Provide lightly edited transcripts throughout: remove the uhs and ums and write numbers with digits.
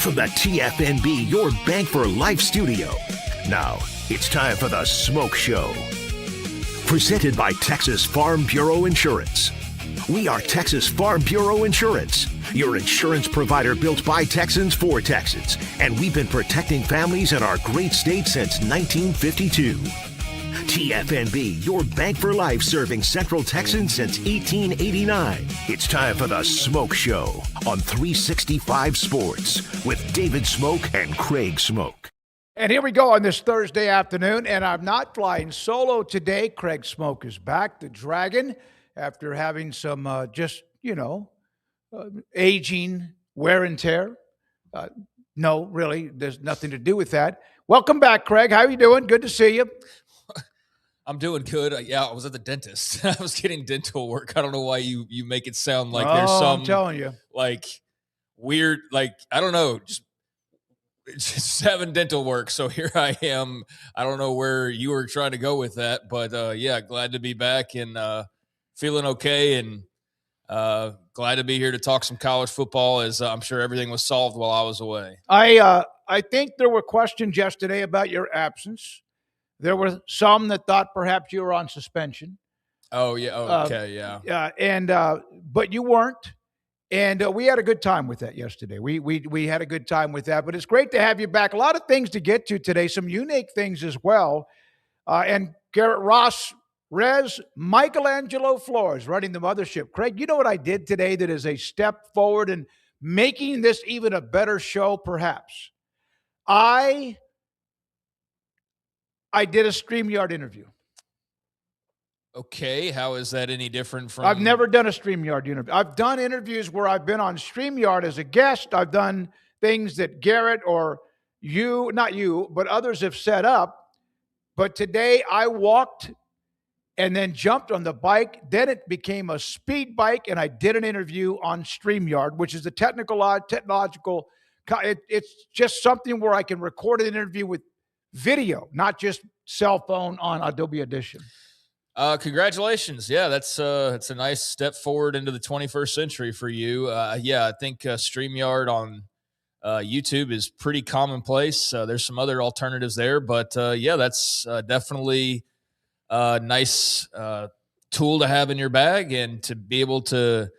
from the TFNB Your Bank for Life studio. Now, it's time for the Smoak Show. Presented by Texas Farm Bureau Insurance. We are Texas Farm Bureau Insurance, your insurance provider built by Texans for Texans. And we've been protecting families in our great state since 1952. TFNB, your bank for life, serving Central Texans since 1889. It's time for the Smoak Show on 365 Sports with David Craig and Craig Smoak. And here we go on this Thursday afternoon, and I'm not flying solo today. Craig Smoak is back, the Dragon, after having some aging, wear and tear. No, really, there's nothing to do with that. Welcome back, Craig. How are you doing? Good to see you. I'm doing good. I was at the dentist. I was getting dental work. I don't know why you make it sound like there's some, I'm telling you, like weird, like, I don't know, just having dental work. So here I am. I don't know where you were trying to go with that, but glad to be back and feeling okay, and glad to be here to talk some college football, as I'm sure everything was solved while I was away. I think there were questions yesterday about your absence. There were some that thought perhaps you were on suspension. Oh, yeah. Oh, okay, yeah. But you weren't. And we had a good time with that yesterday. We had a good time with that. But it's great to have you back. A lot of things to get to today, some unique things as well. And Garrett Ross, Rez, Michelangelo Flores running the mothership. Craig, you know what I did today that is a step forward in making this even a better show, perhaps? I did a StreamYard interview. Okay, how is that any different from... I've never done a StreamYard interview. I've done interviews where I've been on StreamYard as a guest. I've done things that Garrett or you, not you, but others have set up. But today I walked and then jumped on the bike. Then it became a speed bike, and I did an interview on StreamYard, which is a technological... It's just something where I can record an interview with video, not just cell phone on Adobe Audition. Congratulations. Yeah, it's a nice step forward into the 21st century for you. I think StreamYard on YouTube is pretty commonplace. There's some other alternatives there, but that's definitely a nice tool to have in your bag, and to be able to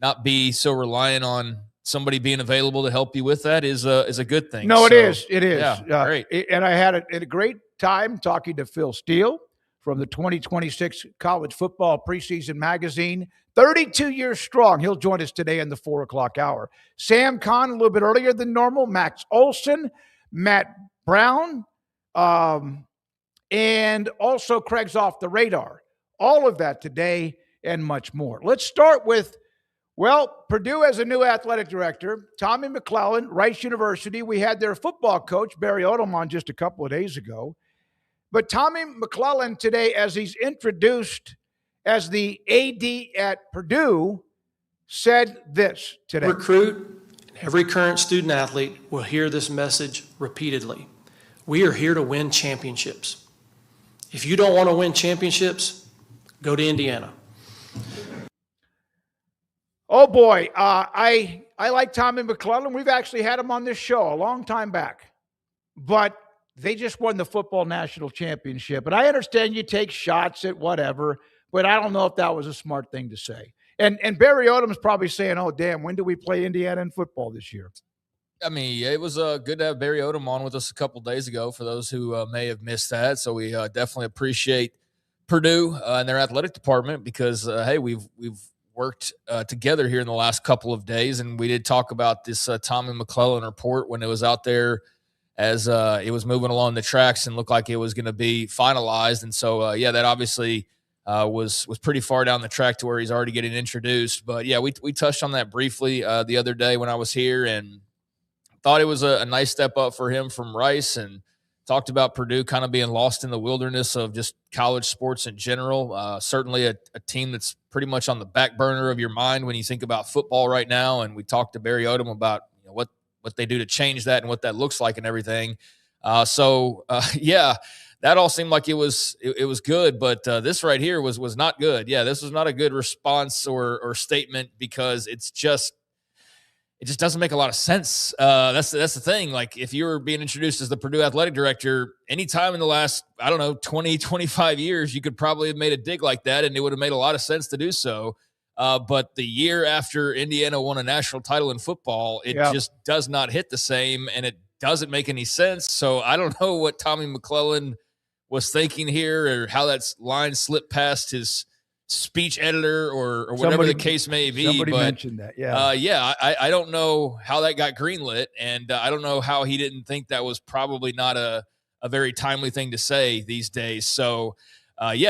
not be so reliant on somebody being available to help you with that is a good thing. No, it is. It is. Yeah, great. And I had a great time talking to Phil Steele from the 2026 College Football Preseason Magazine. 32 years strong. He'll join us today in the 4 o'clock hour. Sam Kahn, a little bit earlier than normal. Max Olson, Matt Brown, and also Craig's Off the Radar. All of that today and much more. Let's start with, Purdue has a new athletic director, Tommy McClellan, Rice University. We had their football coach, Barry Odom, on just a couple of days ago. But Tommy McClellan today, as he's introduced as the AD at Purdue, said this today. Recruit, every current student athlete will hear this message repeatedly. We are here to win championships. If you don't want to win championships, go to Indiana. Oh, boy. I like Tommy McClellan. We've actually had him on this show a long time back. But they just won the football national championship. And I understand you take shots at whatever, but I don't know if that was a smart thing to say. And Barry Odom's probably saying, oh, damn, when do we play Indiana in football this year? I mean, it was good to have Barry Odom on with us a couple days ago, for those who may have missed that. So we definitely appreciate Purdue and their athletic department, because, we've worked together here in the last couple of days, and we did talk about this Tommy McClellan report when it was out there, as it was moving along the tracks and looked like it was going to be finalized. And so, that obviously was pretty far down the track to where he's already getting introduced. But, we touched on that briefly the other day when I was here, and thought it was a nice step up for him from Rice, and talked about Purdue kind of being lost in the wilderness of just college sports in general. Certainly a team that's pretty much on the back burner of your mind when you think about football right now. And we talked to Barry Odom about what they do to change that and what that looks like and everything. That all seemed like it was good, but this right here was not good. Yeah, this was not a good response or statement, because it's just, it just doesn't make a lot of sense. That's the thing. Like, if you were being introduced as the Purdue athletic director anytime in the last, 20, 25 years, you could probably have made a dig like that, and it would have made a lot of sense to do so. But the year after Indiana won a national title in football, it just does not hit the same, and it doesn't make any sense. So I don't know what Tommy McClellan was thinking here, or how that line slipped past his speech editor, or whatever the case may be. Somebody mentioned that. I don't know how that got greenlit, and I don't know how he didn't think that was probably not a very timely thing to say these days. So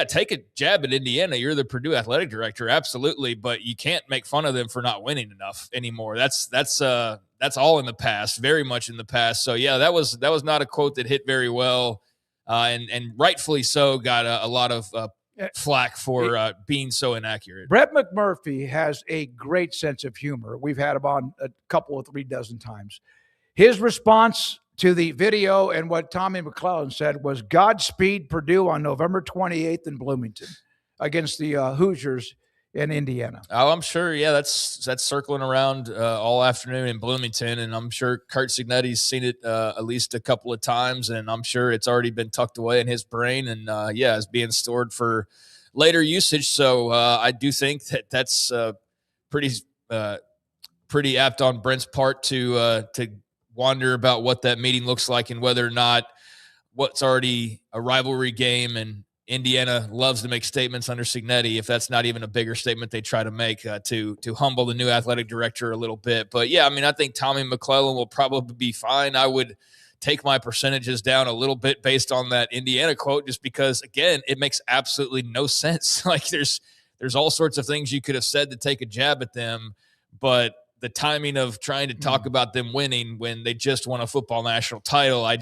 take a jab at Indiana. You're the Purdue athletic director, absolutely, but you can't make fun of them for not winning enough anymore. That's all in the past, very much in the past. So yeah, that was not a quote that hit very well, and rightfully so. Got a lot of flack for being so inaccurate. Brett McMurphy has a great sense of humor. We've had him on a couple of 3 dozen times. His response to the video and what Tommy McClellan said was, "Godspeed Purdue on November 28th in Bloomington against the Hoosiers in Indiana." Oh, I'm sure. Yeah, that's circling around all afternoon in Bloomington, and I'm sure Kurt Signetti's seen it at least a couple of times, and I'm sure it's already been tucked away in his brain, and is being stored for later usage. So I do think that that's pretty apt on Brent's part to wonder about what that meeting looks like, and whether or not what's already a rivalry game, and Indiana loves to make statements under Signetti, if that's not even a bigger statement they try to make to humble the new athletic director a little bit. But yeah, I think Tommy McClellan will probably be fine. I would take my percentages down a little bit based on that Indiana quote, just because, again, it makes absolutely no sense. Like, there's all sorts of things you could have said to take a jab at them, but the timing of trying to talk about them winning when they just won a football national title, I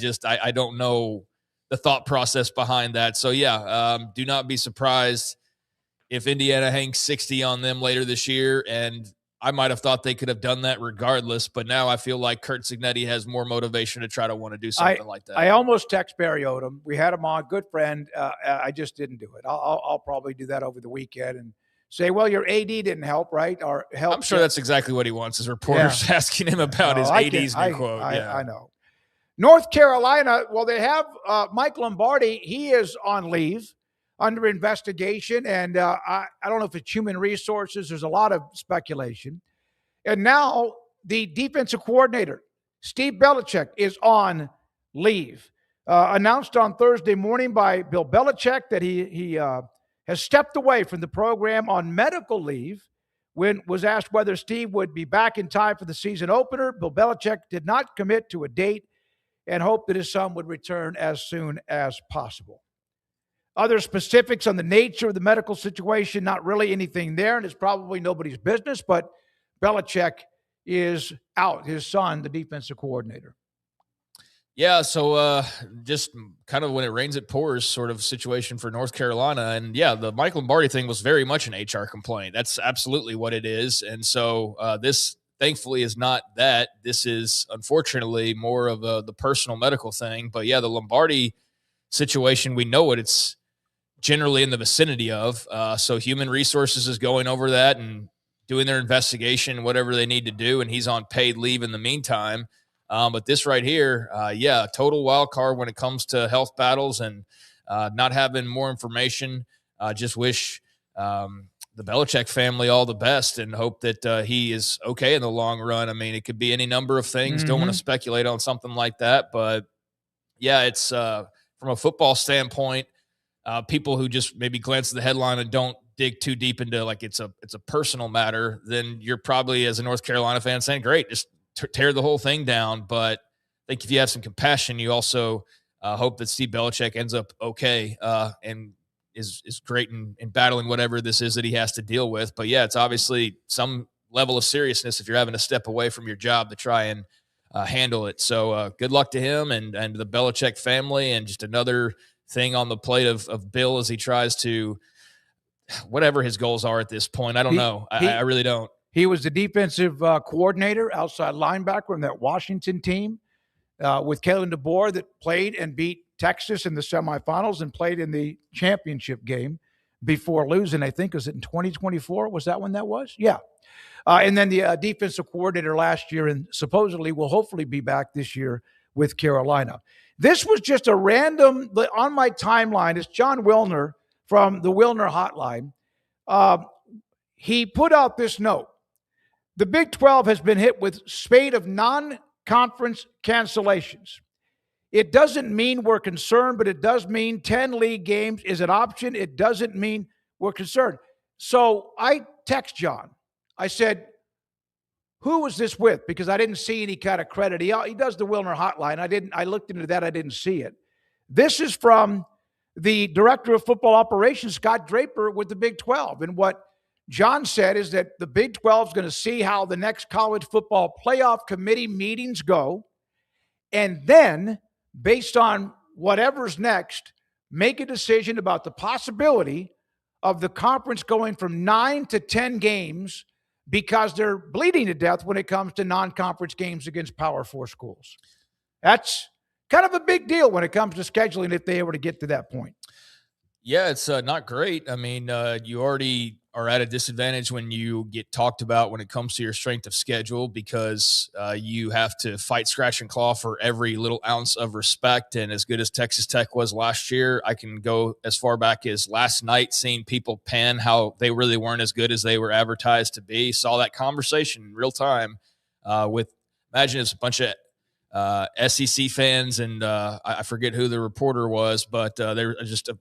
don't know the thought process behind that. So do not be surprised if Indiana hangs 60 on them later this year. And I might have thought they could have done that regardless, but now I feel like Kurt Signetti has more motivation to try to want to do something like that. I almost text Barry Odom. We had him on, good friend. I just didn't do it. I'll probably do that over the weekend and say, well, your AD didn't help, right? Or help. I'm sure that's exactly what he wants, is reporters asking him about his AD's new quote. I know. North Carolina, well, they have Mike Lombardi. He is on leave under investigation, and I don't know if it's human resources. There's a lot of speculation. And now the defensive coordinator, Steve Belichick, is on leave. Announced on Thursday morning by Bill Belichick that he has stepped away from the program on medical leave. When was asked whether Steve would be back in time for the season opener, Bill Belichick did not commit to a date and hoped that his son would return as soon as possible. Other specifics on the nature of the medical situation, not really anything there, and it's probably nobody's business, but Belichick is out, his son, the defensive coordinator. Yeah, so just kind of when it rains, it pours sort of situation for North Carolina. And yeah, the Mike Lombardi thing was very much an HR complaint. That's absolutely what it is. And so this, thankfully, is not that. This is, unfortunately, more of the personal medical thing. But yeah, the Lombardi situation, we know what it's generally in the vicinity of. So human resources is going over that and doing their investigation, whatever they need to do. And he's on paid leave in the meantime. But this right here, total wild card when it comes to health battles, and not having more information. Just wish the Belichick family all the best and hope that he is okay in the long run. I mean, it could be any number of things. Mm-hmm. Don't want to speculate on something like that. But, yeah, it's from a football standpoint, people who just maybe glance at the headline and don't dig too deep into, like, it's a personal matter, then you're probably, as a North Carolina fan, saying, great, just tear the whole thing down. But I think if you have some compassion, you also hope that Steve Belichick ends up okay and is great in battling whatever this is that he has to deal with. But yeah, it's obviously some level of seriousness if you're having to step away from your job to try and handle it. So good luck to him and the Belichick family, and just another thing on the plate of Bill as he tries to, whatever his goals are at this point. I don't know. I really don't. He was the defensive coordinator, outside linebacker in that Washington team with Kalen DeBoer that played and beat Texas in the semifinals and played in the championship game. before losing. I think, was it in 2024? Was that when that was? Yeah. And then the defensive coordinator last year, and supposedly will hopefully be back this year with Carolina. This was just a random, on my timeline, it's John Wilner from the Wilner Hotline. He put out this note. The Big 12 has been hit with spate of non-conference cancellations. It doesn't mean we're concerned, but it does mean 10 league games is an option. It doesn't mean we're concerned. So I text John. I said, who was this with? Because I didn't see any kind of credit. He does the Wilner Hotline. I looked into that. I didn't see it. This is from the director of football operations, Scott Draper, with the Big 12. And what John said is that the Big 12 is going to see how the next college football playoff committee meetings go. And then, based on whatever's next, make a decision about the possibility of the conference going from 9 to 10 games because they're bleeding to death when it comes to non-conference games against Power 4 schools. That's kind of a big deal when it comes to scheduling if they were to get to that point. Yeah, it's not great. I mean, you already are at a disadvantage when you get talked about when it comes to your strength of schedule because you have to fight scratch and claw for every little ounce of respect. And as good as Texas Tech was last year, I can go as far back as last night seeing people pan how they really weren't as good as they were advertised to be. Saw that conversation in real time with, imagine it's a bunch of SEC fans, and I forget who the reporter was, but they were just,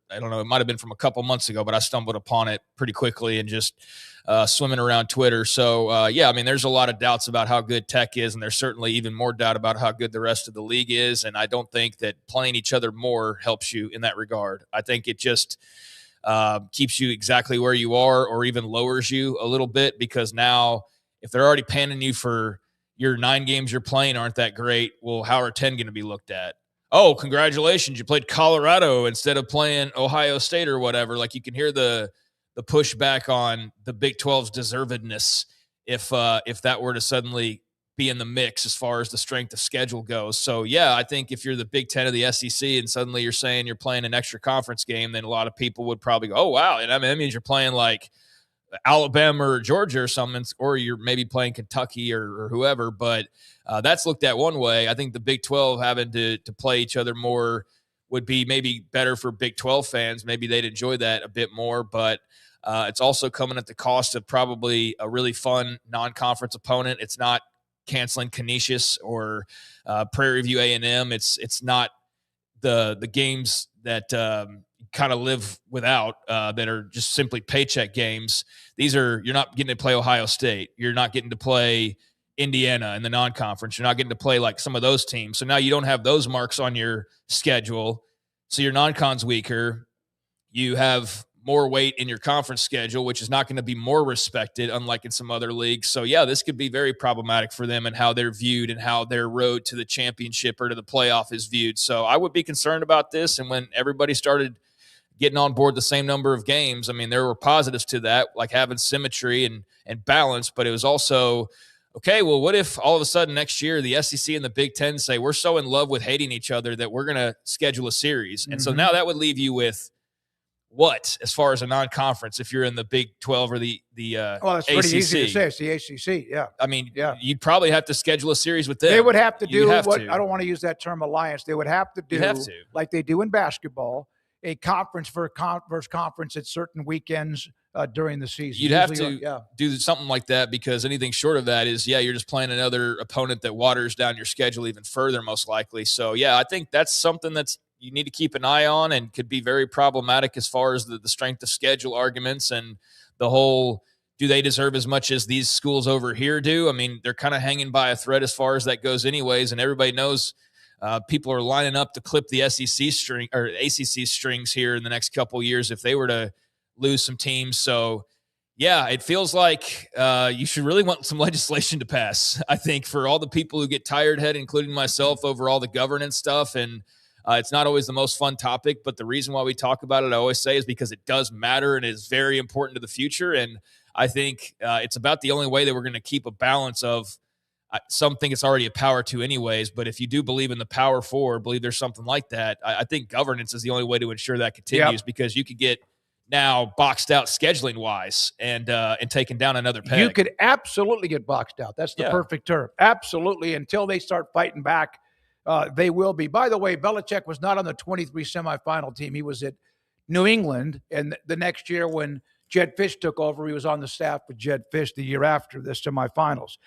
I don't know, it might have been from a couple months ago, but I stumbled upon it pretty quickly and just swimming around Twitter. So, yeah, I mean, there's a lot of doubts about how good Tech is, and there's certainly even more doubt about how good the rest of the league is, and I don't think that playing each other more helps you in that regard. I think it just keeps you exactly where you are or even lowers you a little bit because now if they're already panning you for your 9 games you're playing aren't that great, well, how are 10 going to be looked at? Oh, congratulations, you played Colorado instead of playing Ohio State or whatever. Like you can hear the pushback on the Big 12's deservedness if that were to suddenly be in the mix as far as the strength of schedule goes. So, yeah, I think if you're the Big 10 of the SEC and suddenly you're saying you're playing an extra conference game, then a lot of people would probably go, oh, wow, and I mean, that means you're playing like Alabama or Georgia or something, or you're maybe playing Kentucky or whoever, but that's looked at one way. I think the Big 12 having to play each other more would be maybe better for Big 12 fans. Maybe they'd enjoy that a bit more, but it's also coming at the cost of probably a really fun non-conference opponent. It's not canceling Canisius or Prairie View A&M. It's not the games that kind of live without that are just simply paycheck games. You're not getting to play Ohio State. You're not getting to play Indiana in the non-conference. You're not getting to play like some of those teams. So now you don't have those marks on your schedule. So your non-con's weaker. You have more weight in your conference schedule, which is not going to be more respected, unlike in some other leagues. So, yeah, this could be very problematic for them and how they're viewed and how their road to the championship or to the playoff is viewed. So I would be concerned about this. And when everybody started getting on board the same number of games, I mean, there were positives to that, like having symmetry and balance, but it was also, okay, well, what if all of a sudden next year the SEC and the Big Ten say we're so in love with hating each other that we're going to schedule a series? And so now that would leave you with what, as far as a non-conference, if you're in the Big 12 or the well, it's ACC? pretty easy to say. It's the ACC, yeah. I mean, yeah. You'd probably have to schedule a series with them. They would have to do I don't want to use that term alliance. They would have to do, like they do in basketball, a conference for conference at certain weekends during the season. You'd have to do something like that because anything short of that is, you're just playing another opponent that waters down your schedule even further, most likely. So, yeah, I think that's something that's you need to keep an eye on and could be very problematic as far as the strength of schedule arguments and the whole, do they deserve as much as these schools over here do? I mean, they're kind of hanging by a thread as far as that goes anyways, and everybody knows people are lining up to clip the SEC string or ACC strings here in the next couple of years if they were to lose some teams. So, yeah, it feels like you should really want some legislation to pass, I think, for all the people who get tired head, including myself, over all the governance stuff. And it's not always the most fun topic, but the reason why we talk about it, I always say, is because it does matter and is very important to the future. And I think it's about the only way that we're going to keep a balance of some think it's already a power two anyways, but if you do believe in the power four, believe there's something like that, I think governance is the only way to ensure that continues because you could get now boxed out scheduling wise and taken down another peg. You could absolutely get boxed out. That's the perfect term. Absolutely. Until they start fighting back, they will be. By the way, Belichick was not on the 23 semifinal team. He was at New England. And the next year when Jed Fish took over, he was on the staff with Jed Fish the year after the semifinals.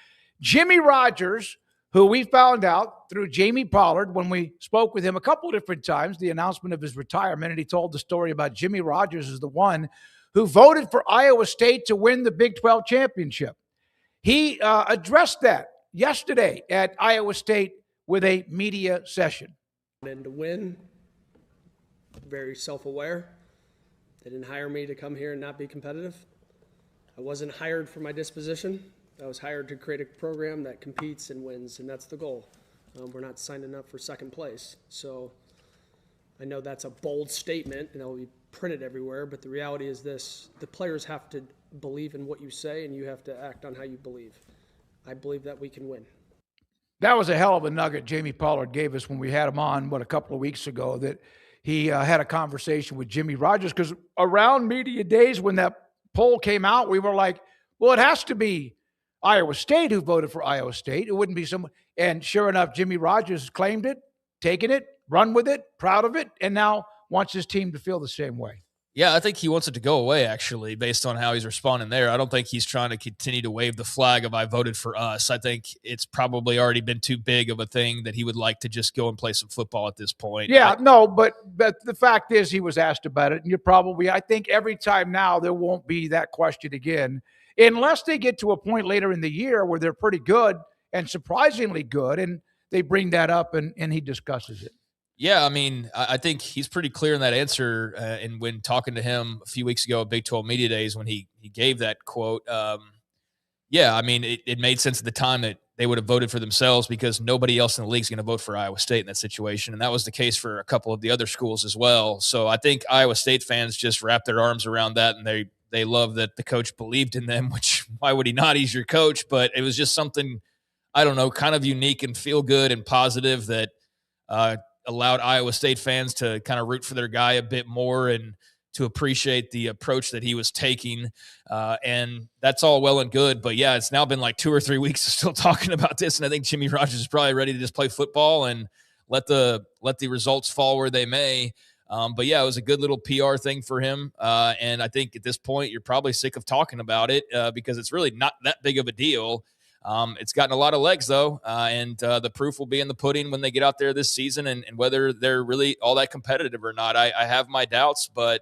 Jimmy Rogers, who we found out through Jamie Pollard when we spoke with him a couple of different times, the announcement of his retirement, and he told the story about Jimmy Rogers is the one who voted for Iowa State to win the Big 12 championship. He addressed that yesterday at Iowa State with a media session. And to win, very self-aware. They didn't hire me to come here and not be competitive. I wasn't hired for my disposition. I was hired to create a program that competes and wins, and that's the goal. We're not signing up for second place. So I know that's a bold statement, and it'll be printed everywhere, but the reality is this: the players have to believe in what you say, and you have to act on how you believe. I believe that we can win. That was a hell of a nugget Jamie Pollard gave us when we had him on, a couple of weeks ago, that he had a conversation with Jimmy Rogers, because around media days when that poll came out, we were like, well, it has to be Iowa State who voted for Iowa State. It wouldn't be someone. And sure enough, Jimmy Rogers claimed it, taken it, run with it, proud of it, and now wants his team to feel the same way. Yeah, I think he wants it to go away, actually, based on how he's responding there. I don't think he's trying to continue to wave the flag of I voted for us. I think it's probably already been too big of a thing that he would like to just go and play some football at this point. Yeah, but the fact is he was asked about it, and I think every time now there won't be that question again, unless they get to a point later in the year where they're pretty good and surprisingly good, and they bring that up and he discusses it. Yeah, I mean, I think he's pretty clear in that answer. And when talking to him a few weeks ago at Big 12 Media Days, when he gave that quote, yeah, I mean, it made sense at the time that they would have voted for themselves because nobody else in the league is going to vote for Iowa State in that situation. And that was the case for a couple of the other schools as well. So I think Iowa State fans just wrap their arms around that, and they love that the coach believed in them, which why would he not? He's your coach. But it was just something, I don't know, kind of unique and feel good and positive that allowed Iowa State fans to kind of root for their guy a bit more and to appreciate the approach that he was taking. And that's all well and good. But, yeah, it's now been like 2 or 3 weeks of still talking about this, and I think Jimmy Rogers is probably ready to just play football and let the results fall where they may. But, yeah, it was a good little PR thing for him. And I think at this point you're probably sick of talking about it because it's really not that big of a deal. It's gotten a lot of legs, though, and the proof will be in the pudding when they get out there this season and whether they're really all that competitive or not. I have my doubts, but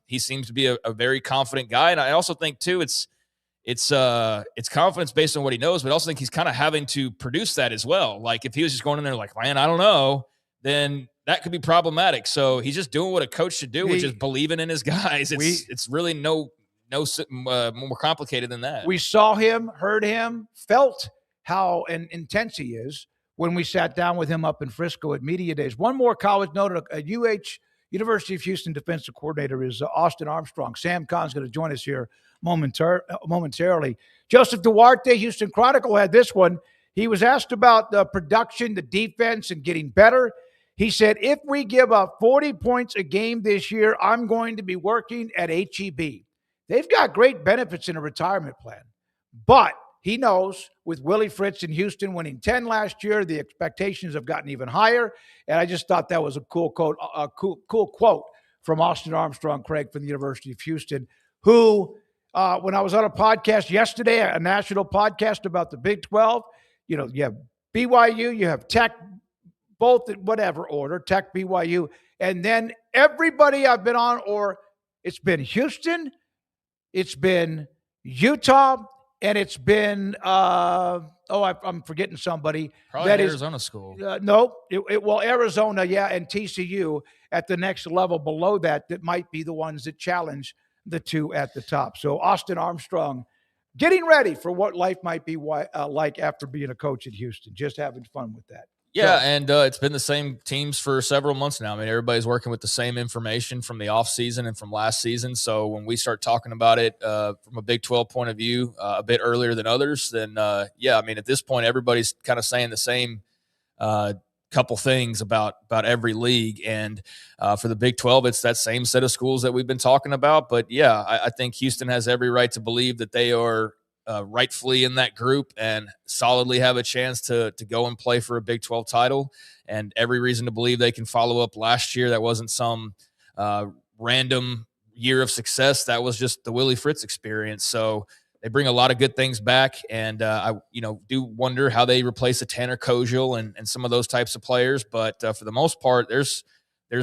he seems to be a very confident guy. And I also think, too, it's confidence based on what he knows, but I also think he's kind of having to produce that as well. Like if he was just going in there like, man, I don't know, then that could be problematic. So he's just doing what a coach should do, which is believing in his guys. It's really no more complicated than that. We saw him, heard him, felt how intense he is when we sat down with him up in Frisco at Media Days. One more college note, a University of Houston defensive coordinator is Austin Armstrong. Sam Kahn's going to join us here momentarily. Joseph Duarte, Houston Chronicle, had this one. He was asked about the production, the defense, and getting better. He said, if we give up 40 points a game this year, I'm going to be working at HEB. They've got great benefits in a retirement plan. But he knows with Willie Fritz in Houston winning 10 last year, the expectations have gotten even higher. And I just thought that was a cool quote from Austin Armstrong, Craig, from the University of Houston, who, when I was on a podcast yesterday, a national podcast about the Big 12, you have BYU, you have Tech, both in whatever order, Tech, BYU, and then everybody I've been on, or it's been Houston, it's been Utah, and it's been I'm forgetting somebody. Probably that Arizona school. No, Arizona, yeah, and TCU at the next level below that might be the ones that challenge the two at the top. So Austin Armstrong getting ready for what life might be like after being a coach at Houston, just having fun with that. Yeah, and it's been the same teams for several months now. I mean, everybody's working with the same information from the offseason and from last season. So when we start talking about it from a Big 12 point of view a bit earlier than others, then, I mean, at this point, everybody's kind of saying the same couple things about every league. And for the Big 12, it's that same set of schools that we've been talking about. But yeah, I think Houston has every right to believe that they are rightfully in that group and solidly have a chance to go and play for a Big 12 title, and every reason to believe they can follow up last year. That wasn't some random year of success. That was just the Willie Fritz experience. So they bring a lot of good things back, and I do wonder how they replace a Tanner Koziel and some of those types of players. But for the most part, there's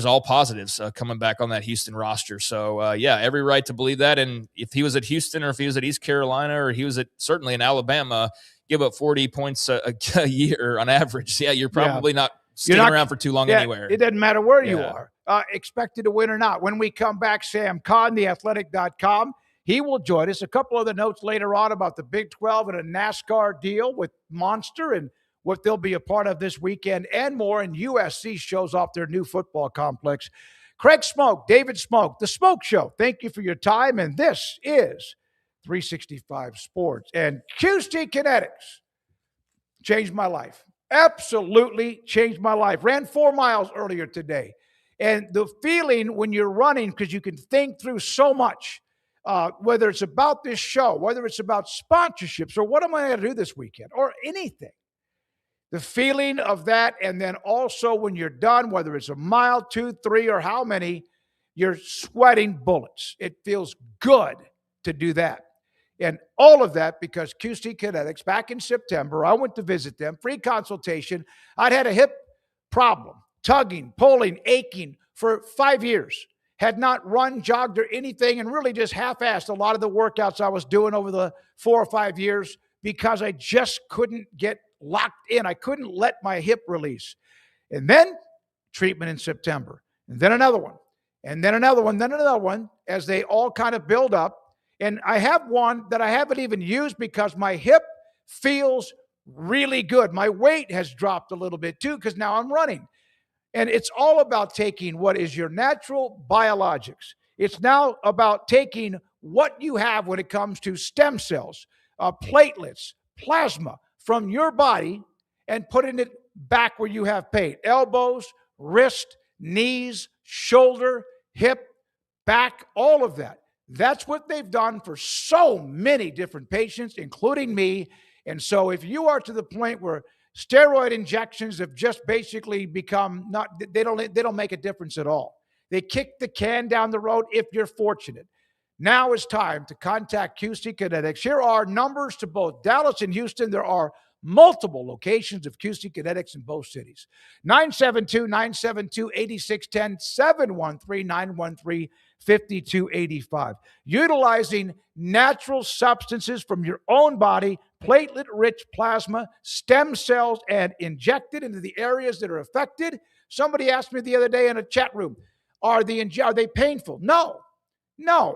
all positives coming back on that Houston roster. So, yeah, every right to believe that. And if he was at Houston, or if he was at East Carolina, or he was at certainly in Alabama, give up 40 points a year on average. Yeah, you're probably not sticking around for too long anywhere. It doesn't matter where you are, expected to win or not. When we come back, Sam Kahn, theathletic.com, he will join us. A couple other notes later on about the Big 12 and a NASCAR deal with Monster and what they'll be a part of this weekend and more. And USC shows off their new football complex. Craig Smoak, David Smoak, The Smoak Show. Thank you for your time. And this is 365 Sports. And QC Kinetics changed my life. Absolutely changed my life. Ran 4 miles earlier today. And the feeling when you're running, because you can think through so much, whether it's about this show, whether it's about sponsorships, or what am I going to do this weekend, or anything. The feeling of that, and then also when you're done, whether it's a mile, 2, 3, or how many, you're sweating bullets. It feels good to do that. And all of that because QC Kinetics, back in September, I went to visit them, free consultation. I'd had a hip problem, tugging, pulling, aching for 5 years. Had not run, jogged, or anything, and really just half-assed a lot of the workouts I was doing over the 4 or 5 years because I just couldn't get locked in. I couldn't let my hip release. And then treatment in September, and then another one, and then another one, then another one, as they all kind of build up. And I have one that I haven't even used because my hip feels really good. My weight has dropped a little bit too because now I'm running. And it's all about taking what is your natural biologics. It's now about taking what you have when it comes to stem cells, platelets, plasma from your body and putting it back where you have pain. Elbows, wrist, knees, shoulder, hip, back, all of that. That's what they've done for so many different patients, including me. And so if you are to the point where steroid injections have just basically become they don't make a difference at all. They kick the can down the road if you're fortunate. Now is time to contact QC Kinetics. Here are numbers to both Dallas and Houston. There are multiple locations of QC Kinetics in both cities. 972-972-8610, 713-913-5285. Utilizing natural substances from your own body, platelet-rich plasma, stem cells, and injected into the areas that are affected. Somebody asked me the other day in a chat room, are they painful? No.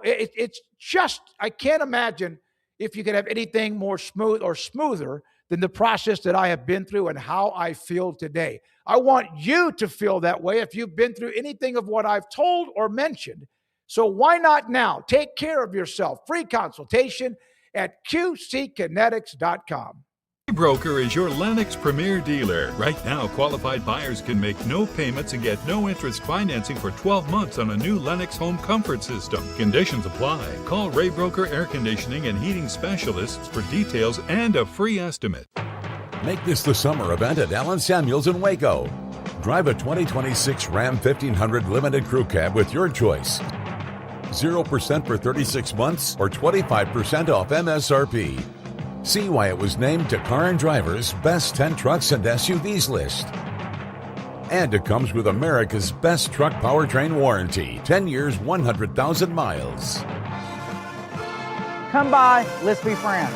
It's just, I can't imagine if you could have anything more smooth or smoother than the process that I have been through and how I feel today. I want you to feel that way if you've been through anything of what I've told or mentioned. So why not now? Take care of yourself. Free consultation at qckinetics.com. Broker is your Lennox Premier dealer. Right now, qualified buyers can make no payments and get no interest financing for 12 months on a new Lennox home comfort system. Conditions apply. Call Ray Broker Air Conditioning and Heating Specialists for details and a free estimate. Make this the summer event at Allen Samuels in Waco. Drive a 2026 Ram 1500 Limited Crew Cab with your choice. 0% for 36 months or 25% off MSRP. See why it was named to Car and Driver's Best 10 Trucks and SUVs list. And it comes with America's Best Truck Powertrain Warranty. 10 years, 100,000 miles. Come by, let's be friends.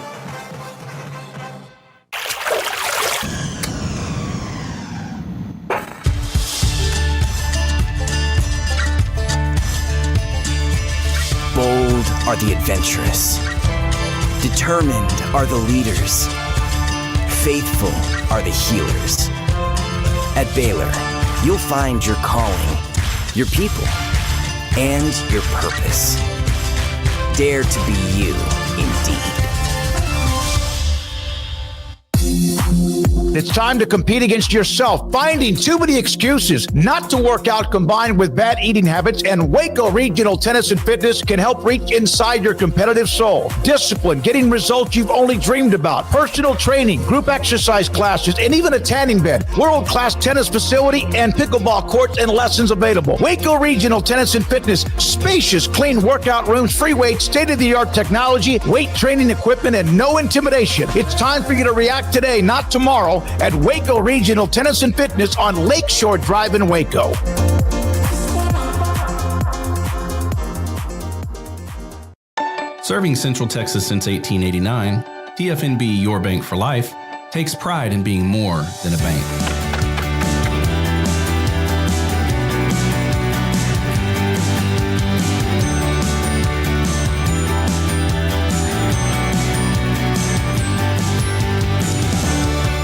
Bold are the adventurous. Determined are the leaders. Faithful are the healers. At Baylor, you'll find your calling, your people, and your purpose. Dare to be you, indeed. It's time to compete against yourself, finding too many excuses not to work out combined with bad eating habits, and Waco Regional Tennis and Fitness can help reach inside your competitive soul. Discipline, getting results you've only dreamed about, personal training, group exercise classes, and even a tanning bed, world-class tennis facility, and pickleball courts and lessons available. Waco Regional Tennis and Fitness, spacious, clean workout rooms, free weights, state-of-the-art technology, weight training equipment, and no intimidation. It's time for you to react today, not tomorrow, at Waco Regional Tennis and Fitness on Lakeshore Drive in Waco. Serving Central Texas since 1889, TFNB Your Bank for Life takes pride in being more than a bank.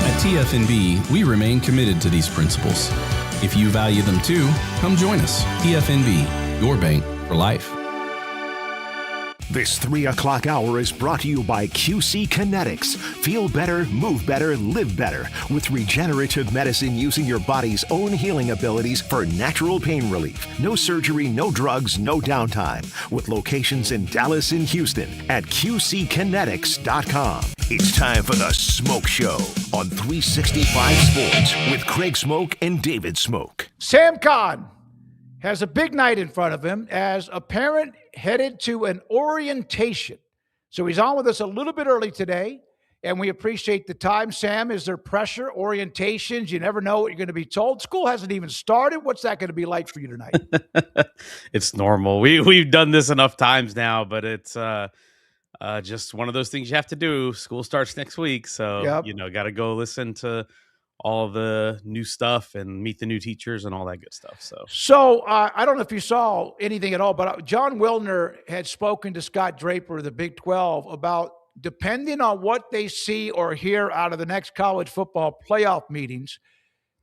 At TFNB, we remain committed to these principles. If you value them too, come join us. TFNB, Your Bank for Life. This 3 o'clock hour is brought to you by QC Kinetics. Feel better, move better, live better with regenerative medicine using your body's own healing abilities for natural pain relief. No surgery, no drugs, no downtime. With locations in Dallas and Houston at QCkinetics.com. It's time for the Smoak Show on 365 Sports with Craig Smoak and David Craig. Sam Kahn has a big night in front of him as a parent headed to an orientation. So he's on with us a little bit early today, and we appreciate the time. Sam, is there pressure, orientations? You never know what you're going to be told. School hasn't even started. What's that going to be like for you tonight? It's normal. We've done this enough times now, but it's just one of those things you have to do. School starts next week, so got to go listen to all the new stuff and meet the new teachers and all that good stuff. So I don't know if you saw anything at all, but John Wilner had spoken to Scott Draper of the Big 12 about, depending on what they see or hear out of the next college football playoff meetings,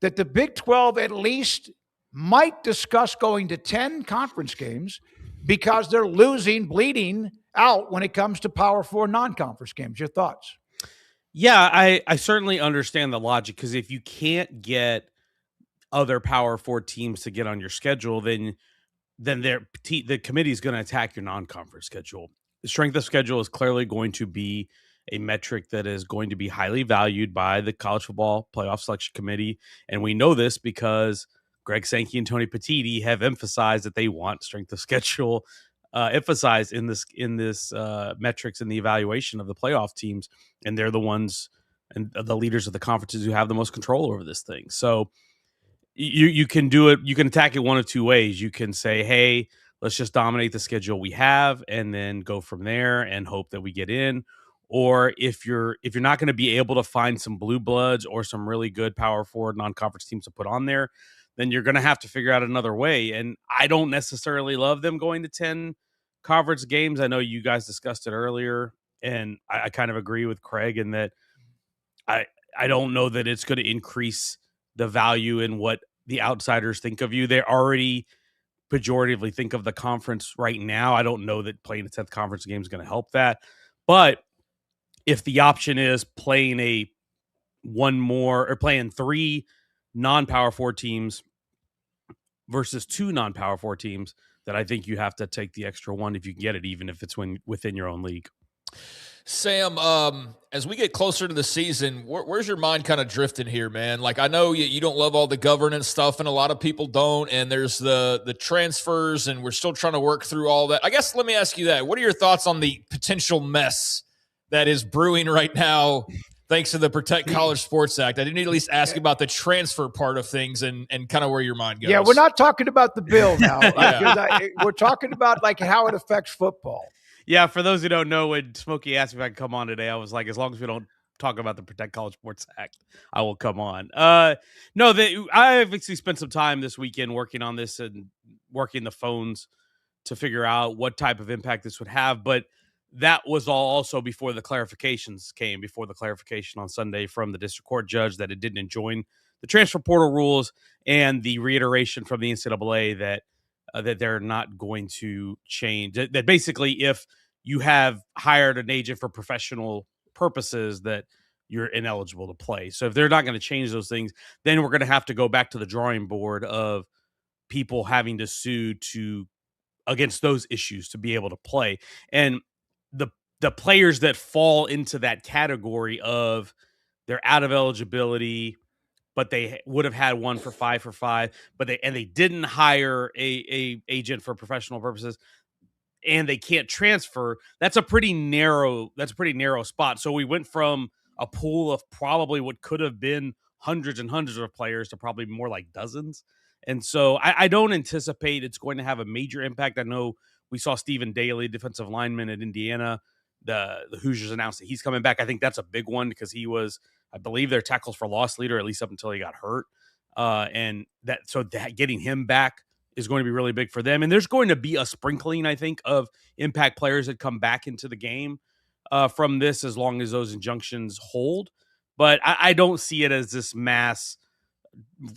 that the Big 12 at least might discuss going to 10 conference games because they're bleeding out when it comes to Power 4 non-conference games. Your thoughts? Yeah, I certainly understand the logic, because if you can't get other Power 4 teams to get on your schedule, then the committee is going to attack your non-conference schedule. The strength of schedule is clearly going to be a metric that is going to be highly valued by the College Football Playoff Selection Committee, and we know this because Greg Sankey and Tony Petitti have emphasized that they want strength of schedule emphasized in this metrics in the evaluation of the playoff teams, and they're the ones and the leaders of the conferences who have the most control over this thing. So you can do it. You can attack it one of two ways. You can say, hey, let's just dominate the schedule we have and then go from there and hope that we get in. Or if you're not going to be able to find some blue bloods or some really good Power 4 non-conference teams to put on there, then you're going to have to figure out another way. And I don't necessarily love them going to 10 conference games. I know you guys discussed it earlier, and I kind of agree with Craig in that I don't know that it's going to increase the value in what the outsiders think of you. They already pejoratively think of the conference right now. I don't know that playing a 10th conference game is going to help that. But if the option is playing playing 3 non-Power 4 teams versus 2 non-Power 4 teams, that I think you have to take the extra one if you can get it, even if it's within your own league. Sam, as we get closer to the season, where's your mind kind of drifting here, man? Like, I know you don't love all the governance stuff, and a lot of people don't, and there's the transfers, and we're still trying to work through all that. I guess let me ask you that. What are your thoughts on the potential mess that is brewing right now thanks to the Protect College Sports Act? I didn't at least ask about the transfer part of things and kind of where your mind goes. Yeah, we're not talking about the bill now. We're talking about like how it affects football. Yeah, for those who don't know, when Smokey asked me if I could come on today, I was like, as long as we don't talk about the Protect College Sports Act, I will come on. I obviously spent some time this weekend working on this and working the phones to figure out what type of impact this would have. But that was all also before the clarifications came, before the clarification on Sunday from the district court judge that it didn't enjoin the transfer portal rules, and the reiteration from the NCAA that they're not going to change. That basically, if you have hired an agent for professional purposes, that you're ineligible to play. So if they're not going to change those things, then we're going to have to go back to the drawing board of people having to sue to against those issues to be able to play. And the the players that fall into that category of they're out of eligibility, but they would have had one for five, but they didn't hire a agent for professional purposes, and they can't transfer. That's a pretty narrow spot. So we went from a pool of probably what could have been hundreds and hundreds of players to probably more like dozens. And so I don't anticipate it's going to have a major impact. I know we saw Stephen Daly, defensive lineman at Indiana. The Hoosiers announced that he's coming back. I think that's a big one because he was, I believe, their tackles for loss leader, at least up until he got hurt. And that getting him back is going to be really big for them. And there's going to be a sprinkling, I think, of impact players that come back into the game from this, as long as those injunctions hold. But I don't see it as this mass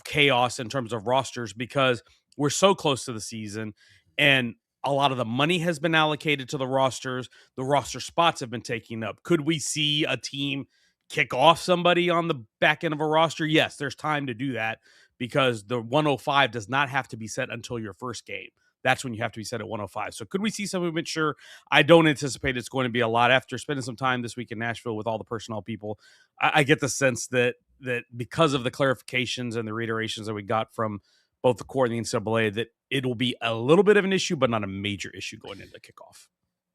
chaos in terms of rosters because we're so close to the season and a lot of the money has been allocated to the rosters. The roster spots have been taken up. Could we see a team kick off somebody on the back end of a roster? Yes, there's time to do that because the 105 does not have to be set until your first game. That's when you have to be set at 105. So could we see some movement? Sure. I don't anticipate it's going to be a lot. After spending some time this week in Nashville with all the personnel people, I get the sense that because of the clarifications and the reiterations that we got from both the court and the NCAA, that it will be a little bit of an issue, but not a major issue going into kickoff.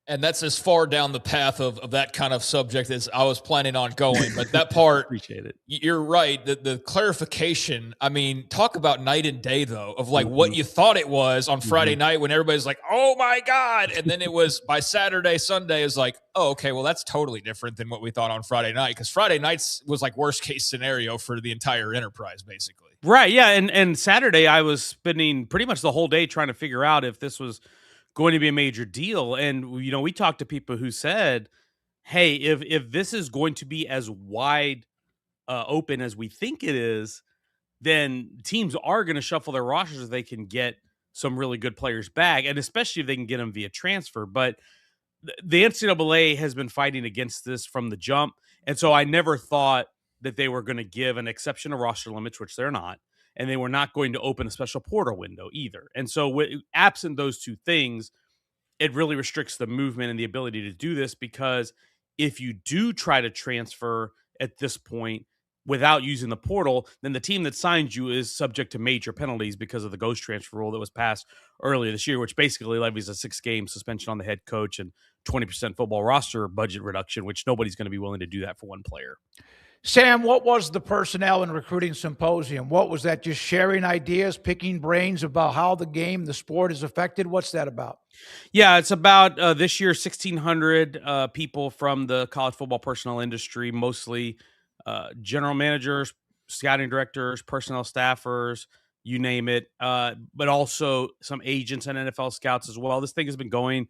And that's as far down the path of that kind of subject as I was planning on going. But that part, appreciate it. You're right. The clarification, I mean, talk about night and day, though, of like what you thought it was on Friday night when everybody's like, oh, my God. And then it was by Saturday, Sunday is like, oh, okay, well, that's totally different than what we thought on Friday night. Because Friday nights was like worst case scenario for the entire enterprise, basically. Right. Yeah. And Saturday, I was spending pretty much the whole day trying to figure out if this was going to be a major deal. And, you know, we talked to people who said, hey, if this is going to be as wide open as we think it is, then teams are going to shuffle their rosters so they can get some really good players back, and especially if they can get them via transfer. But the NCAA has been fighting against this from the jump. And so I never thought that they were going to give an exception to roster limits, which they're not. And they were not going to open a special portal window either. And so absent those two things, it really restricts the movement and the ability to do this, because if you do try to transfer at this point without using the portal, then the team that signed you is subject to major penalties because of the ghost transfer rule that was passed earlier this year, which basically levies a 6-game suspension on the head coach and 20% football roster budget reduction, which nobody's going to be willing to do that for one player. Sam, what was the personnel and recruiting symposium? What was that? Just sharing ideas, picking brains about how the game, the sport is affected? What's that about? Yeah, it's about this year, 1,600 people from the college football personnel industry, mostly general managers, scouting directors, personnel staffers, you name it, but also some agents and NFL scouts as well. This thing has been going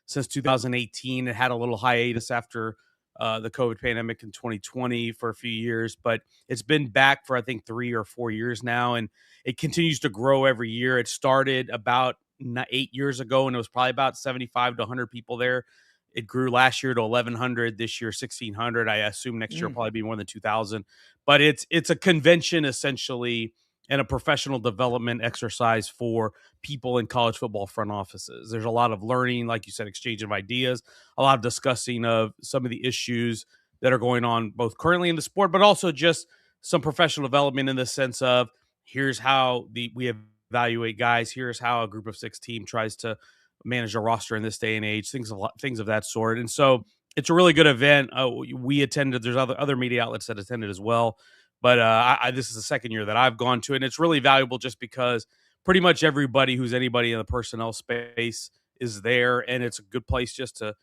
since 2018. It had a little hiatus after the COVID pandemic in 2020 for a few years, but it's been back for, I think, 3 or 4 years now, and it continues to grow every year. It started about 8 years ago, and it was probably about 75 to 100 people there. It grew last year to 1,100, this year 1,600. I assume next year will probably be more than 2,000. But it's a convention essentially and a professional development exercise for people in college football front offices. There's a lot of learning, like you said, exchange of ideas, a lot of discussing of some of the issues that are going on both currently in the sport, but also just some professional development in the sense of here's how we evaluate guys, here's how a group of 6 team tries to manage a roster in this day and age, things of that sort. And so it's a really good event. We attended. There's other media outlets that attended as well. But this is the second year that I've gone to it, and it's really valuable just because pretty much everybody who's anybody in the personnel space is there, and it's a good place just to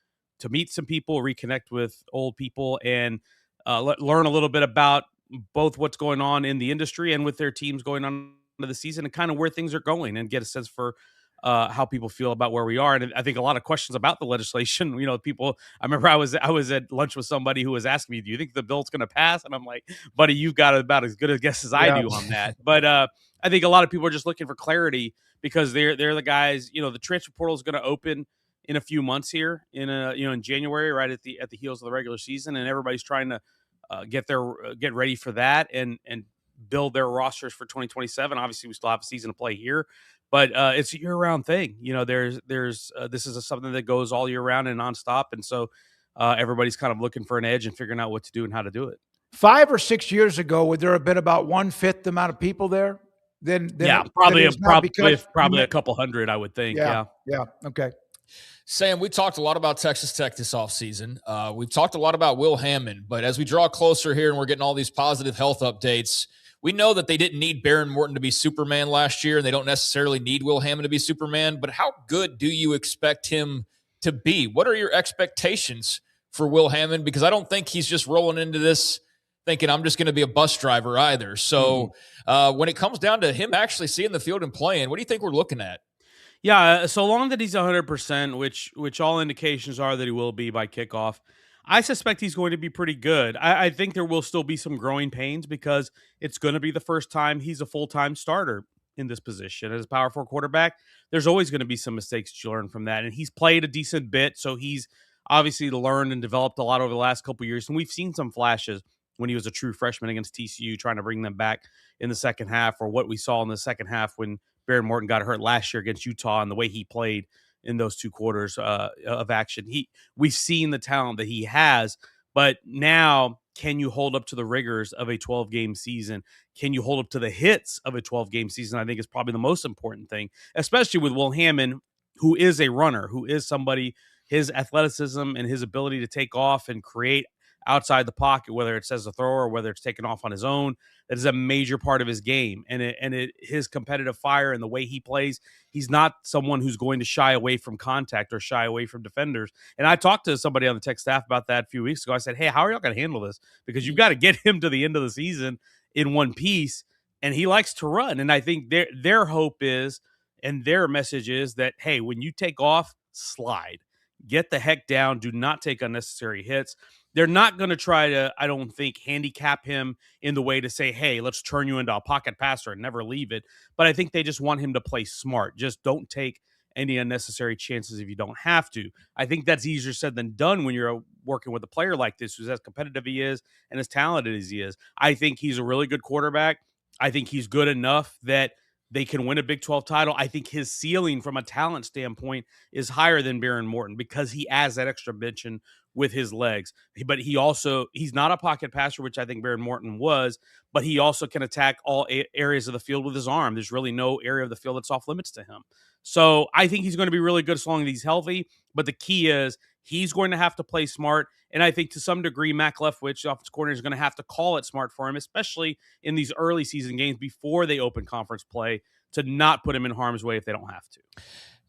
meet some people, reconnect with old people, and learn a little bit about both what's going on in the industry and with their teams going on into the season and kind of where things are going, and get a sense for how people feel about where we are. And I think a lot of questions about the legislation, you know, people, I remember I was at lunch with somebody who was asking me, do you think the bill's going to pass? And I'm like, buddy, you've got about as good a guess as I do on that. But I think a lot of people are just looking for clarity because they're the guys, you know, the transfer portal is going to open in a few months here in January, right at the heels of the regular season. And everybody's trying to get ready for that and build their rosters for 2027. Obviously, we still have a season to play here, but it's a year-round thing. There's this is something that goes all year round and nonstop, and so everybody's kind of looking for an edge and figuring out what to do and how to do it. 5 or 6 years ago, would there have been about 1/5 the amount of people there? Probably because a couple hundred, I would think. Yeah. Okay. Sam, we talked a lot about Texas Tech this offseason. We've talked a lot about Will Hammond, but as we draw closer here and we're getting all these positive health updates, we know that they didn't need Baron Morton to be Superman last year, and they don't necessarily need Will Hammond to be Superman, but how good do you expect him to be? What are your expectations for Will Hammond? Because I don't think he's just rolling into this thinking I'm just going to be a bus driver either. So when it comes down to him actually seeing the field and playing, what do you think we're looking at? Yeah, so long that he's 100%, which all indications are that he will be by kickoff, I suspect he's going to be pretty good. I think there will still be some growing pains because it's going to be the first time he's a full-time starter in this position as a Power 4 quarterback. There's always going to be some mistakes to learn from that, and he's played a decent bit, so he's obviously learned and developed a lot over the last couple of years, and we've seen some flashes when he was a true freshman against TCU, trying to bring them back in the second half, or what we saw in the second half when Baron Morton got hurt last year against Utah and the way he played in those 2 quarters of action. We've seen the talent that he has, but now can you hold up to the rigors of a 12-game season? Can you hold up to the hits of a 12-game season? I think is probably the most important thing, especially with Will Hammond, who is a runner, who is somebody, his athleticism and his ability to take off and create outside the pocket, whether it's as a thrower or whether it's taken off on his own, that is a major part of his game. And his competitive fire and the way he plays, he's not someone who's going to shy away from contact or shy away from defenders. And I talked to somebody on the Tech staff about that a few weeks ago. I said, hey, how are y'all going to handle this? Because you've got to get him to the end of the season in one piece, and he likes to run. And I think their hope is, and their message is that, hey, when you take off, slide. Get the heck down. Do not take unnecessary hits. They're not going to try to, I don't think, handicap him in the way to say, hey, let's turn you into a pocket passer and never leave it. But I think they just want him to play smart. Just don't take any unnecessary chances if you don't have to. I think that's easier said than done when you're working with a player like this who's as competitive he is and as talented as he is. I think he's a really good quarterback. I think he's good enough that they can win a Big 12 title. I think his ceiling from a talent standpoint is higher than Baron Morton because he has that extra dimension with his legs. But he's not a pocket passer, which I think Baron Morton was, but he also can attack all areas of the field with his arm. There's really no area of the field that's off limits to him. So I think he's going to be really good as long as he's healthy. But the key is he's going to have to play smart. And I think to some degree, Mac Leftwich, the offensive coordinator, is going to have to call it smart for him, especially in these early season games before they open conference play, to not put him in harm's way if they don't have to.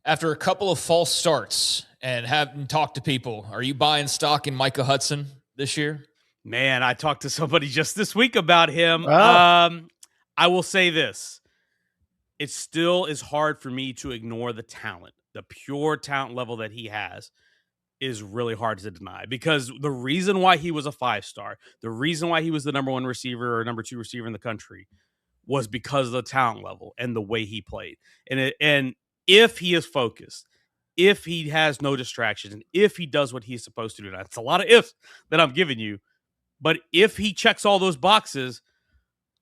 After a couple of false starts and having talked to people, are you buying stock in Micah Hudson this year? Man, I talked to somebody just this week about him. Oh. I will say this. It still is hard for me to ignore the talent. The pure talent level that he has is really hard to deny, because the reason why he was a 5-star, the reason why he was the number 1 receiver or number 2 receiver in the country was because of the talent level and the way he played. And if he is focused, if he has no distractions, and if he does what he's supposed to do, that's a lot of ifs that I'm giving you, but if he checks all those boxes,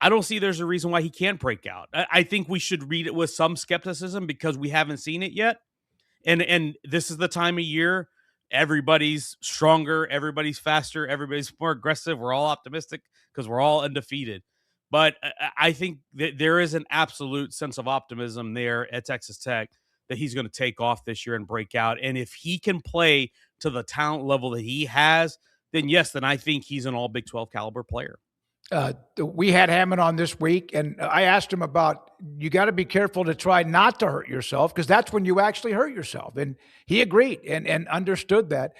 I don't see there's a reason why he can't break out. I think we should read it with some skepticism because we haven't seen it yet. And this is the time of year. Everybody's stronger. Everybody's faster. Everybody's more aggressive. We're all optimistic because we're all undefeated. But I think that there is an absolute sense of optimism there at Texas Tech that he's going to take off this year and break out. And if he can play to the talent level that he has, then yes, then I think he's an all Big 12 caliber player. We had Hammond on this week, and I asked him about, you got to be careful to try not to hurt yourself, because that's when you actually hurt yourself. And he agreed and understood that.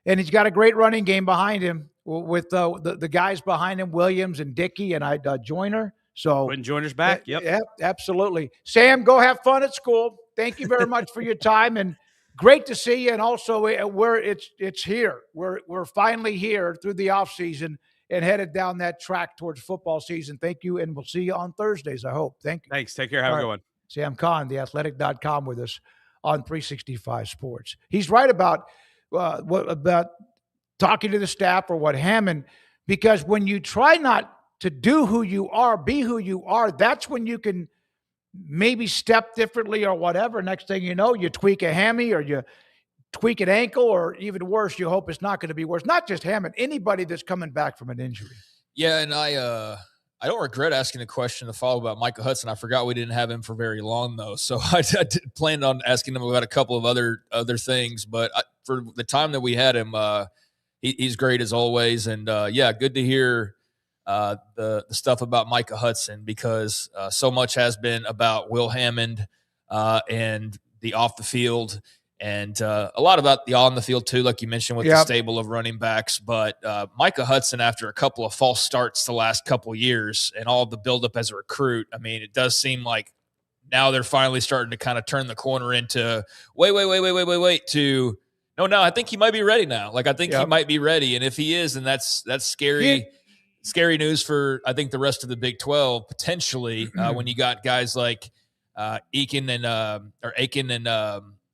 And he's got a great running game behind him with the guys behind him, Williams and Dickey and Joyner. So when Joyner's back, yep, absolutely. Sam, go have fun at school. Thank you very much for your time, and great to see you. And also, it's here. We're finally here through the off season and headed down that track towards football season. Thank you, and we'll see you on Thursdays, I hope. Thank you. Thanks. Take care. Have a good one. Sam Kahn, theathletic.com, with us on 365 Sports. He's right about talking to the staff, or what Hammond because when you try not to do who you are, be who you are, that's when you can maybe step differently or whatever. Next thing you know, you tweak a hammy or you tweak an ankle, or even worse, you hope it's not going to be worse. Not just Hammond, anybody that's coming back from an injury. Yeah, and I don't regret asking a question to follow about Michael Hudson. I forgot we didn't have him for very long though, so I planned on asking him about a couple of other things. But for the time that we had him, he's great as always, and yeah, good to hear the stuff about Micah Hudson, because so much has been about Will Hammond and the off the field. And a lot about the on the field too, like you mentioned with the stable of running backs. But Micah Hudson, after a couple of false starts the last couple of years and all of the buildup as a recruit, I mean, it does seem like now they're finally starting to kind of turn the corner into wait to no, I think he might be ready now. Like, I think he might be ready. And if he is, then that's scary. Scary news for, I think, the rest of the Big 12 potentially when you got guys like Aiken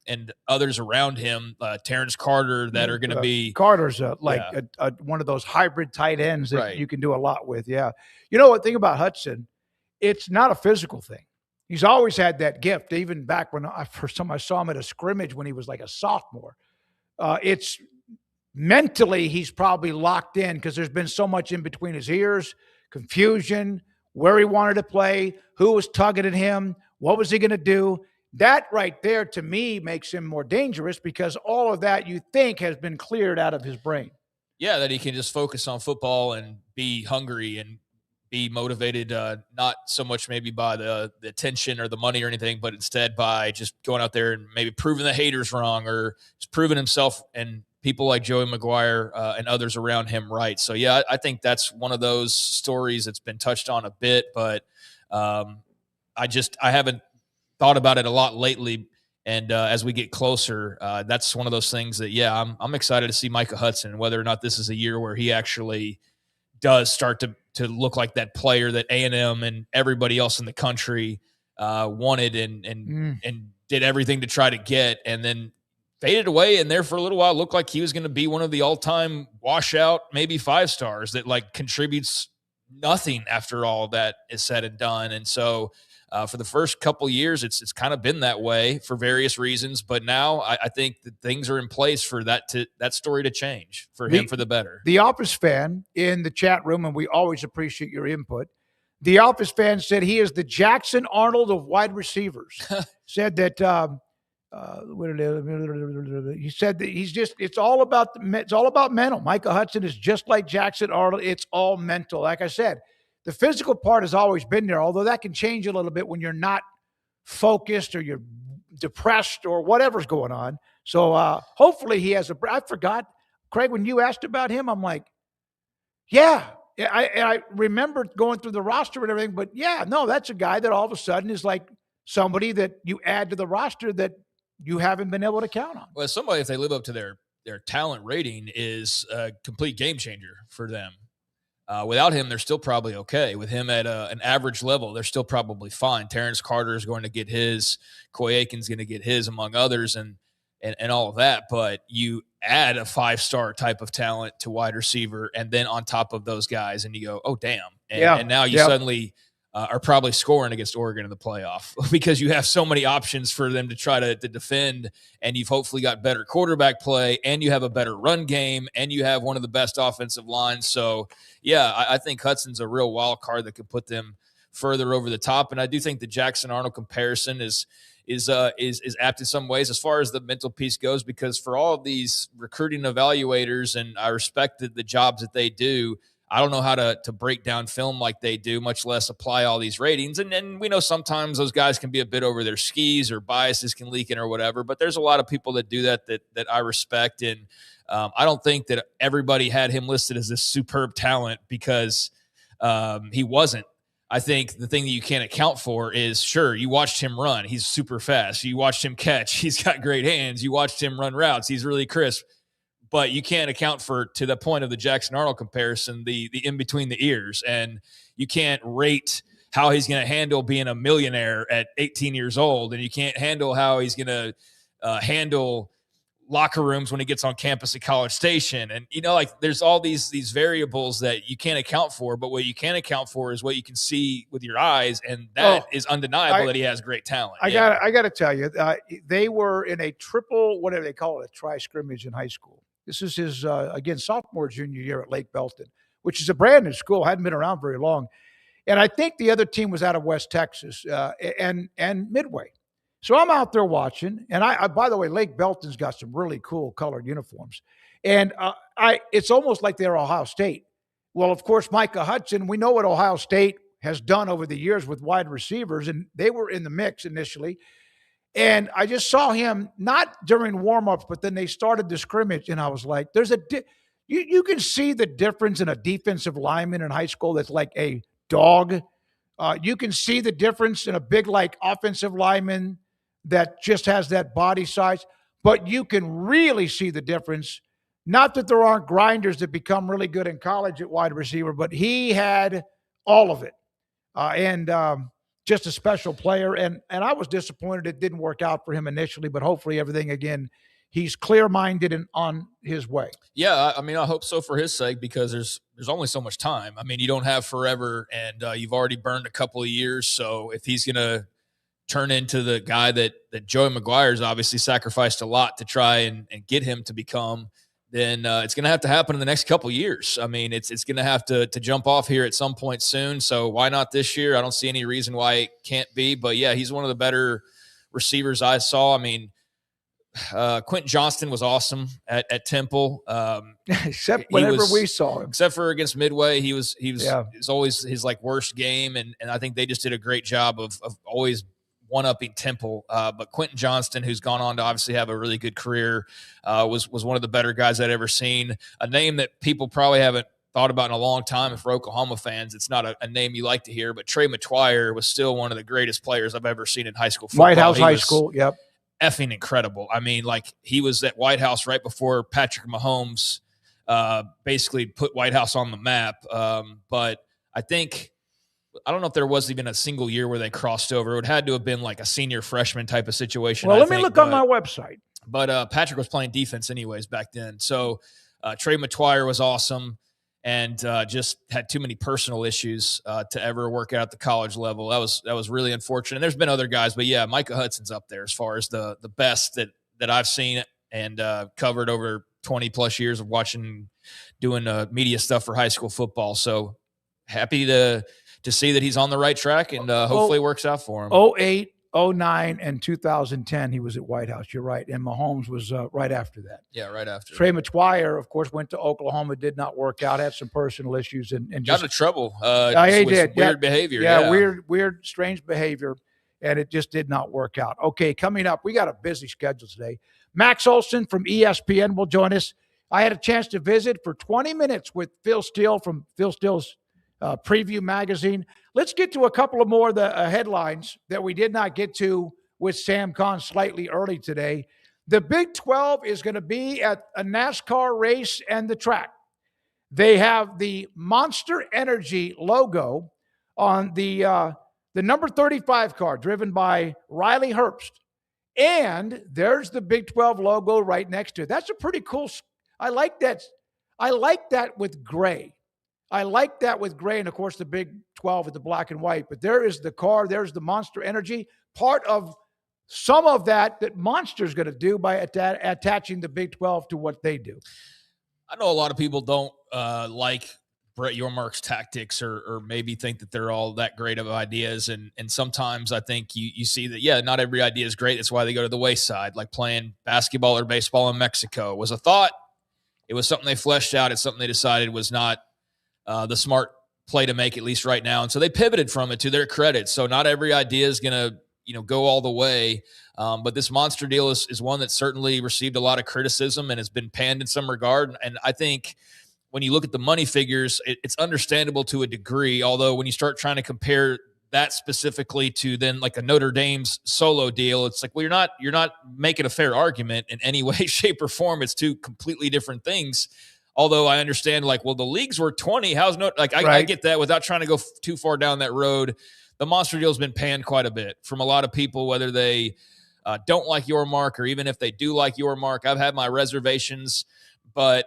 and others around him, Terrence Carter, that are going to be. Carter's one of those hybrid tight ends that you can do a lot with. Yeah. You know what thing about Hudson? It's not a physical thing. He's always had that gift, even back when first time I saw him at a scrimmage when he was like a sophomore. It's mentally, he's probably locked in because there's been so much in between his ears, confusion, where he wanted to play, who was tugging at him, what was he going to do? That right there, to me, makes him more dangerous because all of that you think has been cleared out of his brain. Yeah, that he can just focus on football and be hungry and be motivated, not so much maybe by the attention or the money or anything, but instead by just going out there and maybe proving the haters wrong or just proving himself and people like Joey McGuire and others around him right. So, yeah, I think that's one of those stories that's been touched on a bit, but I haven't thought about it a lot lately. And as we get closer, that's one of those things that, yeah, I'm excited to see Micah Hudson, whether or not this is a year where he actually does start to look like that player that A&M and everybody else in the country wanted and did everything to try to get, and then faded away, and there for a little while looked like he was going to be one of the all-time washout, maybe 5 stars that like contributes nothing after all that is said and done. And so for the first couple years, it's kind of been that way for various reasons. But now I think that things are in place for that story to change for him for the better. The Office fan in the chat room, and we always appreciate your input. The Office fan said he is the Jackson Arnold of wide receivers. Said that he said that it's all about mental. Micah Hudson is just like Jackson Arnold. It's all mental. Like I said, the physical part has always been there, although that can change a little bit when you're not focused or you're depressed or whatever's going on. So hopefully he has I forgot, Craig, when you asked about him, I'm like, yeah. I remember going through the roster and everything, but yeah, no, that's a guy that all of a sudden is like somebody that you add to the roster that you haven't been able to count on. Well, somebody, if they live up to their talent rating, is a complete game changer for them. Without him, they're still probably okay. With him at an average level, they're still probably fine. Terrence Carter is going to get his. Coy Aiken's going to get his, among others, and all of that. But you add a 5-star type of talent to wide receiver, and then on top of those guys, and you go, oh, damn. And now you suddenly are probably scoring against Oregon in the playoff because you have so many options for them to try to defend, and you've hopefully got better quarterback play, and you have a better run game, and you have one of the best offensive lines. So, yeah, I think Hudson's a real wild card that could put them further over the top. And I do think the Jackson Arnold comparison is apt in some ways as far as the mental piece goes, because for all of these recruiting evaluators, and I respect the jobs that they do, I don't know how to break down film like they do, much less apply all these ratings. And we know sometimes those guys can be a bit over their skis or biases can leak in or whatever, but there's a lot of people that do that I respect. And I don't think that everybody had him listed as this superb talent because he wasn't. I think the thing that you can't account for is, sure, you watched him run. He's super fast. You watched him catch. He's got great hands. You watched him run routes. He's really crisp. But you can't account for, to the point of the Jackson Arnold comparison, the in between the ears. And you can't rate how he's going to handle being a millionaire at 18 years old. And you can't handle how he's going to handle locker rooms when he gets on campus at College Station. And, like there's all these variables that you can't account for, but what you can account for is what you can see with your eyes. And that is undeniable that he has great talent. I got to tell you, they were in a triple, whatever they call it, a tri-scrimmage in high school. This is his, again, sophomore, junior year at Lake Belton, which is a brand new school, hadn't been around very long. And I think the other team was out of West Texas and Midway. So I'm out there watching, and I by the way, Lake Belton's got some really cool colored uniforms, and it's almost like they're Ohio State. Well, of course, Micah Hudson, we know what Ohio State has done over the years with wide receivers, and they were in the mix initially. And I just saw him not during warmups, but then they started the scrimmage, and I was like, "There's you can see the difference in a defensive lineman in high school that's like a dog. You can see the difference in a big like offensive lineman that just has that body size, but you can really see the difference. Not that there aren't grinders that become really good in college at wide receiver, but he had all of it. And just a special player. And I was disappointed it didn't work out for him initially, but hopefully everything, again, he's clear-minded and on his way. Yeah, I mean, I hope so for his sake, because there's only so much time. I mean, you don't have forever, and you've already burned a couple of years. So if he's going to turn into the guy that Joey McGuire's obviously sacrificed a lot to try and get him to become, then it's going to have to happen in the next couple of years. I mean, it's going to have to jump off here at some point soon. So why not this year? I don't see any reason why it can't be. But, yeah, he's one of the better receivers I saw. I mean, Quentin Johnston was awesome at Temple. Except whenever we saw him. Except for against Midway, he was always his like worst game. And I think they just did a great job of always one-upping Temple. But Quentin Johnston, who's gone on to obviously have a really good career, was one of the better guys I'd ever seen. A name that people probably haven't thought about in a long time. For Oklahoma fans, it's not a name you like to hear, but Trey McTwire was still one of the greatest players I've ever seen in high school football. White House High School, yep. Effing incredible. I mean, like he was at White House right before Patrick Mahomes basically put White House on the map. But I don't know if there was even a single year where they crossed over. It had to have been like a senior freshman type of situation. Well, let me look on my website. But Patrick was playing defense anyways back then. So Trey McTwire was awesome and just had too many personal issues to ever work out at the college level. That was really unfortunate. And there's been other guys, but yeah, Micah Hudson's up there as far as the best that I've seen and covered over 20 plus years of doing media stuff for high school football. So happy to see that he's on the right track and hopefully it works out for him. 08, 09, and 2010, he was at White House. You're right. And Mahomes was right after that. Yeah, right after. Trey McTwire, of course, went to Oklahoma, did not work out, had some personal issues. And got into trouble. He did. Weird behavior. Yeah, weird, strange behavior, and it just did not work out. Okay, coming up, we got a busy schedule today. Max Olson from ESPN will join us. I had a chance to visit for 20 minutes with Phil Steele from Phil Steele's Preview Magazine. Let's get to a couple of more of the headlines that we did not get to with Sam Kahn slightly early today. The Big 12 is going to be at a NASCAR race and the track. They have the Monster Energy logo on the number 35 car driven by Riley Herbst. And there's the Big 12 logo right next to it. That's a pretty cool. I like that. I like that with gray. And of course, the Big 12 with the black and white. But there is the car. There's the Monster Energy. Part of some of that Monster's going to do by attaching the Big 12 to what they do. I know a lot of people don't like Brett Yormark's tactics or maybe think that they're all that great of ideas. And sometimes I think you see that, yeah, not every idea is great. That's why they go to the wayside, like playing basketball or baseball in Mexico. It was a thought. It was something they fleshed out. It's something they decided was not the smart play to make, at least right now. And so they pivoted from it, to their credit. So not every idea is going to go all the way. But this Monster deal is one that certainly received a lot of criticism and has been panned in some regard. And I think when you look at the money figures, it's understandable to a degree. Although when you start trying to compare that specifically to then like a Notre Dame's solo deal, it's like, well, you're not making a fair argument in any way, shape, or form. It's two completely different things. Although I understand, like, well, the league's worth 20. How's no? Like, I get that without trying to go too far down that road. The Monster deal has been panned quite a bit from a lot of people, whether they don't like your mark, or even if they do like your mark, I've had my reservations, but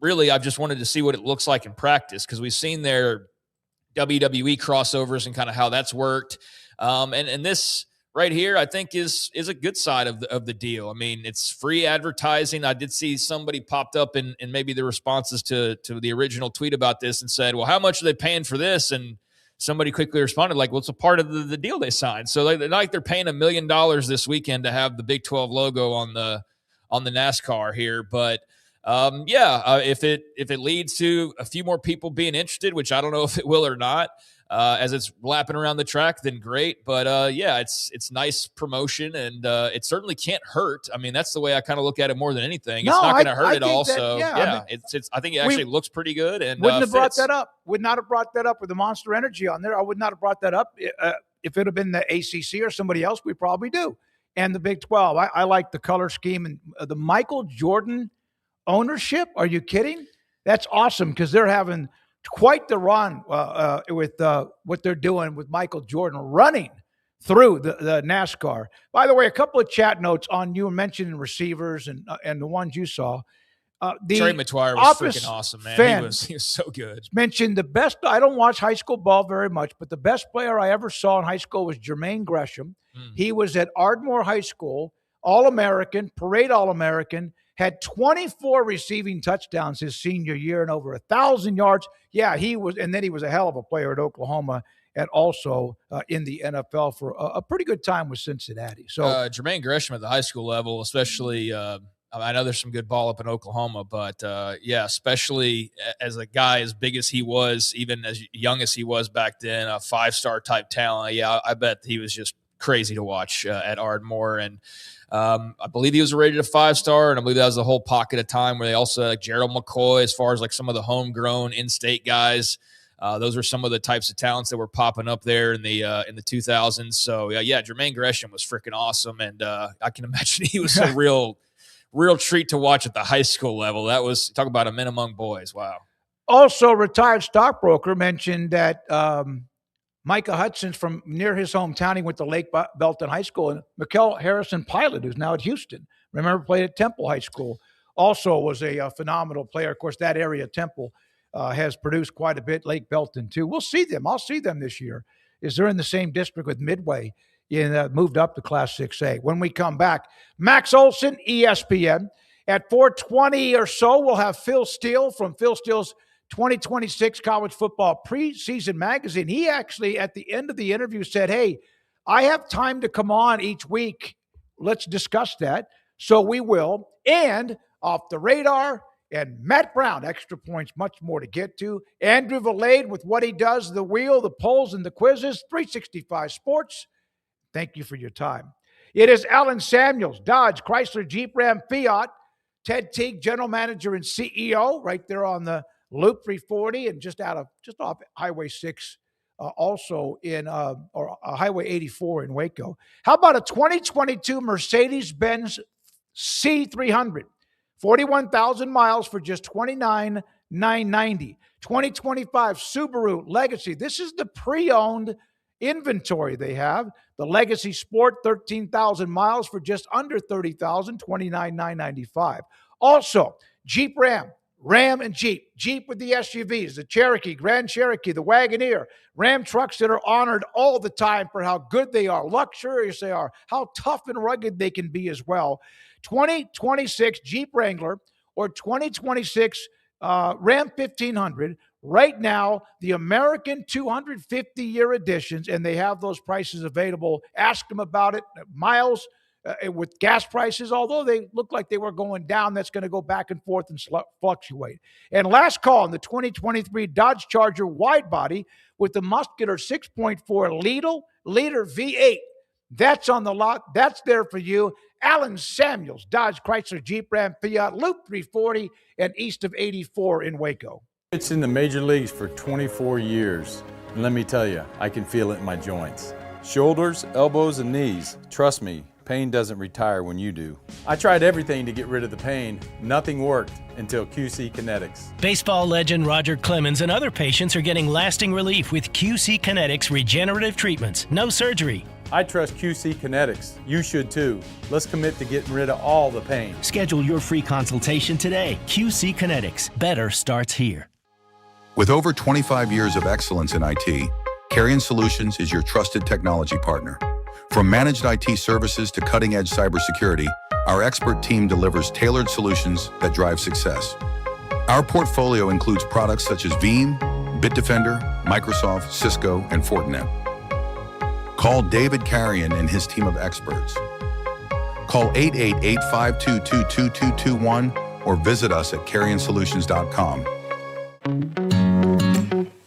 really I've just wanted to see what it looks like in practice, because we've seen their WWE crossovers and kind of how that's worked. And this right here, I think is a good side of the deal. I mean, it's free advertising. I did see somebody popped up in maybe the responses to the original tweet about this and said, well, how much are they paying for this? And somebody quickly responded like, well, it's a part of the deal they signed. So they're paying $1 million this weekend to have the Big 12 logo on the NASCAR here. But if it leads to a few more people being interested, which I don't know if it will or not, as it's lapping around the track, then great. But it's nice promotion, and it certainly can't hurt. I mean, that's the way I kind of look at it more than anything. No, it's not going to hurt I at think all. that, So I mean, I think it actually looks pretty good. And wouldn't have brought fits. that up. Would not have brought that up with the Monster Energy on there. I would not have brought that up if it had been the ACC or somebody else. We probably do. And the Big 12. I like the color scheme and the Michael Jordan ownership. Are you kidding? That's awesome, because they're having quite the run with what they're doing with Michael Jordan running through the NASCAR. By the way, a couple of chat notes on you mentioning receivers and the ones you saw. Trey McGuire was freaking awesome, man. He was so good. Mentioned the best. I don't watch high school ball very much, but the best player I ever saw in high school was Jermaine Gresham. He was at Ardmore High School, All-American, parade All-American, had 24 receiving touchdowns his senior year and over 1,000 yards. Yeah, he was, and then he was a hell of a player at Oklahoma and also in the NFL for a pretty good time with Cincinnati. So Jermaine Gresham at the high school level, especially I know there's some good ball up in Oklahoma, but especially as a guy as big as he was, even as young as he was back then, a 5-star type talent. Yeah, I bet he was just crazy to watch at Ardmore. And I believe he was rated a 5-star, and I believe that was the whole pocket of time where they also had like Gerald McCoy, as far as like some of the homegrown in-state guys. Those are some of the types of talents that were popping up there in the 2000s. So Jermaine Gresham was freaking awesome, and I can imagine he was a real treat to watch at the high school level. That was, talk about a men among boys. Wow. Also, retired stockbroker mentioned that Micah Hudson's from near his hometown. He went to Lake Belton High School. And Mikel Harrison Pilot, who's now at Houston, remember, played at Temple High School, also was a phenomenal player. Of course, that area, Temple, has produced quite a bit. Lake Belton, too. We'll see them. I'll see them this year. They're in the same district with Midway, moved up to Class 6A. When we come back, Max Olson, ESPN. At 4:20 or so, we'll have Phil Steele from Phil Steele's 2026 College Football Preseason Magazine. He actually, at the end of the interview, said, hey, I have time to come on each week. Let's discuss that. So we will. And off the radar, and Matt Brown, extra points, much more to get to. Andrew Valade with what he does, the wheel, the polls, and the quizzes, 365 Sports. Thank you for your time. It is Alan Samuels, Dodge, Chrysler, Jeep, Ram, Fiat. Ted Teague, General Manager and CEO, right there on the Loop 340 and just off Highway 6, also in Highway 84 in Waco. How about a 2022 Mercedes-Benz C300, 41,000 miles for just $29,990. 2025 Subaru Legacy. This is the pre-owned inventory they have. The Legacy Sport, 13,000 miles for just under $30,000, $29,995. Also, Jeep Ram and Jeep. Jeep with the SUVs, the Cherokee, Grand Cherokee, the Wagoneer. Ram trucks that are honored all the time for how good they are, luxurious they are, how tough and rugged they can be as well. 2026 Jeep Wrangler or 2026 Ram 1500. Right now, the American 250-year editions, and they have those prices available. Ask them about it. Miles with gas prices, although they look like they were going down, that's going to go back and forth and fluctuate. And last call on the 2023 Dodge Charger wide body with the muscular 6.4 liter V8. That's on the lot. That's there for you. Alan Samuels, Dodge, Chrysler, Jeep, Ram, Fiat, Loop 340, and east of 84 in Waco. It's in the major leagues for 24 years. And let me tell you, I can feel it in my joints. Shoulders, elbows, and knees. Trust me, pain doesn't retire when you do. I tried everything to get rid of the pain. Nothing worked until QC Kinetics. Baseball legend Roger Clemens and other patients are getting lasting relief with QC Kinetics regenerative treatments. No surgery. I trust QC Kinetics. You should too. Let's commit to getting rid of all the pain. Schedule your free consultation today. QC Kinetics. Better starts here. With over 25 years of excellence in IT, Carrion Solutions is your trusted technology partner. From managed IT services to cutting-edge cybersecurity, our expert team delivers tailored solutions that drive success. Our portfolio includes products such as Veeam, Bitdefender, Microsoft, Cisco, and Fortinet. Call David Carrion and his team of experts. Call 888-522-2221 or visit us at carrionsolutions.com.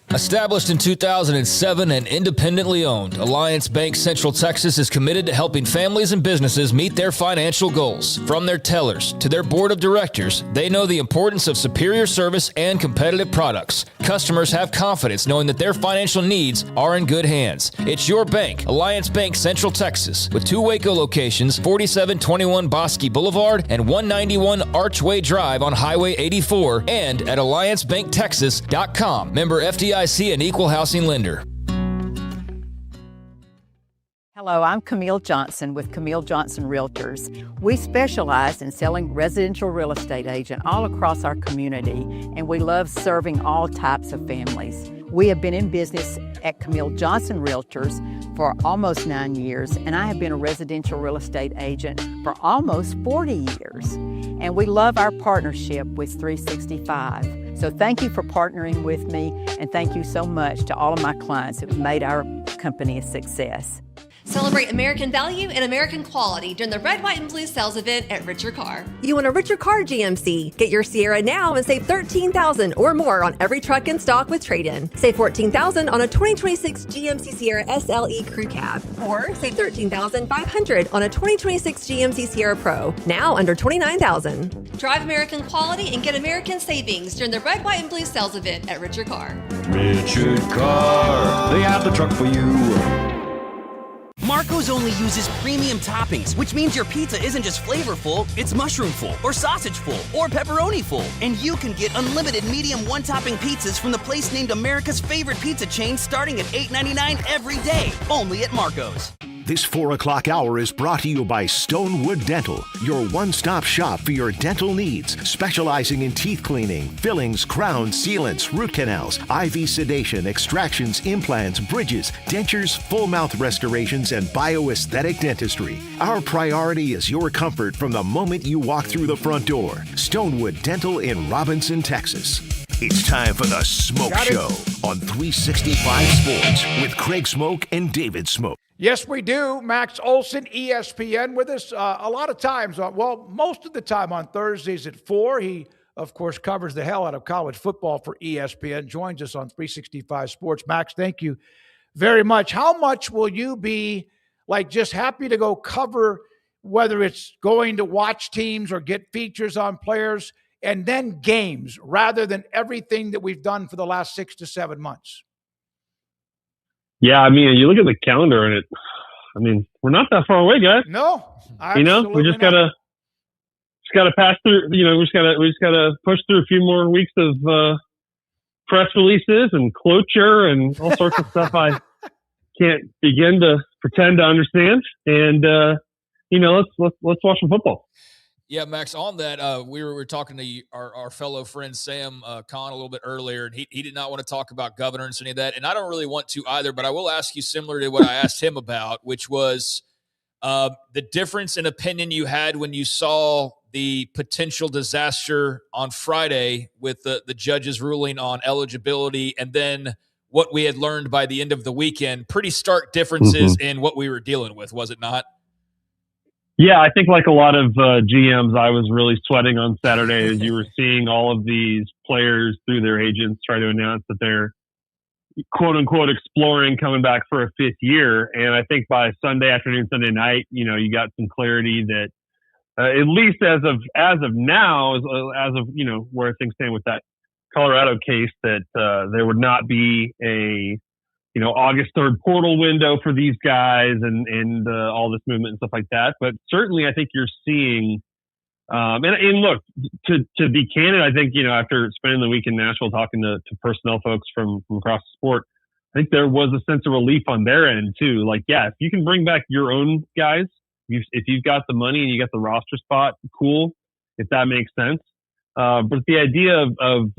Established in 2007 and independently owned, Alliance Bank Central Texas is committed to helping families and businesses meet their financial goals. From their tellers to their board of directors, they know the importance of superior service and competitive products. Customers have confidence knowing that their financial needs are in good hands. It's your bank, Alliance Bank Central Texas, with 2 Waco locations, 4721 Bosque Boulevard and 191 Archway Drive on Highway 84, and at alliancebanktexas.com. Member FDIC and equal housing lender. Hello, I'm Camille Johnson with Camille Johnson Realtors. We specialize in selling residential real estate agent all across our community, and we love serving all types of families. We have been in business at Camille Johnson Realtors for almost 9 years, and I have been a residential real estate agent for almost 40 years. And we love our partnership with 365. So thank you for partnering with me, and thank you so much to all of my clients who have made our company a success. Celebrate American value and American quality during the Red, White, and Blue sales event at Richard Car. You want a Richard Car GMC? Get your Sierra now and save $13,000 or more on every truck in stock with trade-in. Save $14,000 on a 2026 GMC Sierra SLE Crew Cab. Or save $13,500 on a 2026 GMC Sierra Pro, now under $29,000. Drive American quality and get American savings during the Red, White, and Blue sales event at Richard Car. Richard Car, they have the truck for you. Marco's only uses premium toppings, which means your pizza isn't just flavorful, it's mushroom-full, or sausage-full, or pepperoni-full. And you can get unlimited medium one-topping pizzas from the place named America's favorite pizza chain starting at $8.99 every day, only at Marco's. This 4 o'clock hour is brought to you by Stonewood Dental, your one-stop shop for your dental needs, specializing in teeth cleaning, fillings, crowns, sealants, root canals, IV sedation, extractions, implants, bridges, dentures, full mouth restorations, and bioaesthetic dentistry. Our priority is your comfort from the moment you walk through the front door. Stonewood Dental in Robinson, Texas. It's time for the Smoak Show on 365 Sports with Craig Smoak and David Smoak. Yes, we do. Max Olson, ESPN, with us a lot of times. Most of the time on Thursdays at 4. He, of course, covers the hell out of college football for ESPN, joins us on 365 Sports. Max, thank you very much. How much will you be, just happy to go cover, whether it's going to watch teams or get features on players, and then games, rather than everything that we've done for the last 6 to 7 months? Yeah, I mean, you look at the calendar and we're not that far away, guys. No, we just gotta pass through. We just gotta push through a few more weeks of press releases and cloture and all sorts of stuff I can't begin to pretend to understand. And let's watch some football. Yeah, Max, on that, we were talking to our fellow friend Sam Kahn a little bit earlier, and he did not want to talk about governance or any of that, and I don't really want to either, but I will ask you similar to what I asked him about, which was the difference in opinion you had when you saw the potential disaster on Friday with the judge's ruling on eligibility, and then what we had learned by the end of the weekend. Pretty stark differences in what we were dealing with, was it not? Yeah, I think like a lot of GMs, I was really sweating on Saturday as you were seeing all of these players through their agents try to announce that they're quote unquote exploring coming back for a 5th year. And I think by Sunday afternoon, Sunday night, you got some clarity that at least as of now, as of where things stand with that Colorado case, that there would not be a August 3rd portal window for these guys and all this movement and stuff like that. But certainly I think you're seeing, and look, to be candid, I think, after spending the week in Nashville talking to personnel folks from across the sport, I think there was a sense of relief on their end too. Like, yeah, if you can bring back your own guys, if you've got the money and you got the roster spot, cool, if that makes sense. But the idea of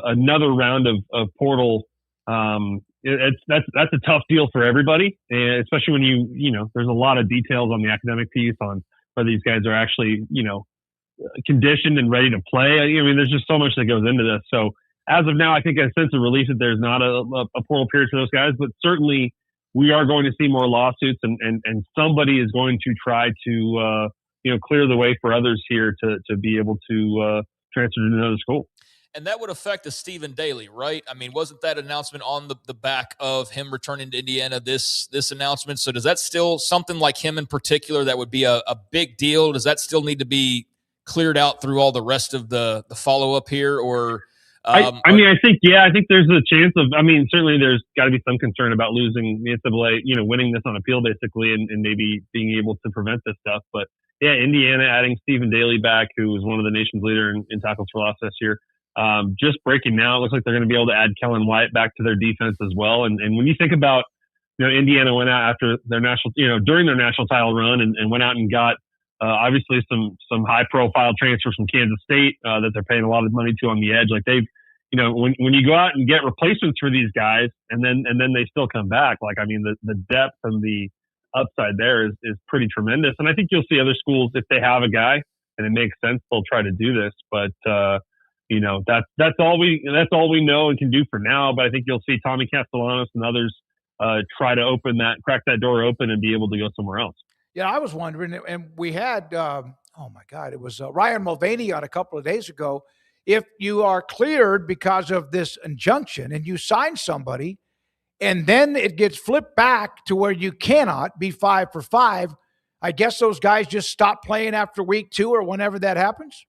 another round of portal, that's a tough deal for everybody, and especially when there's a lot of details on the academic piece on whether these guys are actually conditioned and ready to play. I mean, there's just so much that goes into this. So as of now, I think a sense of relief that there's not a portal period for those guys, but certainly we are going to see more lawsuits, and somebody is going to try to clear the way for others here to be able to transfer to another school. And that would affect a Stephen Daly, right? I mean, wasn't that announcement on the back of him returning to Indiana, this announcement? So does that still, something like him in particular, that would be a big deal? Does that still need to be cleared out through all the rest of the follow-up here? Or I think there's a chance of, certainly there's got to be some concern about losing the NCAA, winning this on appeal basically, and maybe being able to prevent this stuff. But yeah, Indiana adding Stephen Daly back, who was one of the nation's leader in tackles for loss this year. Just breaking now, it looks like they're going to be able to add Kellen Wyatt back to their defense as well. And when you think about, Indiana went out after their national, during their national title run and went out and got, obviously some high profile transfers from Kansas State, that they're paying a lot of money to on the edge. Like they've, when you go out and get replacements for these guys and then they still come back, the depth and the upside there is pretty tremendous. And I think you'll see other schools, if they have a guy and it makes sense, they'll try to do this. But, that's all we know and can do for now. But I think you'll see Tommy Castellanos and others try to crack that door open and be able to go somewhere else. Yeah, I was wondering, and we had, it was Ryan Mulvaney on a couple of days ago. If you are cleared because of this injunction and you sign somebody, and then it gets flipped back to where you cannot be 5 for 5, I guess those guys just stop playing after week 2 or whenever that happens.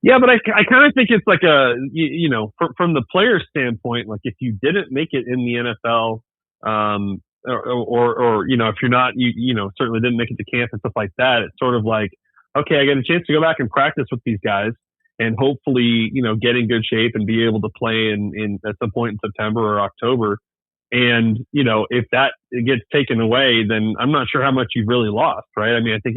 Yeah, but I kind of think it's like from the player's standpoint, like if you didn't make it in the NFL, or if you're not, certainly didn't make it to camp and stuff like that, it's sort of like, okay, I get a chance to go back and practice with these guys and hopefully, get in good shape and be able to play in at some point in September or October. And, if that gets taken away, then I'm not sure how much you've really lost, right? I mean, I think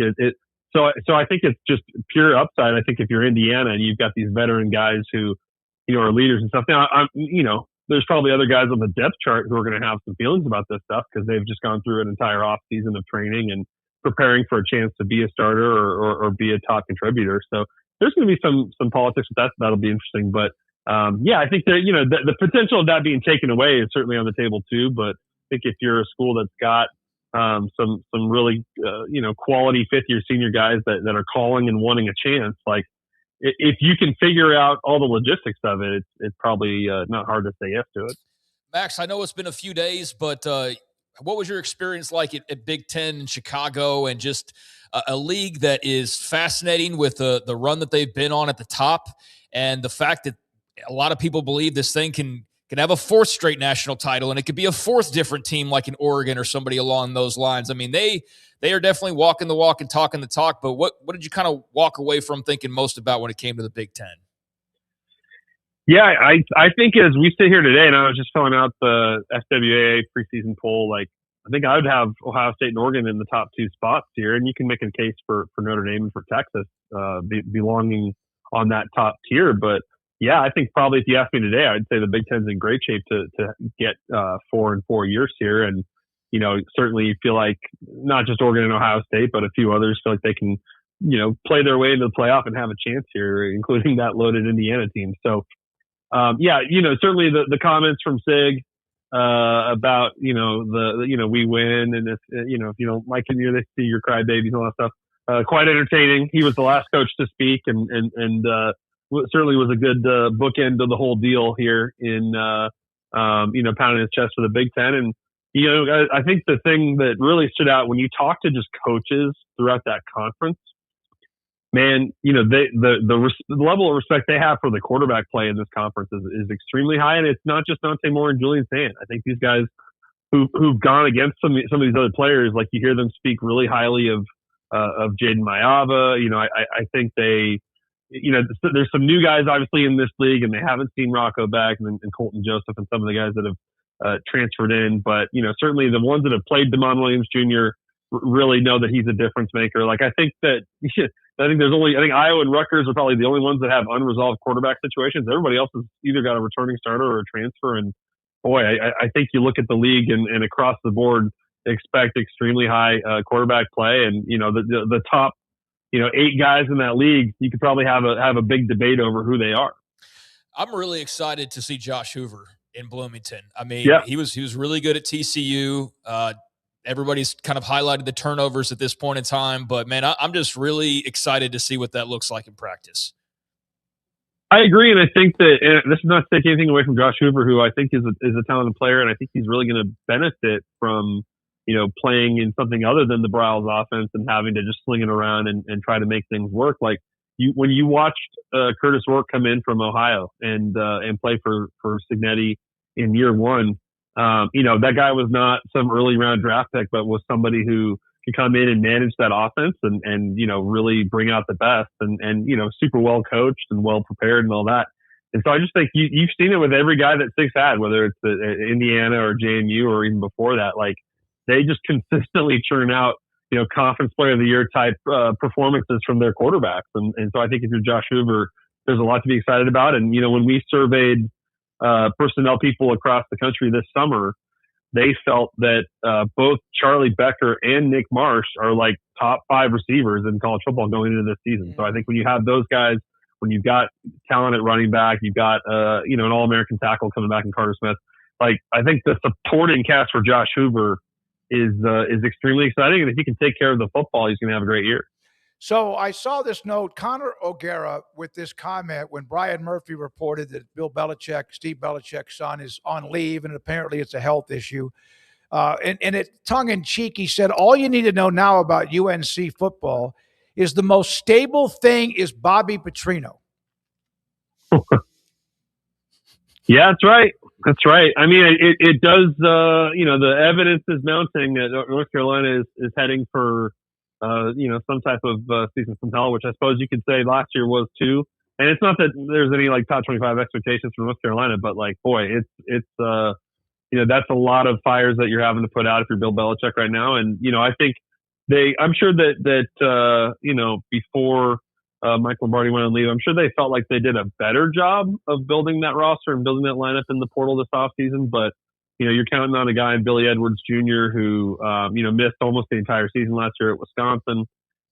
So I think it's just pure upside. I think if you're Indiana and you've got these veteran guys who, are leaders and stuff. Now, there's probably other guys on the depth chart who are going to have some feelings about this stuff because they've just gone through an entire off season of training and preparing for a chance to be a starter or be a top contributor. So there's going to be some politics with that. That'll be interesting. But I think that, the potential of that being taken away is certainly on the table too. But I think if you're a school that's got some really quality 5th-year senior guys that are calling and wanting a chance, like if you can figure out all the logistics of it, it's probably not hard to say yes to it. Max, I know it's been a few days, but what was your experience like at Big Ten in Chicago, and just a league that is fascinating with the run that they've been on at the top, and the fact that a lot of people believe this thing can have a 4th straight national title, and it could be a 4th different team like in Oregon or somebody along those lines. I mean, they are definitely walking the walk and talking the talk, but what did you kind of walk away from thinking most about when it came to the Big Ten? Yeah, I think as we sit here today, and I was just filling out the FWAA preseason poll, like I think I would have Ohio State and Oregon in the top 2 spots here, and you can make a case for Notre Dame and for Texas belonging on that top tier. But yeah, I think probably if you ask me today, I'd say the Big Ten's in great shape to get 4 and 4 years here. And, certainly you feel like not just Oregon and Ohio State, but a few others feel like they can, play their way into the playoff and have a chance here, including that loaded Indiana team. So, certainly the comments from Sig about, we win. And if you don't like it, they see your crybabies and all that stuff. Quite entertaining. He was the last coach to speak and certainly was a good bookend to the whole deal here in, pounding his chest for the Big Ten. And, I think the thing that really stood out when you talk to just coaches throughout that conference, man, the level of respect they have for the quarterback play in this conference is extremely high. And it's not just Dante Moore and Julian Sand. I think these guys who've gone against some of these other players, like you hear them speak really highly of Jaden Mayava. I think they, there's some new guys obviously in this league, and they haven't seen Rocco back, and Colton Joseph and some of the guys that have transferred in. But, certainly the ones that have played Damon Williams Jr. Really know that he's a difference maker. Like, I think that I think Iowa and Rutgers are probably the only ones that have unresolved quarterback situations. Everybody else has either got a returning starter or a transfer. And boy, I think you look at the league and across the board, expect extremely high quarterback play. And, the top, 8 guys in that league, you could probably have a big debate over who they are. I'm really excited to see Josh Hoover in Bloomington. I mean, yeah. he was really good at TCU. Everybody's kind of highlighted the turnovers at this point in time, but man, I'm just really excited to see what that looks like in practice. I agree, and I think that this is not to take anything away from Josh Hoover, who I think is a talented player, and I think he's really going to benefit from playing in something other than the Bryles offense and having to just sling it around and try to make things work. Like when you watched Curtis Rourke come in from Ohio and play for Signetti in year one. That guy was not some early round draft pick, but was somebody who could come in and manage that offense and really bring out the best and super well coached and well prepared and all that. And so I just think you've seen it with every guy that Six had, whether it's Indiana or JMU or even before that. Like, they just consistently churn out, conference player of the year type performances from their quarterbacks. And so I think if you're Josh Hoover, there's a lot to be excited about. And, when we surveyed personnel people across the country this summer, they felt that both Charlie Becker and Nick Marsh are like top 5 receivers in college football going into this season. So I think when you have those guys, when you've got talent at running back, you've got an All-American tackle coming back in Carter Smith. Like, I think the supporting cast for Josh Hoover is extremely exciting, and if he can take care of the football, he's going to have a great year. So I saw this note, Conor O'Gara, with this comment when Brian Murphy reported that Steve Belichick's son, is on leave, and apparently it's a health issue. And it tongue-in-cheek, he said, all you need to know now about UNC football is the most stable thing is Bobby Petrino. Yeah, that's right. That's right. I mean, it does, the evidence is mounting that North Carolina is heading for, some type of season from hell, which I suppose you could say last year was too. And it's not that there's any like top 25 expectations from North Carolina, but like, boy, it's that's a lot of fires that you're having to put out if you're Bill Belichick right now. And, I think I'm sure that before Mike Lombardi went on leave, I'm sure they felt like they did a better job of building that roster and building that lineup in the portal this offseason. But, you're counting on a guy in Billy Edwards Jr. who, missed almost the entire season last year at Wisconsin.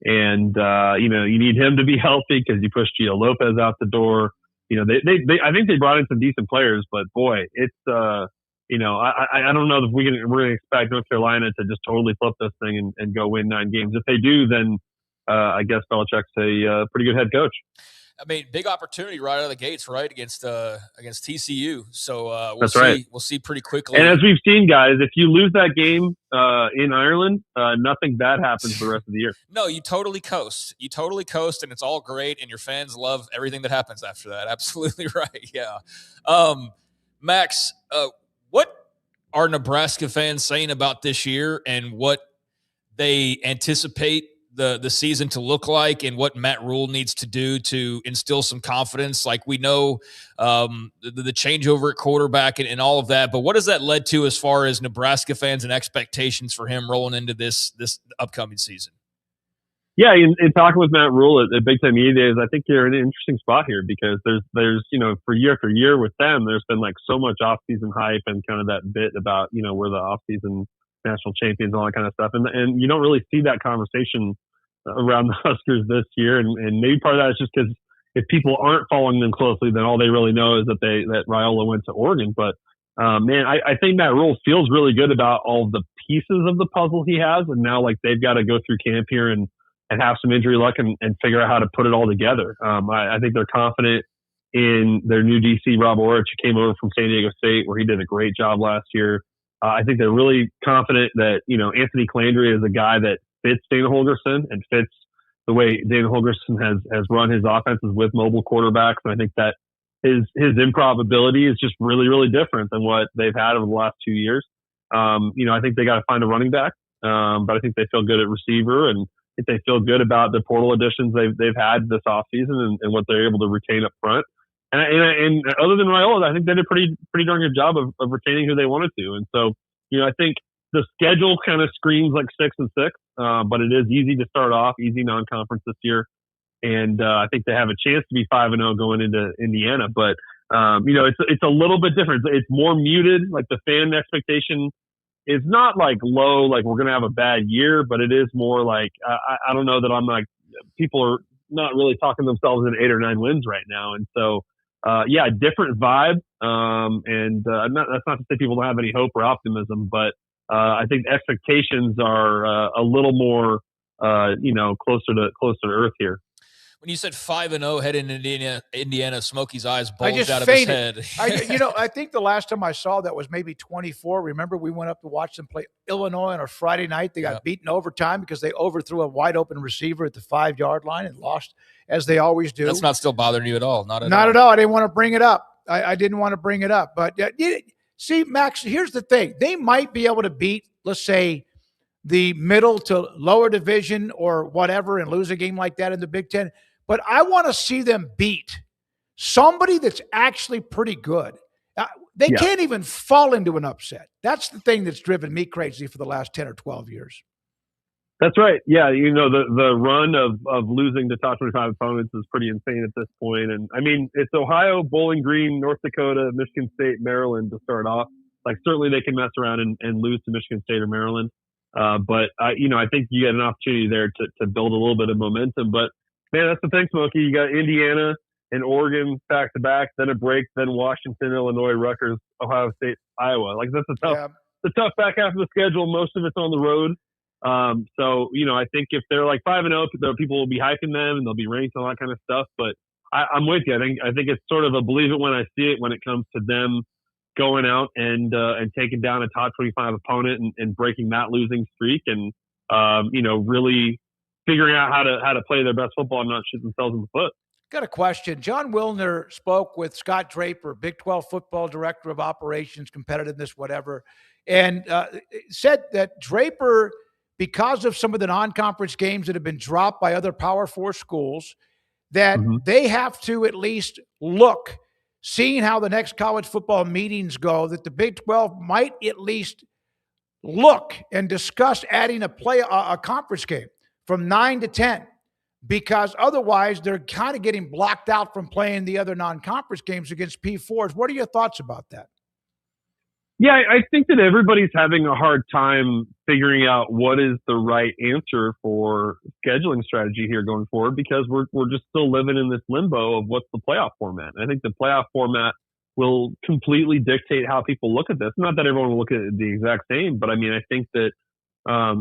And, you need him to be healthy because you pushed Gio Lopez out the door. I think they brought in some decent players, but boy, it's, I don't know if we're going to expect North Carolina to just totally flip this thing and go win 9 games. If they do, then I guess Belichick's a pretty good head coach. I mean, big opportunity right out of the gates, right, against TCU. So That's right. We'll see pretty quickly. And as we've seen, guys, if you lose that game in Ireland, nothing bad happens for the rest of the year. No, you totally coast. And it's all great, and your fans love everything that happens after that. Absolutely right. Yeah. Max, what are Nebraska fans saying about this year and what they anticipate the season to look like and what Matt Rule needs to do to instill some confidence? Like, we know the changeover at quarterback and all of that, but what has that led to as far as Nebraska fans and expectations for him rolling into this upcoming season? Yeah, in talking with Matt Rule at Big Time Media Days, I think you're in an interesting spot here because there's for year after year with them, there's been like so much off-season hype and kind of that bit about, we're the off-season national champions and all that kind of stuff. And you don't really see that conversation around the Huskers this year. And maybe part of that is just because if people aren't following them closely, then all they really know is that Raiola went to Oregon. But man, I think Matt Rule feels really good about all the pieces of the puzzle he has. And now like they've got to go through camp here and have some injury luck and figure out how to put it all together. I think they're confident in their new DC, Rob Orich, who came over from San Diego State, where he did a great job last year. I think they're really confident that, Anthony Calandria is a guy that fits Dana Holgorsen and fits the way Dana Holgorsen has run his offenses with mobile quarterbacks. And I think that his improv ability is just really, really different than what they've had over the last 2 years. I think they got to find a running back, but I think they feel good at receiver, and I think they feel good about the portal additions they've had this offseason and what they're able to retain up front. And other than Raiola, I think they did a pretty darn good job of retaining who they wanted to. And so, I think the schedule kind of screams like 6-6, but it is easy to start off, easy non-conference this year. And I think they have a chance to be 5-0 going into Indiana. But, it's a little bit different. It's more muted. Like the fan expectation is not like low, like we're going to have a bad year, but it is more like, I don't know that I'm like, people are not really talking themselves in 8 or 9 wins right now. And so, different vibe. That's not to say people don't have any hope or optimism, but I think expectations are a little more, closer to earth here. When you said 5-0 heading into Indiana, Smokey's eyes bulged out of fainted. his head. I think the last time I saw that was maybe 24. Remember, we went up to watch them play Illinois on a Friday night. They got beaten overtime because they overthrew a wide open receiver at the 5-yard line and lost, as they always do. That's not still bothering you at all. Not at all. I didn't want to bring it up. I didn't want to bring it up. But see, Max, here's the thing. They might be able to beat, let's say, the middle to lower division or whatever and lose a game like that in the Big Ten. But I want to see them beat somebody that's actually pretty good. They can't even fall into an upset. That's the thing that's driven me crazy for the last 10 or 12 years. That's right. Yeah, the run of losing to top 25 opponents is pretty insane at this point. And I mean, it's Ohio, Bowling Green, North Dakota, Michigan State, Maryland to start off. Like certainly they can mess around and lose to Michigan State or Maryland. But I think you get an opportunity there to build a little bit of momentum. But man, that's the thing, Smokey. You got Indiana and Oregon back to back, then a break, then Washington, Illinois, Rutgers, Ohio State, Iowa. Like that's a tough back half of the schedule. Most of it's on the road. So I think if they're like 5-0, people will be hyping them and they'll be ranked and all that kind of stuff. But I'm with you. I think it's sort of a believe it when I see it when it comes to them going out and taking down a top 25 opponent and breaking that losing streak and really figuring out how to play their best football and not shoot themselves in the foot. Got a question. John Wilner spoke with Scott Draper, Big 12 football director of operations, competitiveness, whatever, and said that Draper, because of some of the non-conference games that have been dropped by other Power 4 schools, that they have to at least look, seeing how the next college football meetings go, that the Big 12 might at least look and discuss adding a conference game from 9 to 10, because otherwise they're kind of getting blocked out from playing the other non-conference games against P4s. What are your thoughts about that? Yeah, I think that everybody's having a hard time figuring out what is the right answer for scheduling strategy here going forward, because we're just still living in this limbo of what's the playoff format. And I think the playoff format will completely dictate how people look at this. Not that everyone will look at it the exact same, but I mean, I think that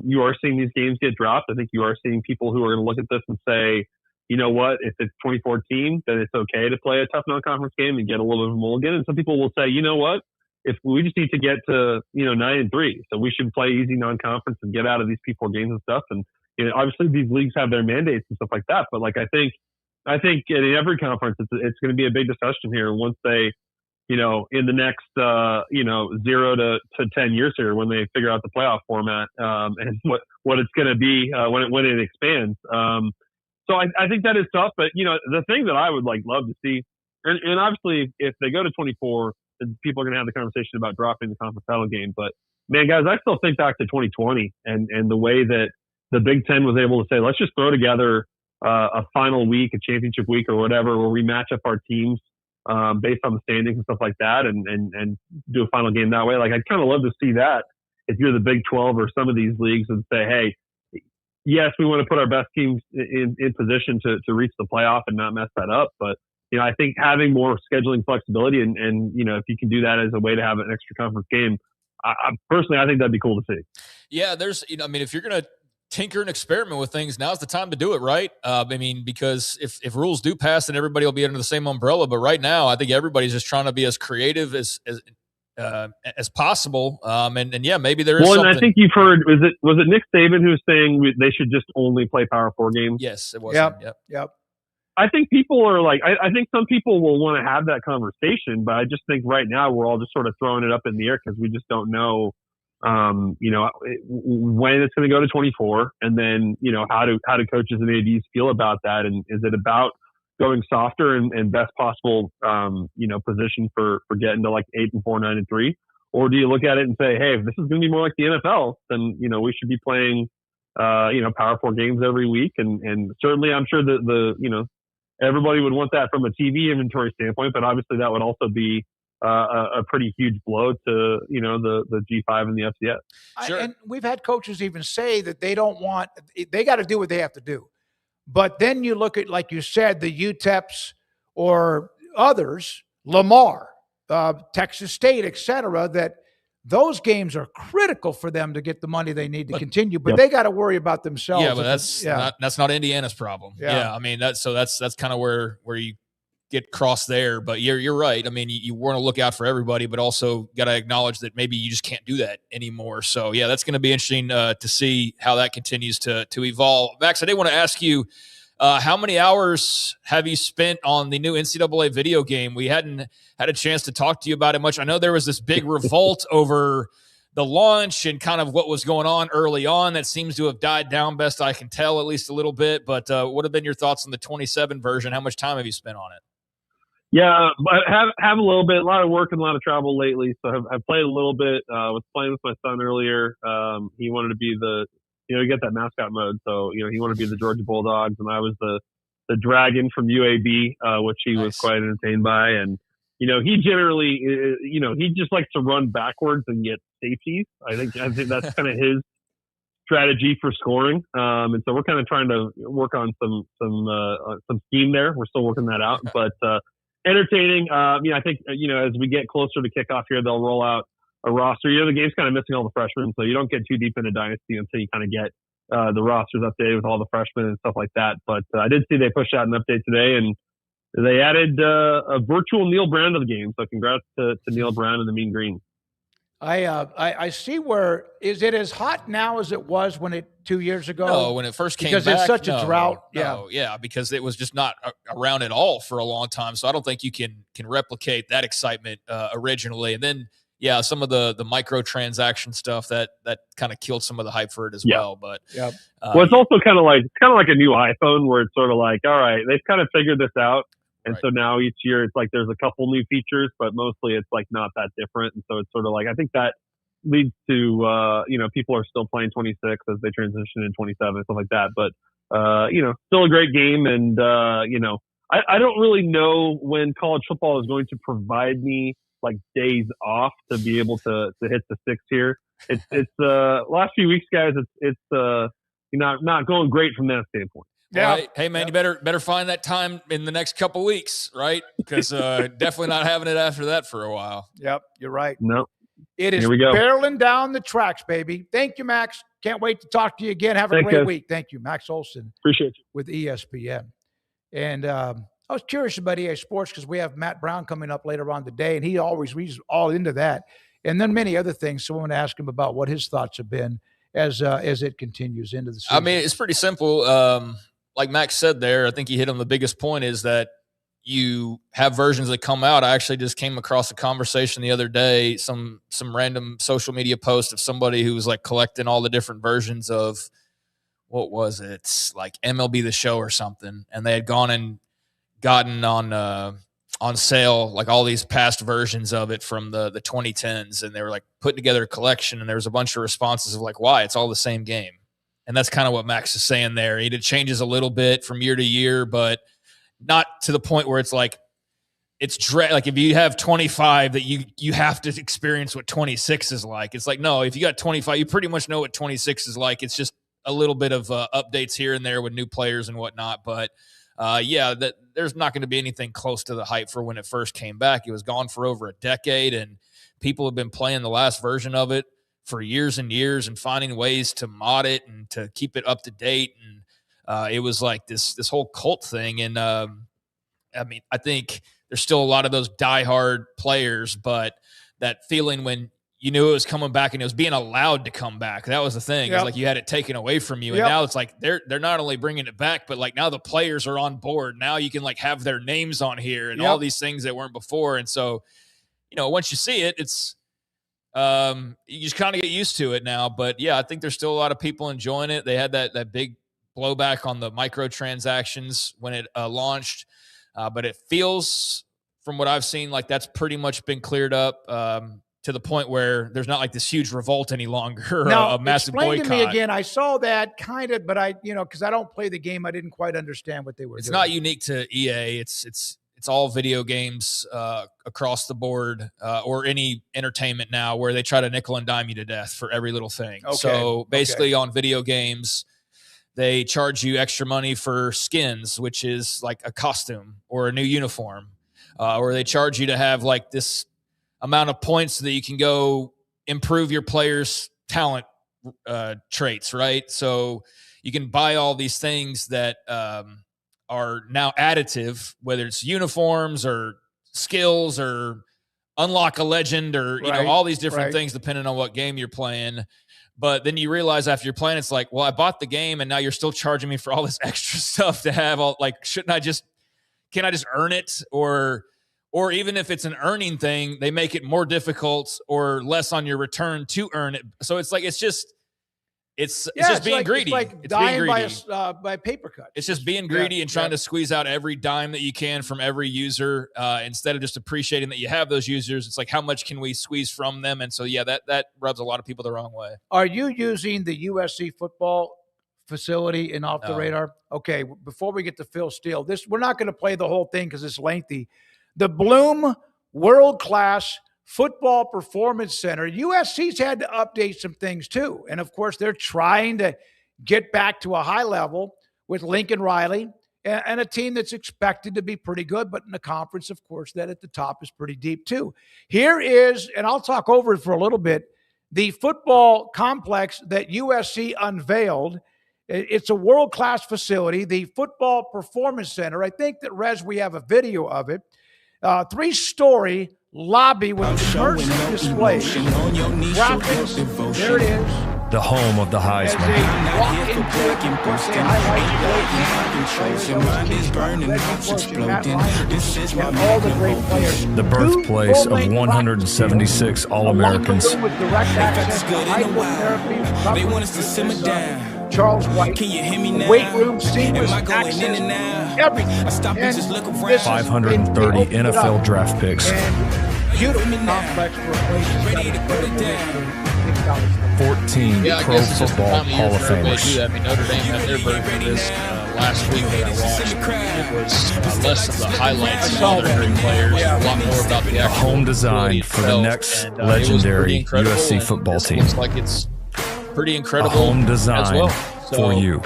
you are seeing these games get dropped. I think you are seeing people who are going to look at this and say, you know what, if it's 2014, then it's okay to play a tough non-conference game and get a little bit of a mulligan. And some people will say, you know what, if we just need to get to 9-3, so we should play easy non-conference and get out of these P4 games and stuff. And obviously these leagues have their mandates and stuff like that. But like I think in every conference it's going to be a big discussion here once they, in the next 0 to 10 years here, when they figure out the playoff format and what it's going to be when it expands. So I think that is tough. But the thing that I would love to see, and obviously if they go to 24. People are going to have the conversation about dropping the conference title game. But, man, guys, I still think back to 2020 and the way that the Big Ten was able to say, let's just throw together a final week, a championship week or whatever, where we match up our teams based on the standings and stuff like that and do a final game that way. Like, I'd kind of love to see that if you're the Big 12 or some of these leagues and say, hey, yes, we want to put our best teams in position to reach the playoff and not mess that up. But, I think having more scheduling flexibility and if you can do that as a way to have an extra conference game, I personally, I think that'd be cool to see. Yeah, there's, if you're going to tinker and experiment with things, now's the time to do it, right? Because if rules do pass, then everybody will be under the same umbrella. But right now, I think everybody's just trying to be as creative as possible. Yeah, maybe there is something. And I think you've heard, was it Nick Saban who was saying they should just only play Power 4 games? Yes, it was. Yep. I think people are I think some people will want to have that conversation, but I just think right now we're all just sort of throwing it up in the air because we just don't know, when it's going to go to 24, and then how do coaches and ADs feel about that, and is it about going softer and best possible, position for getting to like 8-4, 9-3? Or do you look at it and say, hey, if this is going to be more like the NFL, then, we should be playing, Power 4 games every week. And certainly I'm sure that everybody would want that from a TV inventory standpoint, but obviously that would also be a pretty huge blow to, the G5 and the FCS. And we've had coaches even say that they got to do what they have to do. But then you look at, like you said, the UTEPs or others, Lamar, Texas State, et cetera, that those games are critical for them to get the money they need to continue, but they got to worry about themselves. Yeah, but that's not Indiana's problem. Yeah. I mean, that's kind of where you get crossed there. But you're right. I mean, you want to look out for everybody, but also got to acknowledge that maybe you just can't do that anymore. So yeah, that's going to be interesting to see how that continues to evolve. Max, I did want to ask you, how many hours have you spent on the new NCAA video game? We hadn't had a chance to talk to you about it much. I know there was this big revolt over the launch and kind of what was going on early on. That seems to have died down, best I can tell, at least a little bit. But what have been your thoughts on the 27 version? How much time have you spent on it? Yeah, but have a little bit, a lot of work and a lot of travel lately. So I've played a little bit. Was playing with my son earlier. He wanted to be you get that mascot mode. So, he wanted to be the Georgia Bulldogs, and I was the Dragon from UAB, which he was quite entertained by. And, he generally, he just likes to run backwards and get safeties. I think that's kind of his strategy for scoring. And so we're kind of trying to work on some scheme there. We're still working that out, but, entertaining. I think, as we get closer to kickoff here, they'll roll out a roster. The game's kind of missing all the freshmen, so you don't get too deep into Dynasty until you kind of get the rosters updated with all the freshmen and stuff like that. But I did see they pushed out an update today, and they added a virtual Neil Brown to the game. So congrats to Neil Brown and the Mean Green. I see where is it as hot now as it was 2 years ago? No, when it first came because back, it's such a drought. Because it was just not around at all for a long time. So I don't think you can replicate that excitement originally. And then some of the microtransaction stuff that kind of killed some of the hype for it as well. But well, it's also kind of like a new iPhone where it's sort of like, all right, they've kind of figured this out. And so now each year it's like there's a couple new features, but mostly it's like not that different. And so it's sort of like, I think that leads to, people are still playing 26 as they transition in 27, stuff like that. But, still a great game. And, I don't really know when college football is going to provide me like days off to be able to hit the six here. It's last few weeks, guys, it's not going great from that standpoint. Yeah. Right. Hey man, you better find that time in the next couple weeks, right? Because definitely not having it after that for a while. Yep, you're right. No, it is barreling down the tracks, baby. Thank you, Max. Can't wait to talk to you again. Have a great week. Thank you, Max Olson. Appreciate you with ESPN. And I was curious about EA Sports because we have Matt Brown coming up later on today, and he always reads all into that, and then many other things. So I want to ask him about what his thoughts have been as it continues into the season. I mean, it's pretty simple. Like Max said there, I think he hit on the biggest point is that you have versions that come out. I actually just came across a conversation the other day, some random social media post of somebody who was like collecting all the different versions of, what was it, like MLB The Show or something. And they had gone and gotten on sale like all these past versions of it from the 2010s. And they were like putting together a collection, and there was a bunch of responses of like, why? It's all the same game. And that's kind of what Max is saying there. It changes a little bit from year to year, but not to the point where it's like like if you have 25 that you have to experience what 26 is like. It's like, no, if you got 25, you pretty much know what 26 is like. It's just a little bit of updates here and there with new players and whatnot. But there's not going to be anything close to the hype for when it first came back. It was gone for over a decade, and people have been playing the last version of it for years and years and finding ways to mod it and to keep it up to date. And it was like this whole cult thing. And I mean, I think there's still a lot of those diehard players, but that feeling when you knew it was coming back and it was being allowed to come back, that was the thing. It's like you had it taken away from you. And now it's like they're not only bringing it back, but like now the players are on board. Now you can like have their names on here and all these things that weren't before. And so, once you see it, it's, you just kind of get used to it now. But yeah, I think there's still a lot of people enjoying it. They had that big blowback on the microtransactions when it launched, but it feels, from what I've seen, like that's pretty much been cleared up to the point where there's not like this huge revolt any longer, now, a massive explain boycott. to me again. I saw that kind of, but because I don't play the game, I didn't quite understand what they were It's doing. not unique to EA. It's all video games across the board, or any entertainment now, where they try to nickel and dime you to death for every little thing. Okay. So basically, on video games, they charge you extra money for skins, which is like a costume or a new uniform, or they charge you to have like this amount of points so that you can go improve your players' talent traits, right? So you can buy all these things that are now additive, whether it's uniforms or skills or unlock a legend or all these different things depending on what game you're playing. But then you realize after you're playing, it's like, well, I bought the game and now you're still charging me for all this extra stuff to have all, like, can't I just earn it? Or even if it's an earning thing, they make it more difficult or less on your return to earn it. So it's like, it's just being greedy. It's like dying by paper cut. It's just being greedy and trying to squeeze out every dime that you can from every user, instead of just appreciating that you have those users. It's like, how much can we squeeze from them? And so, that rubs a lot of people the wrong way. Are you using the USC football facility in Off the Radar? Okay, before we get to Phil Steele, we're not going to play the whole thing because it's lengthy. The Bloom World-Class Football Performance Center. USC's had to update some things too. And of course, they're trying to get back to a high level with Lincoln Riley and a team that's expected to be pretty good, but in a conference, of course, that at the top is pretty deep too. Here is, and I'll talk over it for a little bit, the football complex that USC unveiled. It's a world-class facility, the Football Performance Center. I think that, Rez, we have a video of it. 3-story lobby with immersive displays. Graphics, there it is. The home of the Heisman. The birthplace of 176 All-Americans. Charles White. Weight room, seamless access, everything. 530 NFL draft picks. Beautiful complex for a place. 14 Pro Football Hall of Famers. I mean, Notre Dame had their version of this last week that I watched. It was less of the highlights and all their great players, a lot more about the actual home design for the next legendary USC football team. Looks like it's pretty incredible. A home design as well. for you.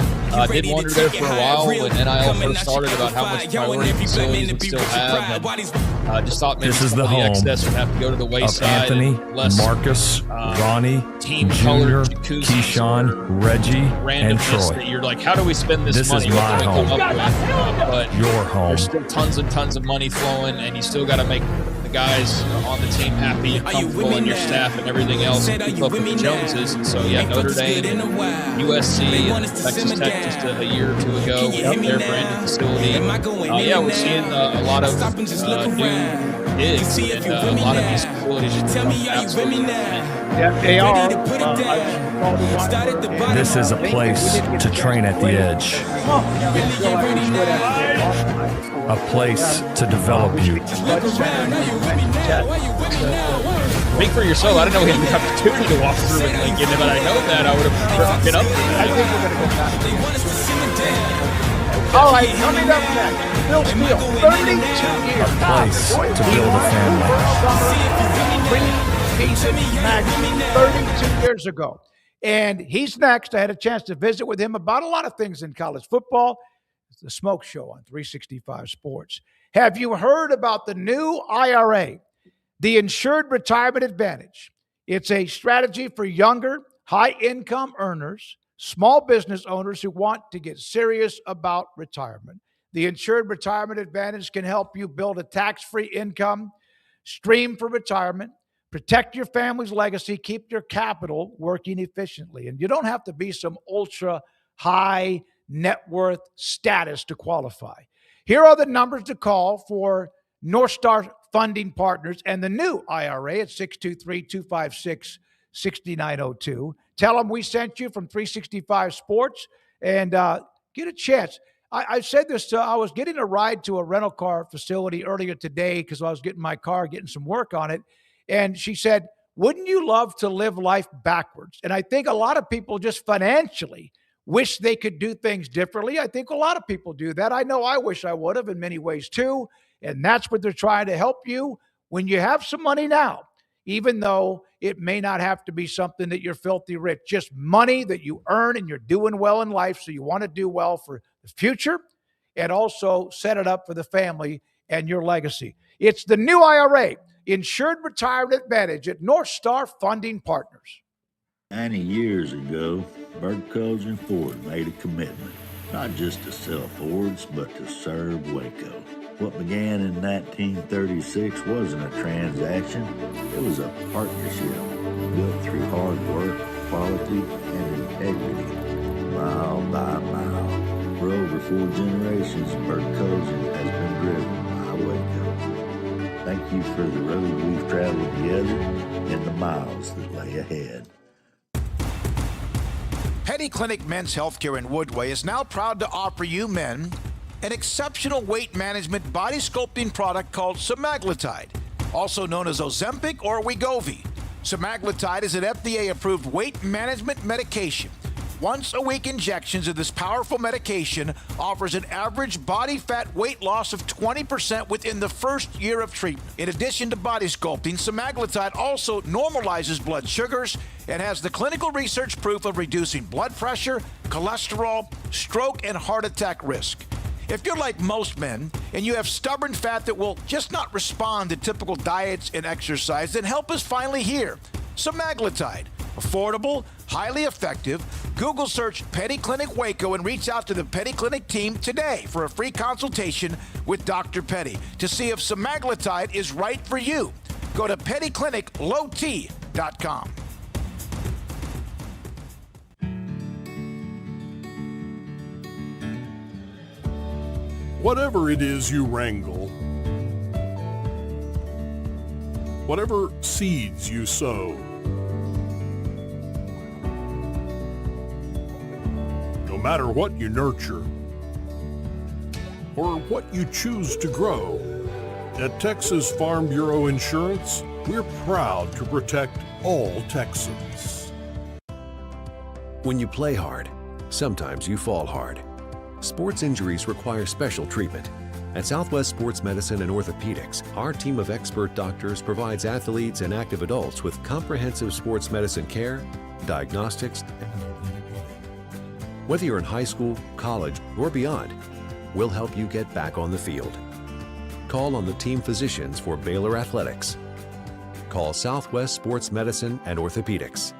Did wonder there for a while when NIL first started about how much priority facilities would still have. And, just thought maybe this is the home excess would have to go to the of wayside. Anthony, Marcus, Ronnie, Junior, Keyshawn, Reggie, and Troy. That you're like, how do we spend this money? Is my home. But your home. There's still tons and tons of money flowing, and you still got to make the guys on the team happy and comfortable, and your staff and everything else, and keep up with the Joneses. And so, Notre Dame, USC, and Texas Tech just a year or two ago with their brand new facility. We're seeing a lot of new gigs and a lot of these facilities just become absolutely they are. This is a place to train at the edge. A place to develop you. Speak for yourself. I didn't know we had the opportunity to walk through it, Lincoln, but I know that I would have been up for that. I think we're going to go back. All right, coming up next, Phil Steele, 32 years. A place to build a family. 32 years ago. And he's next. I had a chance to visit with him about a lot of things in college football. It's the Smoke Show on 365 Sports. Have you heard about the new IRA, the Insured Retirement Advantage? It's a strategy for younger, high-income earners, small business owners who want to get serious about retirement. The Insured Retirement Advantage can help you build a tax-free income stream for retirement, protect your family's legacy, keep your capital working efficiently. And you don't have to be some ultra high net worth status to qualify. Here are the numbers to call for North Star Funding Partners and the new IRA at 623-256-6902. Tell them we sent you from 365 Sports, and Get a chance. I said this to, I was getting a ride to a rental car facility earlier today because I was getting my car, getting some work on it. And she said, wouldn't you love to live life backwards? And I think a lot of people just financially wish they could do things differently. I think a lot of people do that. I know I wish I would have in many ways too. And that's what they're trying to help you when you have some money now, even though it may not have to be something that you're filthy rich, just money that you earn and you're doing well in life. So you want to do well for the future and also set it up for the family and your legacy. It's the new IRA, Insured Retirement Advantage at North Star Funding Partners. 90 years ago, Bert Cozen Ford made a commitment, not just to sell Fords, but to serve Waco. What began in 1936 wasn't a transaction, it was a partnership built through hard work, quality, and integrity, mile by mile. For over 4 generations, Bert Cozen has been driven by Waco. Thank you for the road we've traveled together and the miles that lay ahead. Petty Clinic Men's Healthcare in Woodway is now proud to offer you men an exceptional weight management body sculpting product called semaglutide, also known as Ozempic or Wegovy. Semaglutide is an FDA-approved weight management medication. Once-a-week injections of this powerful medication offers an average body fat weight loss of 20% within the first year of treatment. In addition to body sculpting, semaglutide also normalizes blood sugars and has the clinical research proof of reducing blood pressure, cholesterol, stroke, and heart attack risk. If you're like most men and you have stubborn fat that will just not respond to typical diets and exercise, then help is finally here. Semaglutide. Affordable, highly effective. Google search Petty Clinic Waco and reach out to the Petty Clinic team today for a free consultation with Dr. Petty to see if semaglutide is right for you. Go to pettycliniclowt.com. Whatever it is you wrangle, whatever seeds you sow, no matter what you nurture or what you choose to grow, at Texas Farm Bureau Insurance, we're proud to protect all Texans. When you play hard, sometimes you fall hard. Sports injuries require special treatment. At Southwest Sports Medicine and Orthopedics, our team of expert doctors provides athletes and active adults with comprehensive sports medicine care, diagnostics. Whether you're in high school, college, or beyond, we'll help you get back on the field. Call on the team physicians for Baylor Athletics. Call Southwest Sports Medicine and Orthopedics.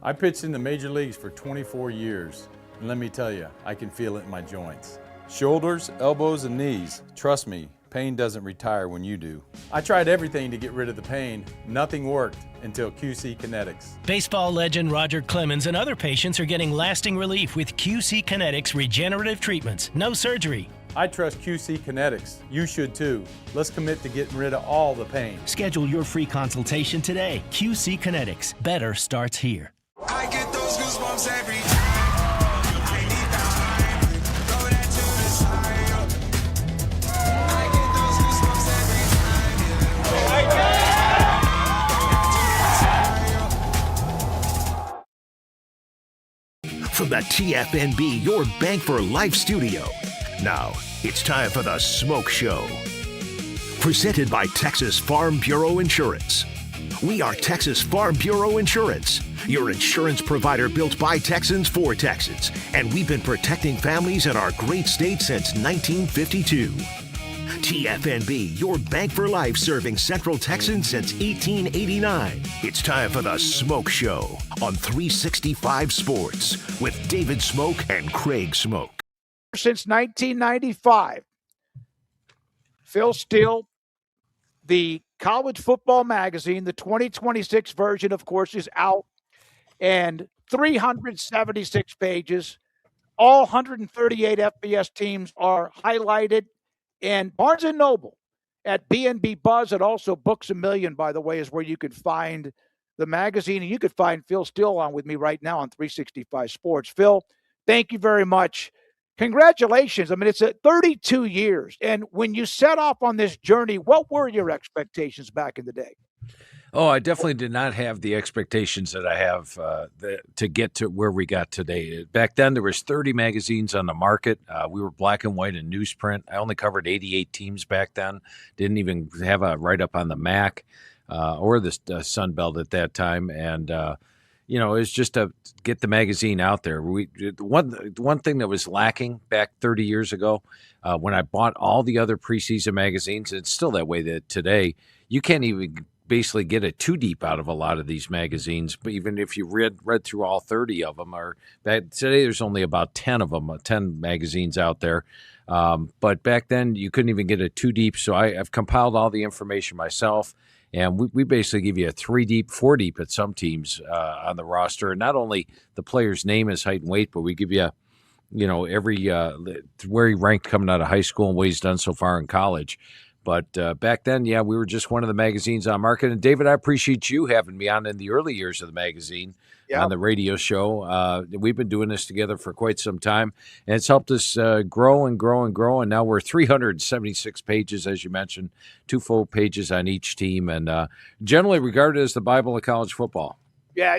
I pitched in the major leagues for 24 years. And let me tell you, I can feel it in my joints. Shoulders, elbows, and knees. Trust me, pain doesn't retire when you do. I tried everything to get rid of the pain. Nothing worked until QC Kinetics. Baseball legend Roger Clemens and other patients are getting lasting relief with QC Kinetics regenerative treatments. No surgery. I trust QC Kinetics. You should too. Let's commit to getting rid of all the pain. Schedule your free consultation today. QC Kinetics. Better starts here. I get those goosebumps every time. From the TFNB Your Bank for Life studio. Now, it's time for the Smoke Show. Presented by Texas Farm Bureau Insurance. We are Texas Farm Bureau Insurance, your insurance provider built by Texans for Texans. And we've been protecting families in our great state since 1952. TFNB, your bank for life, serving Central Texans since 1889. It's time for the Smoke Show on 365 Sports with David Smoak and Craig Smoak. Since 1995, Phil Steele, the college football magazine, the 2026 version, of course, is out, and 376 pages. All 138 FBS teams are highlighted. And Barnes & Noble at B&B Buzz, and also Books A Million, by the way, is where you could find the magazine. And you could find Phil Steele on with me right now on 365 Sports. Phil, thank you very much. Congratulations. I mean, it's 32 years. And when you set off on this journey, what were your expectations back in the day? Oh, I definitely did not have the expectations that I have to get to where we got today. Back then, there was 30 magazines on the market. We were black and white and newsprint. I only covered 88 teams back then. Didn't even have a write-up on the MAC or the Sun Belt at that time. And, it was just to get the magazine out there. One thing that was lacking back 30 years ago, when I bought all the other preseason magazines, it's still that way that today, you can't even basically get a too deep out of a lot of these magazines, but even if you read through all 30 of them, or today there's only about 10 of them, 10 magazines out there. But back then you couldn't even get it too deep. So I've compiled all the information myself, and we basically give you a 3 deep, 4 deep at some teams on the roster. And not only the player's name, his height and weight, but we give you, every where he ranked coming out of high school and what he's done so far in college. But back then, we were just one of the magazines on market. And David, I appreciate you having me on in the early years of the magazine on the radio show. We've been doing this together for quite some time, and it's helped us grow and grow and grow. And now we're 376 pages, as you mentioned, 2 full pages on each team, and generally regarded as the Bible of college football. Yeah,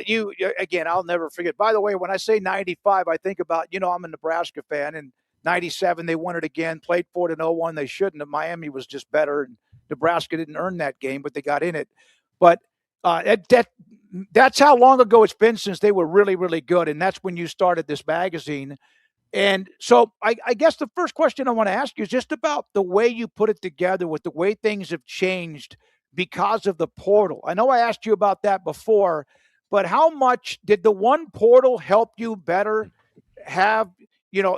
again, I'll never forget. By the way, when I say 95, I think about, I'm a Nebraska fan, and 97, they won it again, played for it in 01. They shouldn't have. Miami was just better, and Nebraska didn't earn that game, but they got in it. But that's how long ago it's been since they were really, really good, and that's when you started this magazine. And so I guess the first question I want to ask you is just about the way you put it together with the way things have changed because of the portal. I know I asked you about that before, but how much did the one portal help you better have –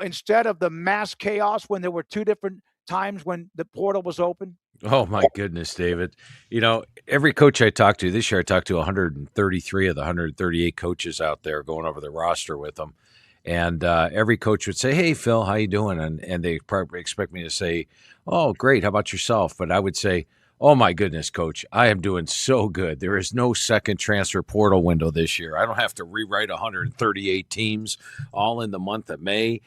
instead of the mass chaos when there were 2 different times when the portal was open? Oh, my goodness, David. Every coach I talked to this year, I talked to 133 of the 138 coaches out there going over the roster with them. And every coach would say, "Hey, Phil, how you doing?" And they probably expect me to say, "Oh, great. How about yourself?" But I would say, "Oh, my goodness, Coach, I am doing so good. There is no second transfer portal window this year. I don't have to rewrite 138 teams all in the month of May,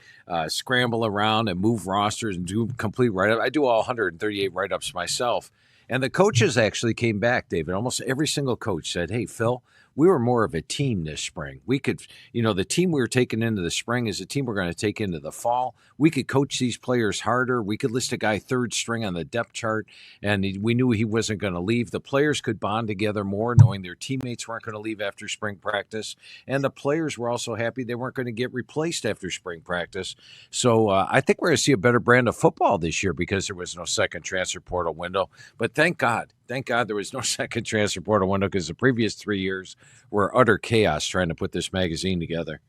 scramble around and move rosters and do complete write-up. I do all 138 write-ups myself." And the coaches actually came back, David. Almost every single coach said, "Hey, Phil, we were more of a team this spring. We could, the team we were taking into the spring is the team we're going to take into the fall. We could coach these players harder. We could list a guy 3rd string on the depth chart, and we knew he wasn't going to leave. The players could bond together more, knowing their teammates weren't going to leave after spring practice. And the players were also happy they weren't going to get replaced after spring practice. So I think we're going to see a better brand of football this year because there was no second transfer portal window. But thank God there was no second transfer portal window, because the previous 3 years were utter chaos trying to put this magazine together.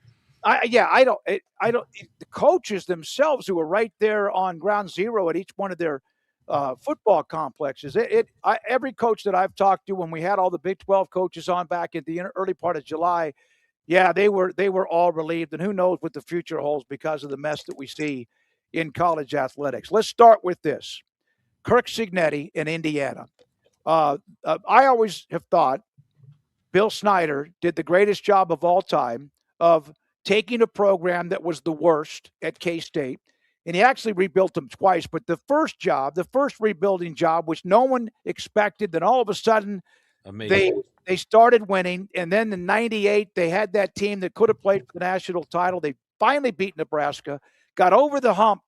I don't. The coaches themselves who were right there on ground zero at each one of their football complexes. Every coach that I've talked to, when we had all the Big 12 coaches on back at the early part of July, they were all relieved. And who knows what the future holds because of the mess that we see in college athletics. Let's start with this: Kirk Cignetti in Indiana. I always have thought Bill Snyder did the greatest job of all time of taking a program that was the worst at K-State, and he actually rebuilt them twice. But the first rebuilding job, which no one expected, then all of a sudden they started winning. And then in '98, they had that team that could have played for the national title. They finally beat Nebraska, got over the hump,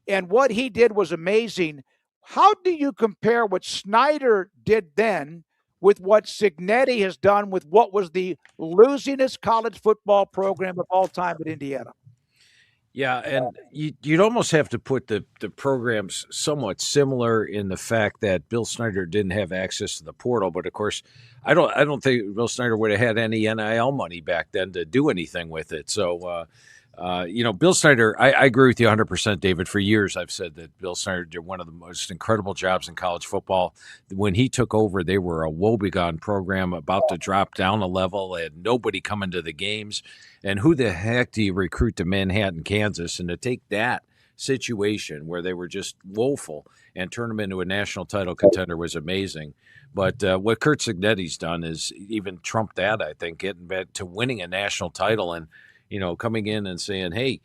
and what he did was amazing. How do you compare what Snyder did then with what Cignetti has done with what was the losingest college football program of all time at Indiana? Yeah, and you'd almost have to put the programs somewhat similar in the fact that Bill Snyder didn't have access to the portal, but of course, I don't think Bill Snyder would have had any NIL money back then to do anything with it. So, Bill Snyder, I agree with you 100%, David. For years, I've said that Bill Snyder did one of the most incredible jobs in college football. When he took over, they were a woebegone program about to drop down a level and nobody coming to the games. And who the heck do you recruit to Manhattan, Kansas? And to take that situation where they were just woeful and turn them into a national title contender was amazing. But what Kurt Cignetti's done is even trumped that, I think, getting back to winning a national title. And coming in and saying, hey,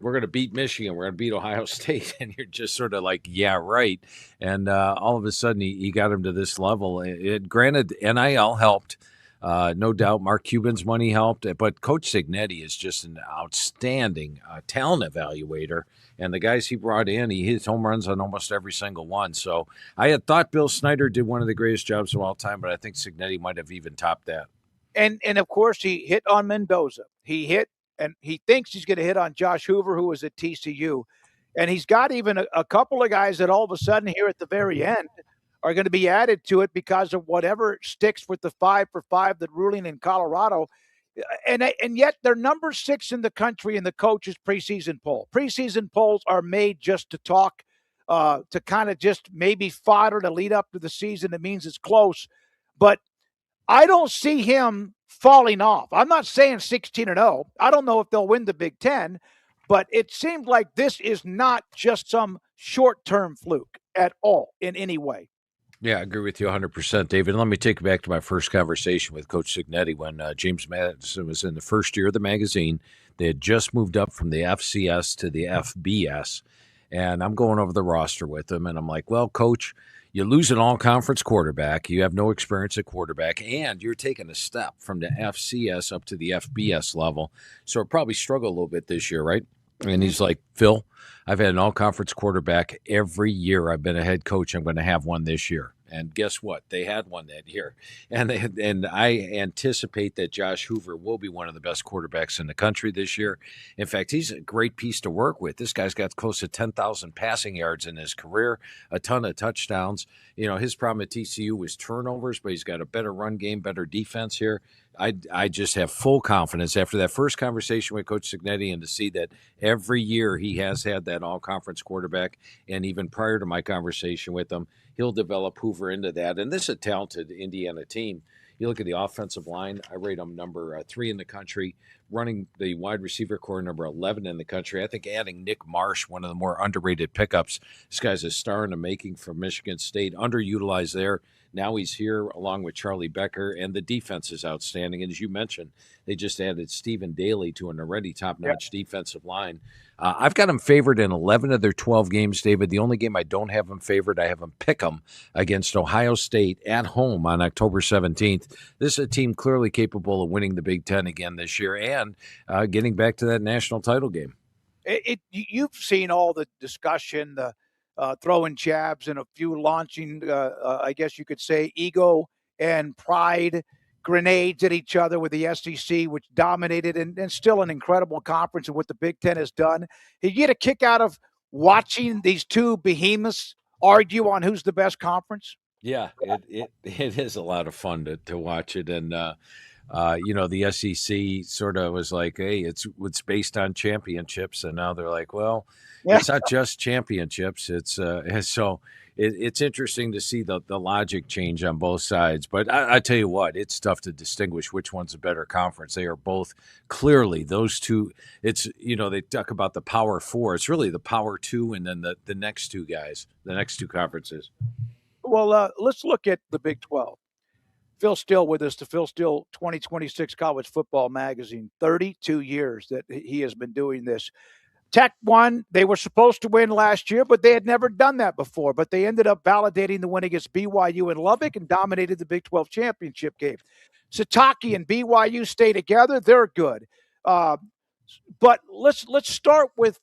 we're going to beat Michigan, we're going to beat Ohio State, and you're just sort of like, yeah, right. And all of a sudden, he got him to this level. Granted, NIL helped. No doubt Mark Cuban's money helped, but Coach Cignetti is just an outstanding talent evaluator. And the guys he brought in, he hits home runs on almost every single one. So I had thought Bill Snyder did one of the greatest jobs of all time, but I think Cignetti might have even topped that. And of course, he hit on Mendoza. He hit, and he thinks he's going to hit on Josh Hoover, who was at TCU. And he's got even a couple of guys that all of a sudden here at the very end are going to be added to it because of whatever sticks with the 5-for-5, the ruling in Colorado. And yet they're number 6 in the country in the coaches' preseason poll. Preseason polls are made just to talk, to kind of just maybe fodder to lead up to the season. It means it's close. But I don't see him falling off. I'm not saying 16-0. I don't know if they'll win the Big Ten, but it seems like this is not just some short-term fluke at all in any way. Yeah, I agree with you 100%, David. Let me take you back to my first conversation with Coach Cignetti when James Madison was in the first year of the magazine. They had just moved up from the FCS to the FBS, and I'm going over the roster with him, and I'm like, well, Coach, you lose an all-conference quarterback, you have no experience at quarterback, and you're taking a step from the FCS up to the FBS level, so I'll probably struggle a little bit this year, right? And he's like, Phil, I've had an all-conference quarterback every year I've been a head coach. I'm going to have one this year. And guess what? They had one that year. And I anticipate that Josh Hoover will be one of the best quarterbacks in the country this year. In fact, he's a great piece to work with. This guy's got close to 10,000 passing yards in his career, a ton of touchdowns. His problem at TCU was turnovers, but he's got a better run game, better defense here. I just have full confidence after that first conversation with Coach Cignetti and to see that every year he has had that all-conference quarterback, and even prior to my conversation with him, he'll develop Hoover into that. And this is a talented Indiana team. You look at the offensive line, I rate them number 3 in the country, running the wide receiver core number 11 in the country. I think adding Nick Marsh, one of the more underrated pickups. This guy's a star in the making from Michigan State, underutilized there. Now he's here along with Charlie Becker, and the defense is outstanding. And as you mentioned, they just added Stephen Daly to an already top-notch defensive line. I've got them favored in 11 of their 12 games, David. The only game I don't have them favored, I have them pick them against Ohio State at home on October 17th. This is a team clearly capable of winning the Big Ten again this year and getting back to that national title game. You've seen all the discussion, the throwing jabs and a few launching, I guess you could say, ego and pride grenades at each other with the SEC, which dominated and still an incredible conference, and what the Big Ten has done. You get a kick out of watching these two behemoths argue on who's the best conference? Yeah, it is a lot of fun to watch it. And, the SEC sort of was like, hey, it's based on championships. And now they're like, well, it's not just championships. It's it's interesting to see the logic change on both sides. But I tell you what, it's tough to distinguish which one's a better conference. They are both clearly those two. It's, they talk about the Power Four. It's really the Power Two and then the next two guys, the next two conferences. Well, let's look at the Big 12. Phil Steele with us, the Phil Steele 2026 College Football Magazine. 32 years that he has been doing this. Tech won. They were supposed to win last year, but they had never done that before. But they ended up validating the win against BYU in Lubbock and dominated the Big 12 championship game. Sataki and BYU stay together. They're good. But let's start with,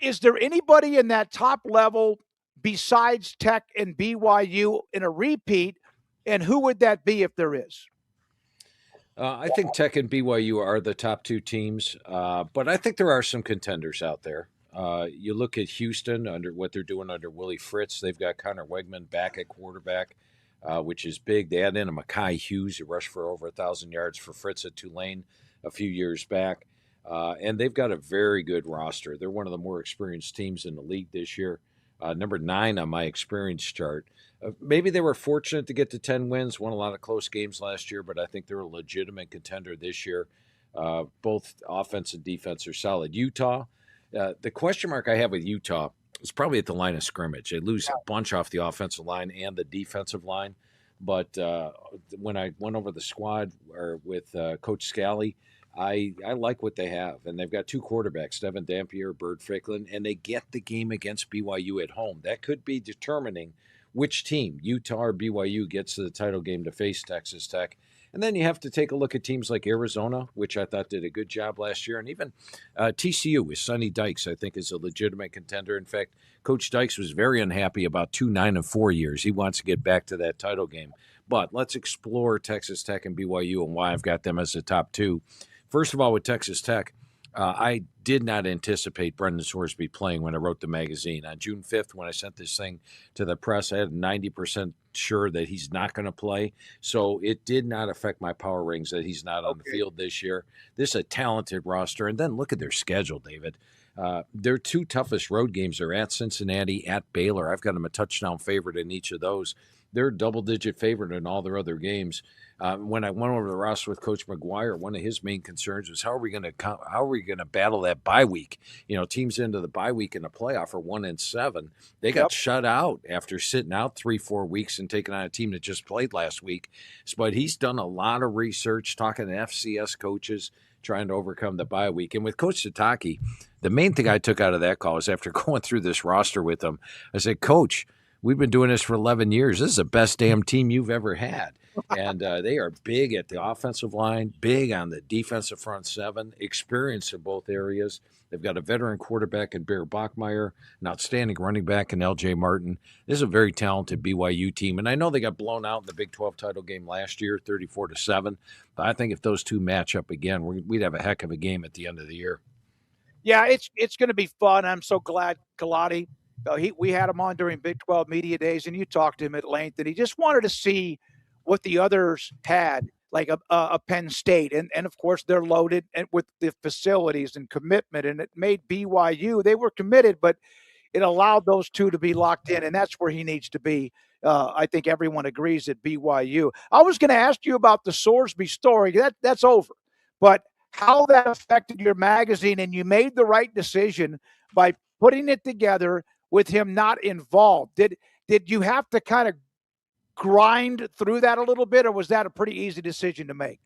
is there anybody in that top level besides Tech and BYU in a repeat? And who would that be if there is? I think Tech and BYU are the top two teams, but I think there are some contenders out there. You look at Houston under what they're doing under Willie Fritz. They've got Connor Wegman back at quarterback, which is big. They add in a Mekhi Hughes, who rushed for over 1,000 yards for Fritz at Tulane a few years back. And they've got a very good roster. They're one of the more experienced teams in the league this year. Number 9 on my experience chart. Maybe they were fortunate to get to 10 wins, won a lot of close games last year, but I think they're a legitimate contender this year. Both offense and defense are solid. Utah, the question mark I have with Utah is probably at the line of scrimmage. They lose a bunch off the offensive line and the defensive line. But when I went over the squad with Coach Scally, I like what they have, and they've got two quarterbacks, Devin Dampier, Bird Ficklin, and they get the game against BYU at home. That could be determining which team, Utah or BYU, gets to the title game to face Texas Tech. And then you have to take a look at teams like Arizona, which I thought did a good job last year, and even TCU with Sonny Dykes, I think, is a legitimate contender. In fact, Coach Dykes was very unhappy about 2 9-4 years. He wants to get back to that title game. But let's explore Texas Tech and BYU and why I've got them as the top two. First of all, with Texas Tech, I did not anticipate Brendan Sorsby playing when I wrote the magazine. On June 5th, when I sent this thing to the press, I had 90% sure that he's not going to play. So it did not affect my power rings that he's not on the field this year. This is a talented roster. And then look at their schedule, David. Their two toughest road games are at Cincinnati, at Baylor. I've got them a touchdown favorite in each of those. They're a double-digit favorite in all their other games. When I went over the roster with Coach McGuire, one of his main concerns was how are we going to battle that bye week? You know, teams into the bye week in the playoff are 1-7. They got shut out after sitting out 3-4 weeks and taking on a team that just played last week. But he's done a lot of research, talking to FCS coaches, trying to overcome the bye week. And with Coach Satake, the main thing I took out of that call is after going through this roster with him, I said, Coach, we've been doing this for 11 years. This is the best damn team you've ever had. And they are big at the offensive line, big on the defensive front seven, experienced in both areas. They've got a veteran quarterback in Bear Bachmeyer, an outstanding running back in L.J. Martin. This is a very talented BYU team. And I know they got blown out in the Big 12 title game last year, 34-7. But I think if those two match up again, we'd have a heck of a game at the end of the year. Yeah, it's going to be fun. I'm so glad Galati, we had him on during Big 12 media days, and you talked to him at length, and he just wanted to see what the others had, like a Penn State. And of course, they're loaded with the facilities and commitment, and it made BYU, they were committed, but it allowed those two to be locked in, and that's where he needs to be. I think everyone agrees at BYU. I was going to ask you about the Sorsby story. That's over. But how that affected your magazine, and you made the right decision by putting it together with him not involved. Did you have to kind of grind through that a little bit, or was that a pretty easy decision to make?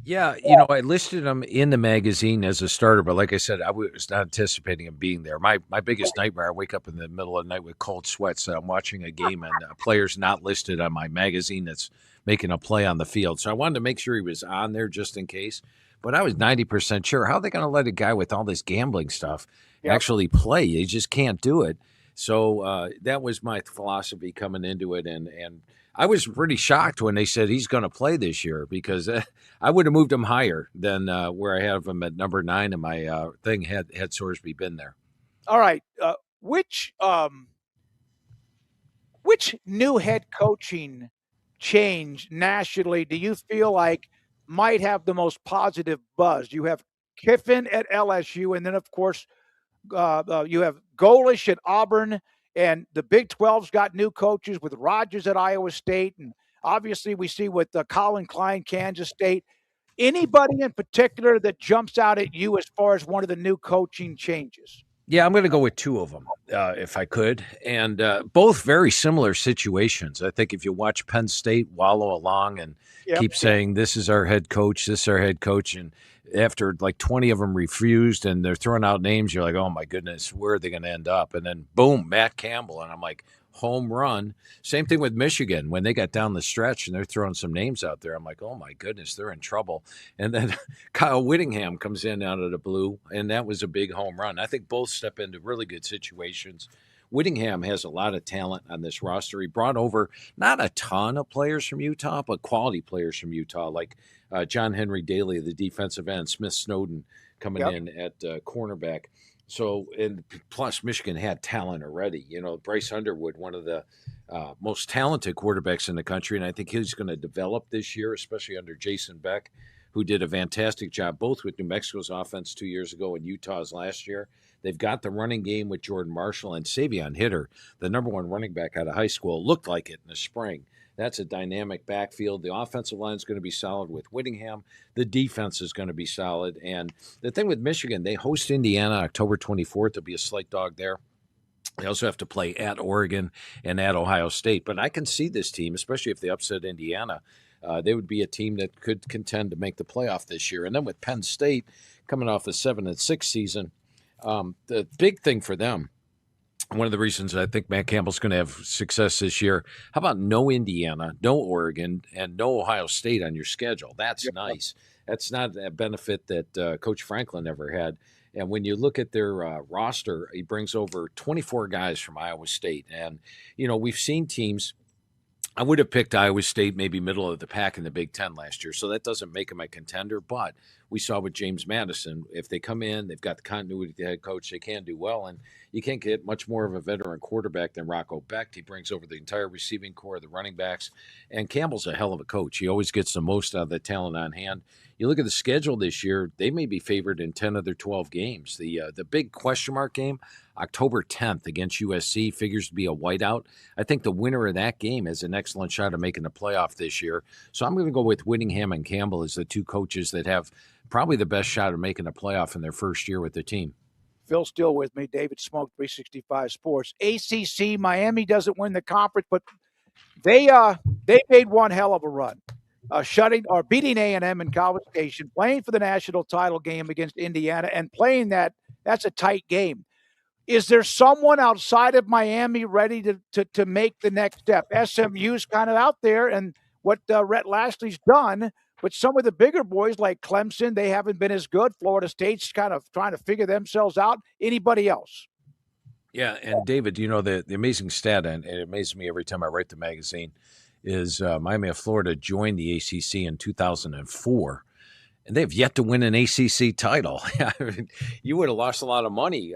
Yeah, I listed him in the magazine as a starter, but like I said, I was not anticipating him being there. My biggest nightmare, I wake up in the middle of the night with cold sweats that I'm watching a game and a player's not listed on my magazine that's making a play on the field. So I wanted to make sure he was on there just in case. But I was 90% sure. How are they going to let a guy with all this gambling stuff actually play? They just can't do it. So that was my philosophy coming into it. And I was pretty shocked when they said he's going to play this year, because I would have moved him higher than where I have him at number 9 in my thing had Sorsby been there. All right. Which new head coaching change nationally do you feel like might have the most positive buzz? You have Kiffin at LSU, and then, of course, you have Golish at Auburn, and the Big 12's got new coaches with Rodgers at Iowa State, and obviously we see with Colin Klein, Kansas State. Anybody in particular that jumps out at you as far as one of the new coaching changes? Yeah, I'm going to go with 2 of them, if I could, and both very similar situations. I think if you watch Penn State wallow along and keep saying, this is our head coach, and after like 20 of them refused and they're throwing out names, you're like, oh my goodness, where are they going to end up? And then boom, Matt Campbell. And I'm like, home run. Same thing with Michigan. When they got down the stretch and they're throwing some names out there, I'm like, oh my goodness, they're in trouble. And then Kyle Whittingham comes in out of the blue, and that was a big home run. I think both step into really good situations. Whittingham has a lot of talent on this roster. He brought over not a ton of players from Utah, but quality players from Utah, like John Henry Daly, the defensive end, Smith Snowden coming in at cornerback. So, and plus Michigan had talent already. Bryce Underwood, one of the most talented quarterbacks in the country, and I think he's going to develop this year, especially under Jason Beck, who did a fantastic job both with New Mexico's offense 2 years ago and Utah's last year. They've got the running game with Jordan Marshall, and Savion Hitter, the number 1 running back out of high school, looked like it in the spring. That's a dynamic backfield. The offensive line is going to be solid with Whittingham. The defense is going to be solid. And the thing with Michigan, they host Indiana October 24th. There'll be a slight dog there. They also have to play at Oregon and at Ohio State. But I can see this team, especially if they upset Indiana, They would be a team that could contend to make the playoff this year. And then with Penn State coming off a 7-6 season, the big thing for them, one of the reasons I think Matt Campbell's going to have success this year, how about no Indiana, no Oregon, and no Ohio State on your schedule? That's nice. That's not a benefit that Coach Franklin ever had. And when you look at their roster, he brings over 24 guys from Iowa State. And, we've seen teams. I would have picked Iowa State maybe middle of the pack in the Big Ten last year, so that doesn't make them a contender. But we saw with James Madison, if they come in, they've got the continuity of the head coach, they can do well. And you can't get much more of a veteran quarterback than Rocco Becht. He brings over the entire receiving core, the running backs. And Campbell's a hell of a coach. He always gets the most out of the talent on hand. You look at the schedule this year, they may be favored in 10 of their 12 games. The big question mark game, October 10th against USC, figures to be a whiteout. I think the winner of that game has an excellent shot of making the playoff this year. So I'm going to go with Whittingham and Campbell as the two coaches that have probably the best shot of making a playoff in their first year with the team. Phil Steele with me, David Smoak, 365 Sports. ACC, Miami doesn't win the conference, but they made one hell of a run. Beating A&M in College Station, playing for the national title game against Indiana, and playing that's a tight game. Is there someone outside of Miami ready to make the next step? SMU's kind of out there, and what Rhett Lashley's done, but some of the bigger boys like Clemson, they haven't been as good. Florida State's kind of trying to figure themselves out. Anybody else? Yeah, and David, the amazing stat, and it amazes me every time I write the magazine, is Miami of Florida joined the ACC in 2004, and they've yet to win an ACC title. I mean, you would have lost a lot of money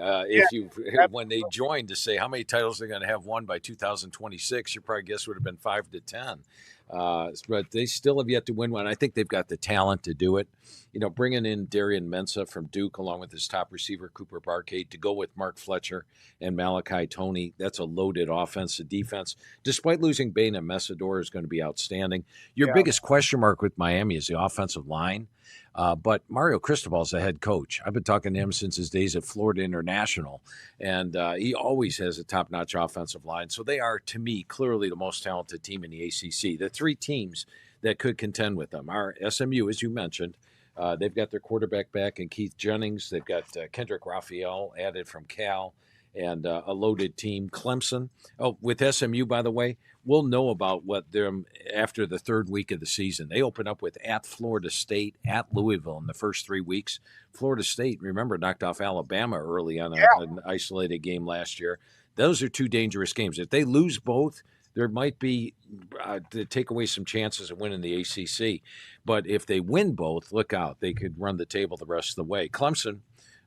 when they joined, to say how many titles they're going to have won by 2026. Your probably guess would have been 5 to 10. But they still have yet to win one. I think they've got the talent to do it. Bringing in Darian Mensah from Duke, along with his top receiver, Cooper Barcade, to go with Mark Fletcher and Malachi Toney. That's a loaded offense. The defense, despite losing Bain and Messador, is going to be outstanding. Your biggest question mark with Miami is the offensive line. But Mario Cristobal is the head coach. I've been talking to him since his days at Florida International, and he always has a top-notch offensive line. So they are, to me, clearly the most talented team in the ACC. The three teams that could contend with them are SMU, as you mentioned. They've got their quarterback back in Keith Jennings. They've got Kendrick Raphael added from Cal, and a loaded team. Clemson. Oh, with SMU, by the way, we'll know about what them after the third week of the season. They open up with at Florida State, at Louisville in the first 3 weeks. Florida State, remember, knocked off Alabama early on an isolated game last year. Those are two dangerous games. If they lose both, there might be to take away some chances of winning the ACC. But if they win both, look out. They could run the table the rest of the way. Clemson,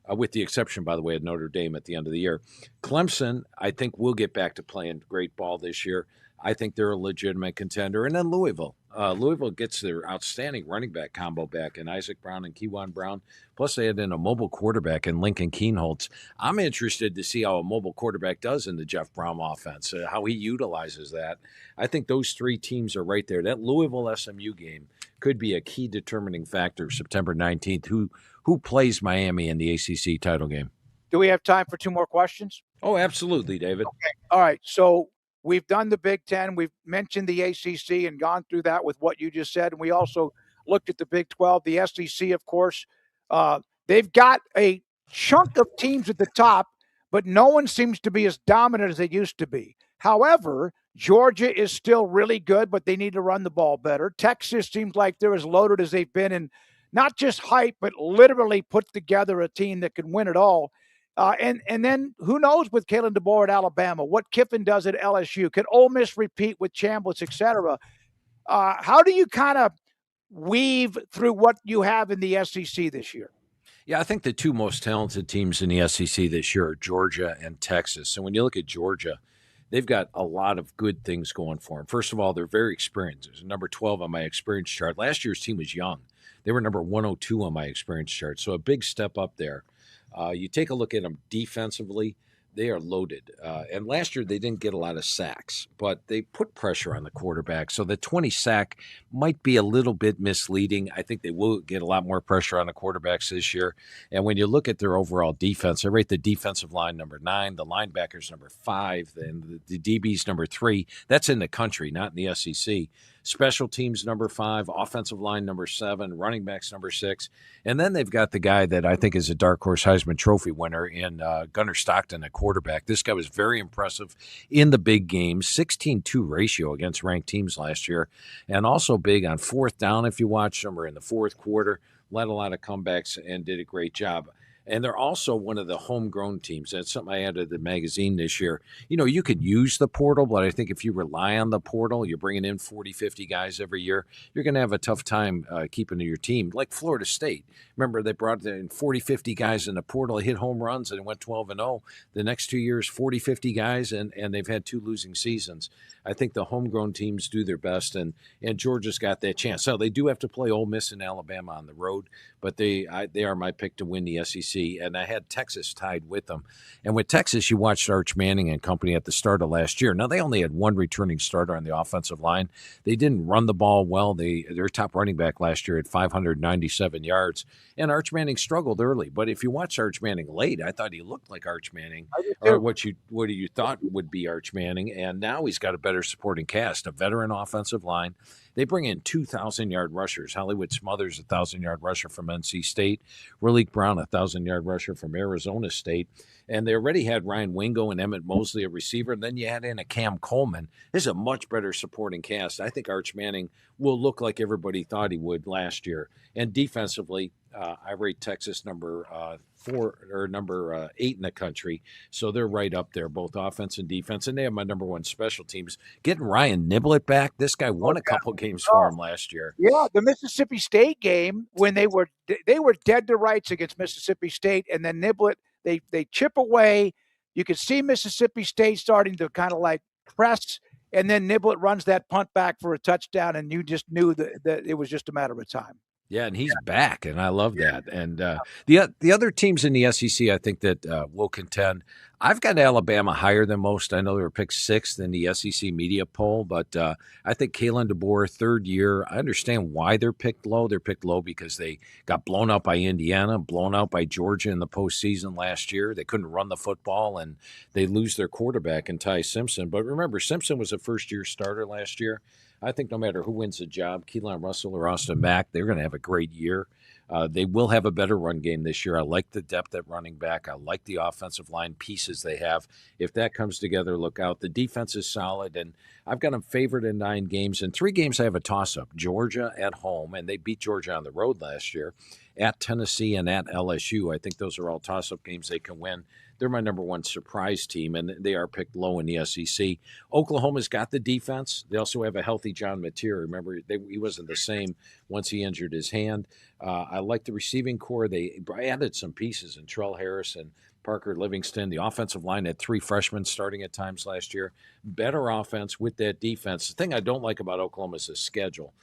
with the exception, by the way, of Notre Dame at the end of the year. Clemson, I think, will get back to playing great ball this year. I think they're a legitimate contender. And then Louisville. Louisville gets their outstanding running back combo back in Isaac Brown and Kewan Brown. Plus, they had in a mobile quarterback in Lincoln Kienholz. I'm interested to see how a mobile quarterback does in the Jeff Brown offense, how he utilizes that. I think those three teams are right there. That Louisville-SMU game could be a key determining factor September 19th. Who plays Miami in the ACC title game? Do we have time for two more questions? Oh, absolutely, David. Okay. All right. So we've done the Big Ten. We've mentioned the ACC and gone through that with what you just said. And we also looked at the Big 12, the SEC, of course. They've got a chunk of teams at the top, but no one seems to be as dominant as they used to be. However, Georgia is still really good, but they need to run the ball better. Texas seems like they're as loaded as they've been, and not just hype, but literally put together a team that can win it all. And then who knows with Kalen DeBoer at Alabama, what Kiffin does at LSU, can Ole Miss repeat with Chambliss, et cetera. How do you kind of weave through what you have in the SEC this year? Yeah, I think the two most talented teams in the SEC this year are Georgia and Texas. And when you look at Georgia, they've got a lot of good things going for them. First of all, they're very experienced. There's number 12 on my experience chart. Last year's team was young. They were number 102 on my experience chart, so a big step up there. You take a look at them defensively, they are loaded. And last year they didn't get a lot of sacks, but they put pressure on the quarterback. So the 20 sack might be a little bit misleading. I think they will get a lot more pressure on the quarterbacks this year. And when you look at their overall defense, I rate the defensive line number 9, the linebackers number 5, and the DBs number 3. That's in the country, not in the SEC. special teams number 5, offensive line number 7, running backs number 6. And then they've got the guy that I think is a dark horse Heisman Trophy winner in Gunnar Stockton at quarterback. This guy was very impressive in the big games, 16-2 ratio against ranked teams last year, and also big on fourth down if you watch them, or in the fourth quarter, led a lot of comebacks and did a great job. And they're also one of the homegrown teams. That's something I added to the magazine this year. You know, you could use the portal, but I think if you rely on the portal, you're bringing in 40, 50 guys every year, you're going to have a tough time keeping to your team. Like Florida State. Remember, they brought in 40, 50 guys in the portal, hit home runs, and went 12-0. The next 2 years, 40, 50 guys, and they've had 2 losing seasons. I think the homegrown teams do their best, and Georgia's got that chance. So they do have to play Ole Miss and Alabama on the road, but they are my pick to win the SEC, and I had Texas tied with them. And with Texas, you watched Arch Manning and company at the start of last year. Now, they only had 1 returning starter on the offensive line. They didn't run the ball well. Their top running back last year had 597 yards, and Arch Manning struggled early. But if you watch Arch Manning late, I thought he looked like Arch Manning, or what you thought would be Arch Manning, and now he's got a better supporting cast, a veteran offensive line. They bring in 2,000-yard rushers. Hollywood Smothers, a 1,000-yard rusher from NC State. Raleek Brown, a 1,000-yard rusher from Arizona State. And they already had Ryan Wingo and Emmett Mosley, a receiver. And then you add in a Cam Coleman. This is a much better supporting cast. I think Arch Manning will look like everybody thought he would last year. And defensively, I rate Texas number 4 or number 8 in the country. So they're right up there, both offense and defense. And they have my number 1 special teams. Getting Ryan Niblett back, this guy won a couple games for him last year. Yeah, the Mississippi State game, when they were dead to rights against Mississippi State, and then Niblett, they chip away. You could see Mississippi State starting to kind of like press, and then Niblett runs that punt back for a touchdown, and you just knew that it was just a matter of time. Yeah, and he's back, and I love that. And the other teams in the SEC, I think that will contend. I've got Alabama higher than most. I know they were picked 6th in the SEC media poll, but I think Kalen DeBoer, 3rd year. I understand why they're picked low. They're picked low because they got blown out by Indiana, blown out by Georgia in the postseason last year. They couldn't run the football, and they lose their quarterback in Ty Simpson. But remember, Simpson was a first-year starter last year. I think no matter who wins the job, Keelan Russell or Austin Mack, they're going to have a great year. They will have a better run game this year. I like the depth at running back. I like the offensive line pieces they have. If that comes together, look out. The defense is solid, and I've got them favored in 9 games. In 3 games, I have a toss-up. Georgia at home, and they beat Georgia on the road last year. At Tennessee and at LSU, I think those are all toss-up games they can win. They're my number 1 surprise team, and they are picked low in the SEC. Oklahoma's got the defense. They also have a healthy John Mateer. Remember, he wasn't the same once he injured his hand. I like the receiving core. They added some pieces in Trell Harris and Parker Livingston. The offensive line had 3 freshmen starting at times last year. Better offense with that defense. The thing I don't like about Oklahoma is the schedule.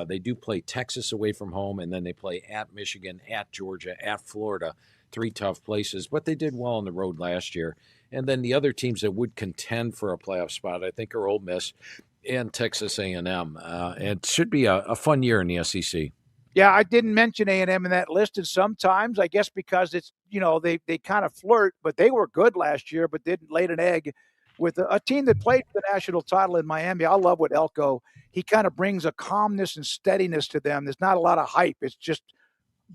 They do play Texas away from home, and then they play at Michigan, at Georgia, at Florida. 3 tough places, but they did well on the road last year. And then the other teams that would contend for a playoff spot, I think, are Ole Miss and Texas A&M. It should be a fun year in the SEC. Yeah, I didn't mention A&M in that list, and sometimes I guess because it's, they kind of flirt, but they were good last year, but didn't lay an egg with a team that played for the national title in Miami. I love what Elko, he kind of brings a calmness and steadiness to them. There's not a lot of hype. It's just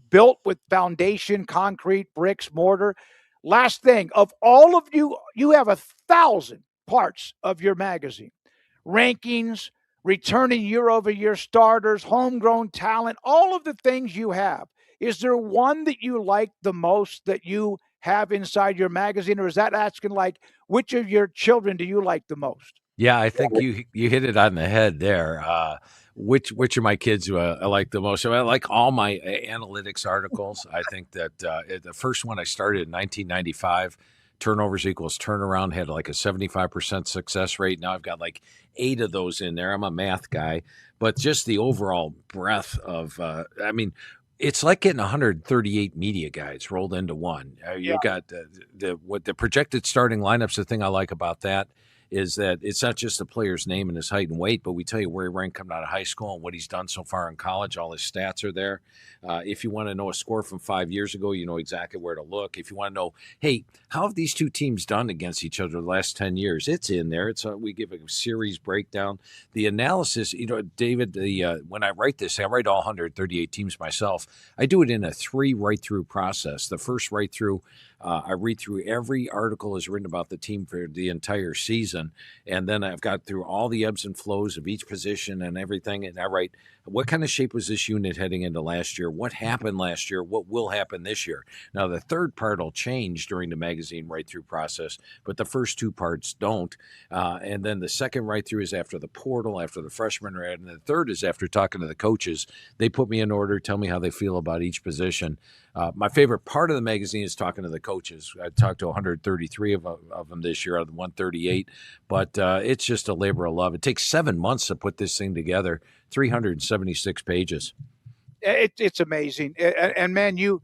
built with foundation, concrete, bricks, mortar. Last thing, of all of you have 1,000 parts of your magazine. Rankings, returning year-over-year starters, homegrown talent, all of the things you have. Is there one that you like the most that you have inside your magazine, or is that asking like, which of your children do you like the most? Yeah, I think you hit it on the head there. Which of my kids do I like the most? So I like all my analytics articles. I think that the first one I started in 1995, turnovers equals turnaround, had like a 75% success rate. Now I've got like 8 of those in there. I'm a math guy, but just the overall breadth of, it's like getting 138 media guides rolled into one. You've got the projected starting lineups. The thing I like about that is that it's not just the player's name and his height and weight, but we tell you where he ranked coming out of high school and what he's done so far in college. All his stats are there. If you want to know a score from 5 years ago, you know exactly where to look. If you want to know, hey, how have these two teams done against each other the last 10 years? It's in there. We give a series breakdown. The analysis, David, when I write this, I write all 138 teams myself. I do it in a 3 write-through process. The first write-through, I read through every article is written about the team for the entire season, and then I've got through all the ebbs and flows of each position and everything, and I write, what kind of shape was this unit heading into last year? What happened last year? What will happen this year? Now, the third part will change during the magazine write-through process, but the first 2 parts don't. And then the second write-through is after the portal, after the freshmen are added, and the third is after talking to the coaches. They put me in order, tell me how they feel about each position. My favorite part of the magazine is talking to the coaches. I talked to 133 of them this year out of the 138, but it's just a labor of love. It takes 7 months to put this thing together, 376 pages. It's amazing. And man, you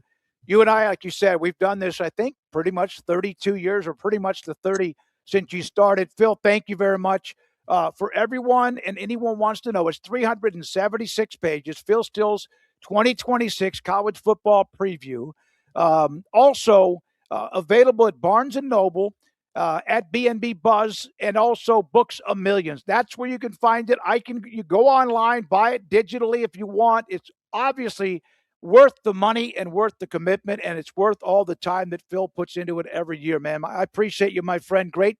and I, like you said, we've done this, I think, pretty much 32 years or pretty much the 30 since you started. Phil, thank you very much. For everyone and anyone wants to know, it's 376 pages. Phil Steele's 2026 college football preview. Also available at Barnes & Noble, at B&B Buzz, and also Books A Millions. That's where you can find it. You go online, buy it digitally if you want. It's obviously worth the money and worth the commitment, and it's worth all the time that Phil puts into it every year, man. I appreciate you, my friend. Great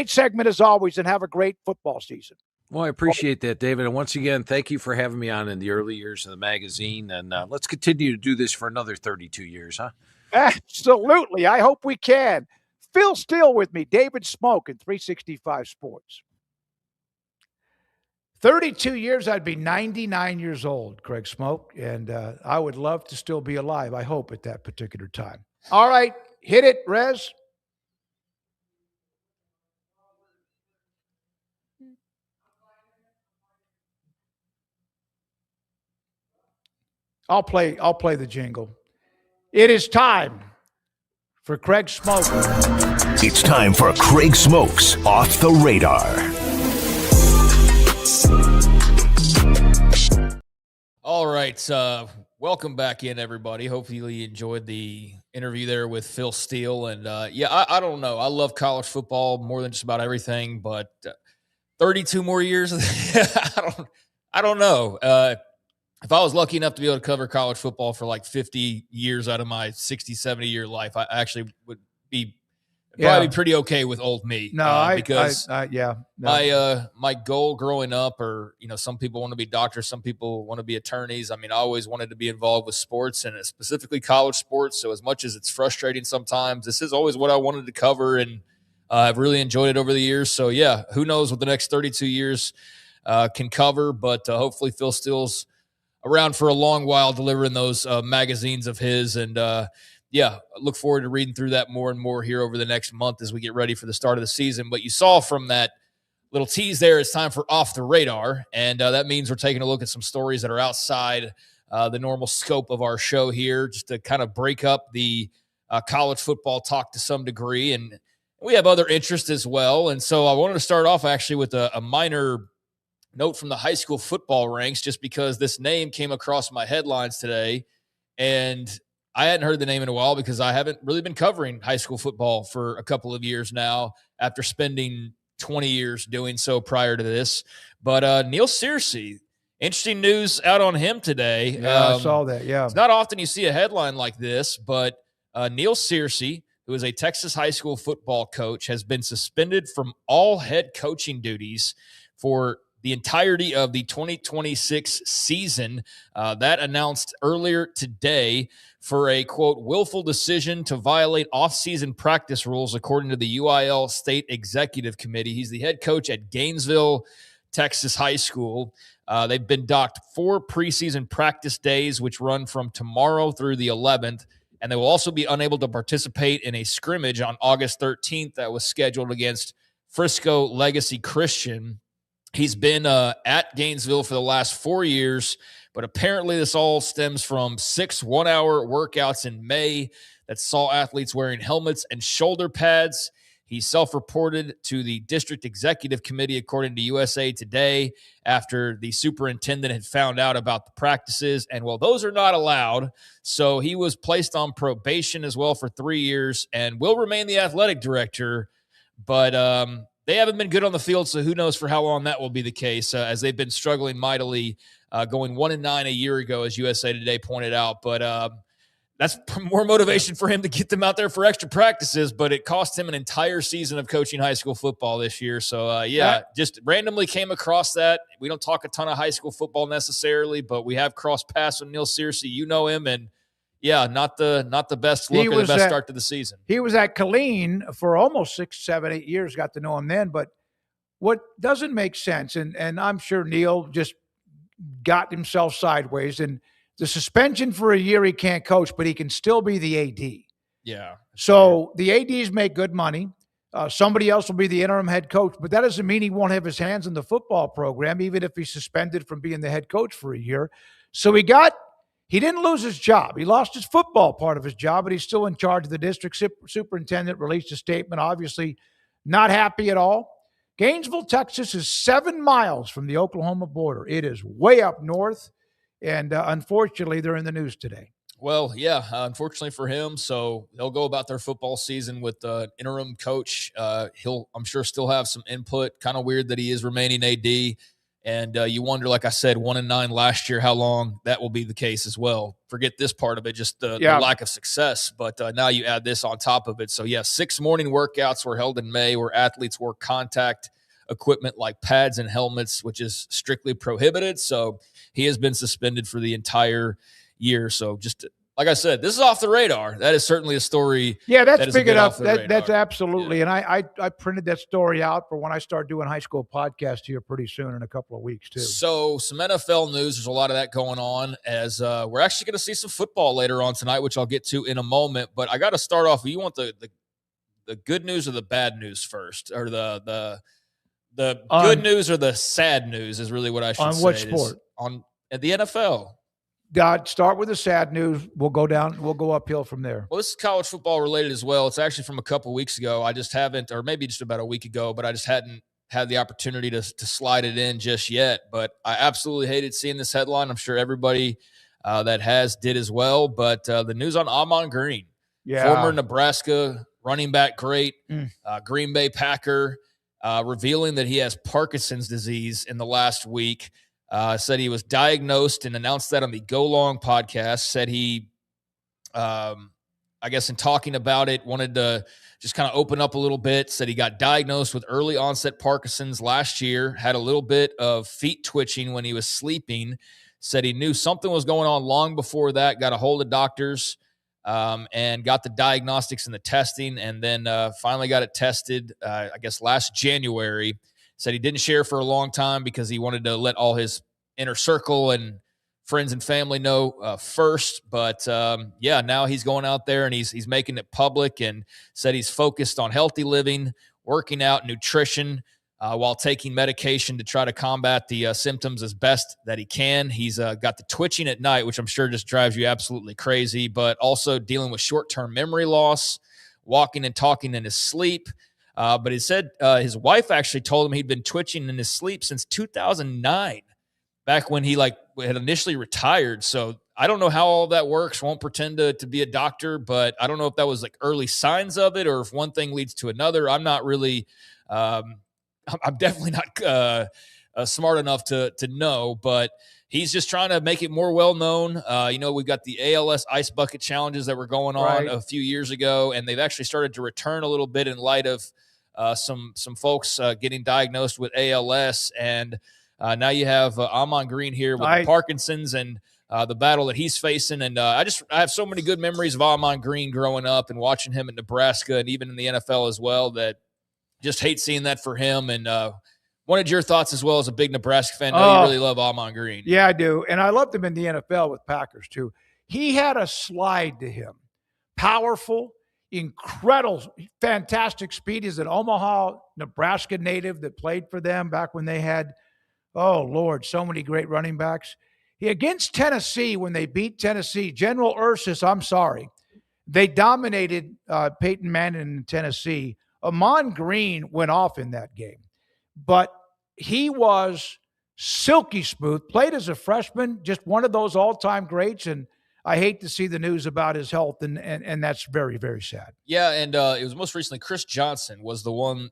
segment as always, and have a great football season. Well, I appreciate that, David. And once again, thank you for having me on in the early years of the magazine. And let's continue to do this for another 32 years, huh? Absolutely. I hope we can. Phil Steele with me, David Smoak in 365 Sports. 32 years, I'd be 99 years old, Craig Smoak, and I would love to still be alive, I hope, at that particular time. All right, hit it, Rez. I'll play the jingle. It is time for Craig Smoak. It's time for Craig Smoak's Off the Radar. All right. Welcome back in, everybody. Hopefully you enjoyed the interview there with Phil Steele. And I don't know. I love college football more than just about everything, but 32 more years. I don't know. If I was lucky enough to be able to cover college football for like 50 years out of my 60, 70-year life, I actually would be probably be pretty okay with old me. No, because no. My goal growing up, or some people want to be doctors, some people want to be attorneys. I mean, I always wanted to be involved with sports, and specifically college sports. So as much as it's frustrating sometimes, this is always what I wanted to cover, and I've really enjoyed it over the years. So yeah, who knows what the next 32 years can cover, but hopefully Phil Steele's around for a long while delivering those magazines of his. And look forward to reading through that more and more here over the next month as we get ready for the start of the season. But you saw from that little tease there, it's time for Off the Radar. And that means we're taking a look at some stories that are outside the normal scope of our show here, just to kind of break up the college football talk to some degree. And we have other interests as well. And so I wanted to start off actually with a minor note from the high school football ranks, just because this name came across my headlines today, and I hadn't heard the name in a while because I haven't really been covering high school football for a couple of years now, after spending 20 years doing so prior to this. But Neil Searcy, interesting news out on him today. Yeah, I saw that. Yeah. It's not often you see a headline like this, but Neil Searcy, who is a Texas high school football coach, has been suspended from all head coaching duties for the entirety of the 2026 season. That announced earlier today for a, quote, willful decision to violate off-season practice rules, according to the UIL State Executive Committee. He's the head coach at Gainesville, Texas High School. They've been docked 4 preseason practice days, which run from tomorrow through the 11th, and they will also be unable to participate in a scrimmage on August 13th that was scheduled against Frisco Legacy Christian. He's been at Gainesville for the last 4 years, but apparently this all stems from 6 one-hour workouts in May that saw athletes wearing helmets and shoulder pads. He self-reported to the district executive committee, according to USA Today, after the superintendent had found out about the practices. And, well, those are not allowed. So he was placed on probation as well for 3 years and will remain the athletic director. But they haven't been good on the field, so who knows for how long that will be the case, as they've been struggling mightily, going 1-9 a year ago, as USA Today pointed out. But that's more motivation for him to get them out there for extra practices, but it cost him an entire season of coaching high school football this year. So, just randomly came across that. We don't talk a ton of high school football necessarily, but we have crossed paths with Neil Searcy. You know him, and not the best look or the best start to the season. He was at Killeen for almost 6, 7, 8 years, got to know him then. But what doesn't make sense, and I'm sure Neil just got himself sideways, and the suspension for a year he can't coach, but he can still be the AD. Yeah. So the ADs make good money. Somebody else will be the interim head coach, but that doesn't mean he won't have his hands in the football program, even if he's suspended from being the head coach for a year. So he didn't lose his job. He lost his football part of his job, but he's still in charge of the district. Superintendent released a statement, obviously not happy at all. Gainesville, Texas is 7 miles from the Oklahoma border. It is way up north. And unfortunately, they're in the news today. Well, unfortunately for him. So they'll go about their football season with the interim coach. He'll, I'm sure, still have some input. Kind of weird that he is remaining AD. And you wonder, like I said, 1-9 last year, how long that will be the case as well. Forget this part of it, just the lack of success. But now you add this on top of it. So, 6 morning workouts were held in May where athletes wore contact equipment like pads and helmets, which is strictly prohibited. So he has been suspended for the entire year. So just like I said, this is off the radar. That is certainly a story. Yeah, that's big enough. That's absolutely. Yeah. And I printed that story out for when I start doing high school podcast here pretty soon in a couple of weeks too. So some NFL news. There's a lot of that going on as we're actually going to see some football later on tonight, which I'll get to in a moment. But I got to start off. You want the good news or the bad news first, or the good news or the sad news is really what I should say. On what sport? At the NFL. Start with the sad news. We'll go uphill from there. Well, this is college football related as well. It's actually from a couple weeks ago. I just haven't, or maybe just about a week ago, but I just hadn't had the opportunity to slide it in just yet. But I absolutely hated seeing this headline. I'm sure everybody that did as well. But the news on Ahman Green, former Nebraska running back great, Green Bay Packer, revealing that he has Parkinson's disease in the last week. Said he was diagnosed and announced that on the Go Long podcast. Said he, I guess in talking about it, wanted to just kind of open up a little bit. Said he got diagnosed with early onset Parkinson's last year, had a little bit of feet twitching when he was sleeping. Said he knew something was going on long before that, got a hold of doctors, and got the diagnostics and the testing, and then finally got it tested, I guess last January. Said he didn't share for a long time because he wanted to let all his inner circle and friends and family know first. But now he's going out there and he's making it public, and said he's focused on healthy living, working out, nutrition, while taking medication to try to combat the symptoms as best that he can. He's got the twitching at night, which I'm sure just drives you absolutely crazy, but also dealing with short-term memory loss, walking and talking in his sleep. But he said his wife actually told him he'd been twitching in his sleep since 2009, back when he had initially retired. So I don't know how all that works. Won't pretend to be a doctor, but I don't know if that was like early signs of it or if one thing leads to another. I'm not really, I'm definitely not smart enough to know, but he's just trying to make it more well-known. We've got the ALS Ice Bucket Challenges that were going on a few years ago, and they've actually started to return a little bit in light of some folks getting diagnosed with ALS. And now you have Ahman Green here with the Parkinson's and the battle that he's facing. And I have so many good memories of Ahman Green growing up and watching him in Nebraska and even in the NFL as well, that just hate seeing that for him. And wanted your thoughts as well as a big Nebraska fan. I know you really love Ahman Green. Yeah, I do. And I loved him in the NFL with Packers too. He had a slide to him. Powerful, incredible, fantastic speed. He's an Omaha, Nebraska native that played for them back when they had, so many great running backs. Against Tennessee, when they beat Tennessee, General Ursus, I'm sorry, they dominated Peyton Manning in Tennessee. Amon Green went off in that game, but he was silky smooth, played as a freshman, just one of those all-time greats, and I hate to see the news about his health, and that's very, very sad. Yeah, and it was most recently Chris Johnson was the one